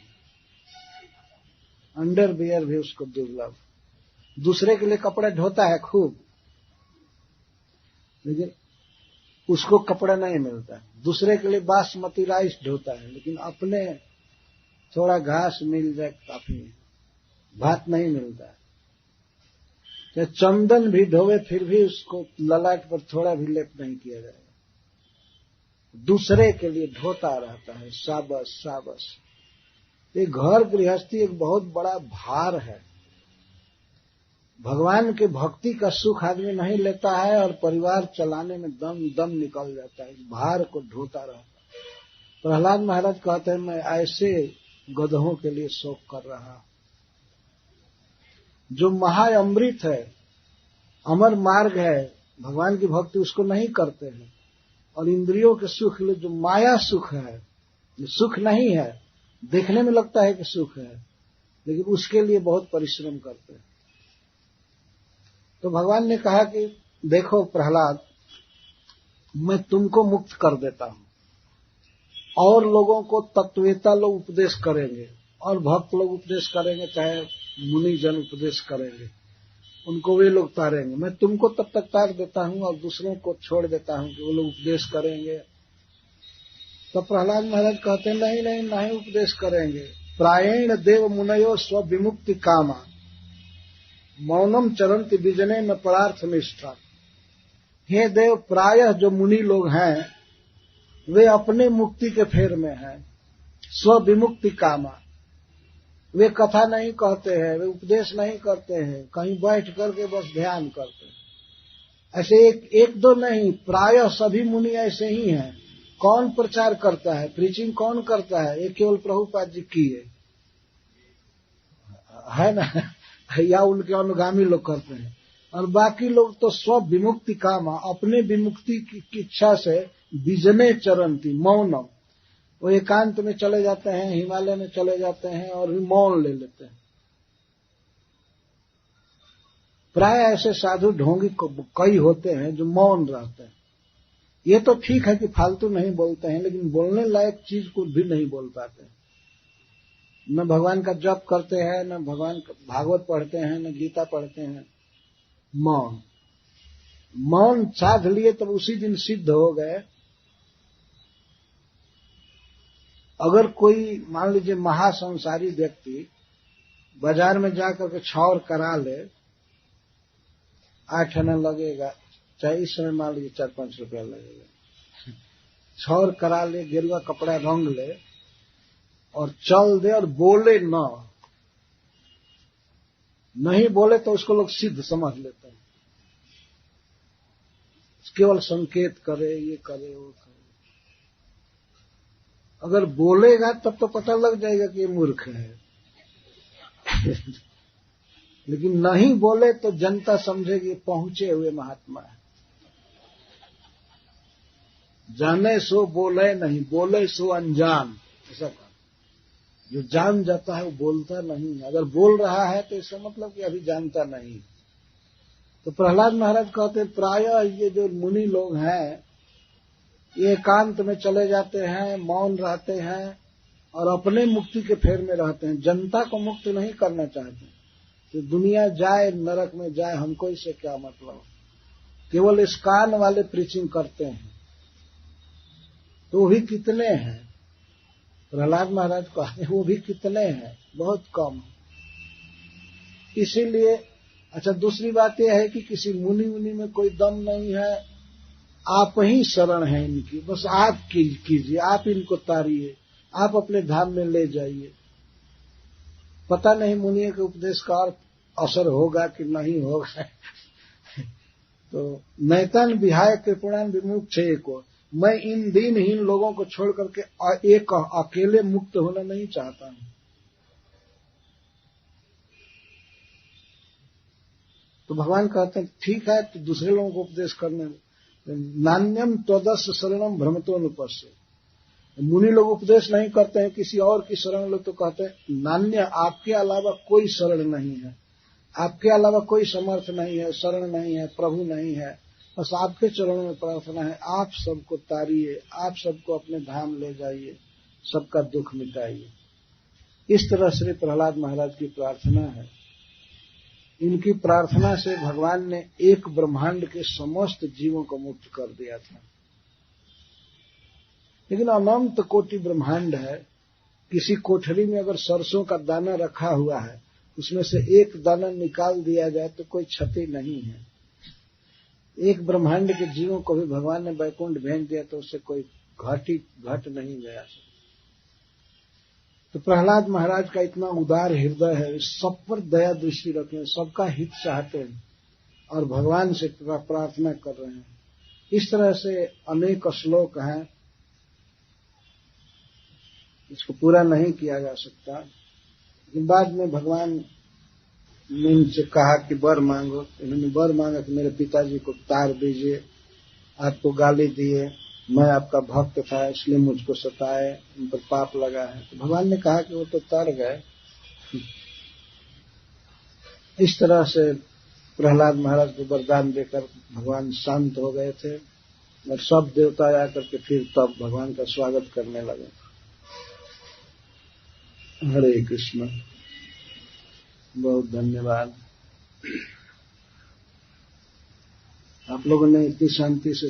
अंडरवियर भी उसको दुर्लभ। दूसरे के लिए कपड़ा ढोता है खूब, लेकिन उसको कपड़ा नहीं मिलता। दूसरे के लिए बासमती राइस ढोता है, लेकिन अपने थोड़ा घास मिल जाए काफी, भात नहीं मिलता। चाहे चंदन भी ढोवे फिर भी उसको ललाट पर थोड़ा भी लेप नहीं किया जाएगा। दूसरे के लिए ढोता रहता है, शाबश शाबश। ये घर गृहस्थी एक बहुत बड़ा भार है। भगवान के भक्ति का सुख आदमी नहीं लेता है और परिवार चलाने में दम निकल जाता है, इस भार को ढोता रहता है। प्रहलाद महाराज कहते हैं, मैं ऐसे गधों के लिए शोक कर रहा। जो महाअमृत है, अमर मार्ग है, भगवान की भक्ति उसको नहीं करते हैं, और इंद्रियों के सुख लिए जो माया सुख है, जो सुख नहीं है, देखने में लगता है कि सुख है, लेकिन उसके लिए बहुत परिश्रम करते हैं। तो भगवान ने कहा कि देखो प्रहलाद, मैं तुमको मुक्त कर देता हूं, और लोगों को तत्ववेता लोग उपदेश करेंगे और भक्त लोग उपदेश करेंगे, चाहे मुनि जन उपदेश करेंगे, उनको वे लोग तारेंगे। मैं तुमको तब तक तार देता हूं और दूसरों को छोड़ देता हूं कि वो लोग उपदेश करेंगे। तो प्रहलाद महाराज कहते हैं, नहीं नहीं नहीं उपदेश करेंगे। प्रायेण देव मुनयो स्व विमुक्ति कामा मौनम चरंति विजने में परार्थ निष्ठा। हे देव, प्रायः जो मुनि लोग हैं वे अपने मुक्ति के फेर में हैं, स्व विमुक्ति कामा। वे कथा नहीं कहते हैं, वे उपदेश नहीं करते हैं, कहीं बैठ करके बस ध्यान करते हैं। ऐसे एक दो नहीं, प्रायः सभी मुनि ऐसे ही हैं। कौन प्रचार करता है, प्रीचिंग कौन करता है? ये केवल प्रभुपाद जी की है ना, या उनके अनुगामी लोग करते हैं। और बाकी लोग तो स्व विमुक्ति कामा, अपने विमुक्ति की इच्छा से विजने चरंती मौनम, वो एकांत में चले जाते हैं, हिमालय में चले जाते हैं और भी मौन ले लेते हैं। प्राय ऐसे साधु ढोंगी कई होते हैं जो मौन रहते हैं। ये तो ठीक है कि फालतू नहीं बोलते हैं, लेकिन बोलने लायक चीज को भी नहीं बोल पाते। न भगवान का जप करते हैं, न भगवान का भागवत पढ़ते हैं, न गीता पढ़ते हैं। मौन मौन साध लिए तब उसी दिन सिद्ध हो गए। अगर कोई मान लीजिए महासंसारी व्यक्ति बाजार में जाकर के छौर करा ले, 8 आना लगेगा, चाहे इस समय मान लीजिए 4-5 रुपया लगेगा। छौर करा ले, गेरुआ कपड़ा रंग ले और चल दे और बोले नहीं बोले तो उसको लोग सिद्ध समझ लेते हैं। केवल संकेत करे, ये करे वो करे। अगर बोलेगा तब तो पता लग जाएगा कि ये मूर्ख है। लेकिन नहीं बोले तो जनता समझेगी पहुंचे हुए महात्मा है। जाने सो बोले नहीं, बोले सो अनजान, ऐसा कहा। जो जान जाता है वो बोलता नहीं, अगर बोल रहा है तो इसका मतलब कि अभी जानता नहीं। तो प्रहलाद महाराज कहते प्रायः ये जो मुनि लोग हैं ये एकांत में चले जाते हैं, मौन रहते हैं और अपने मुक्ति के फेर में रहते हैं, जनता को मुक्त नहीं करना चाहते। तो दुनिया जाए नरक में जाए, हमको इससे क्या मतलब। केवल इस कान वाले प्रीचिंग करते हैं, तो वो भी कितने हैं। प्रहलाद महाराज कहा वो भी कितने हैं, बहुत कम। इसीलिए अच्छा, दूसरी बात यह है कि किसी मुनि मुनि में कोई दम नहीं है, आप ही शरण है इनकी, बस आप कीजिए, आप इनको तारिए, आप अपने धाम में ले जाइए। पता नहीं मुनि के उपदेश का असर होगा कि नहीं होगा। तो नैतन विहाय कृपणान विमुक्षे को, मैं इन दीनहीन लोगों को छोड़ करके एक अकेले मुक्त होना नहीं चाहता हूं। तो भगवान कहते हैं ठीक है, तो दूसरे लोगों को उपदेश करने। नान्यम त्वदस्य शरणम भ्रमतोनुपस्य, मुनि लोग उपदेश नहीं करते हैं, किसी और की शरण लो तो कहते हैं नान्य, आपके अलावा कोई शरण नहीं है, आपके अलावा कोई समर्थ नहीं है, शरण नहीं है, प्रभु नहीं है, बस आपके चरणों में प्रार्थना है, आप सबको तारिए, आप सबको अपने धाम ले जाइए, सबका दुख मिटाइए। इस तरह श्री प्रहलाद महाराज की प्रार्थना है। इनकी प्रार्थना से भगवान ने एक ब्रह्मांड के समस्त जीवों को मुक्त कर दिया था। लेकिन अनंत कोटि ब्रह्मांड है, किसी कोठरी में अगर सरसों का दाना रखा हुआ है, उसमें से एक दाना निकाल दिया जाए तो कोई क्षति नहीं है। एक ब्रह्मांड के जीवों को भी भगवान ने वैकुंठ भेज दिया तो उससे कोई घट नहीं गया। तो प्रहलाद महाराज का इतना उदार हृदय है, सब पर दया दृष्टि रखे हैं, सबका हित चाहते हैं और भगवान से प्रार्थना कर रहे हैं। इस तरह से अनेक श्लोक हैं, इसको पूरा नहीं किया जा सकता। लेकिन बाद में भगवान ने इनसे कहा कि वर मांगो। इन्होंने वर मांगा कि मेरे पिताजी को तार दीजिए, आपको गाली दिए, मैं आपका भक्त था इसलिए मुझको सताए, उन पर पाप लगा है। तो भगवान ने कहा कि वो तो तर गए। इस तरह से प्रहलाद महाराज को वरदान देकर भगवान शांत हो गए थे और सब देवता आकर के फिर तब भगवान का स्वागत करने लगे। हरे कृष्ण। बहुत धन्यवाद। आप लोगों ने इतनी शांति से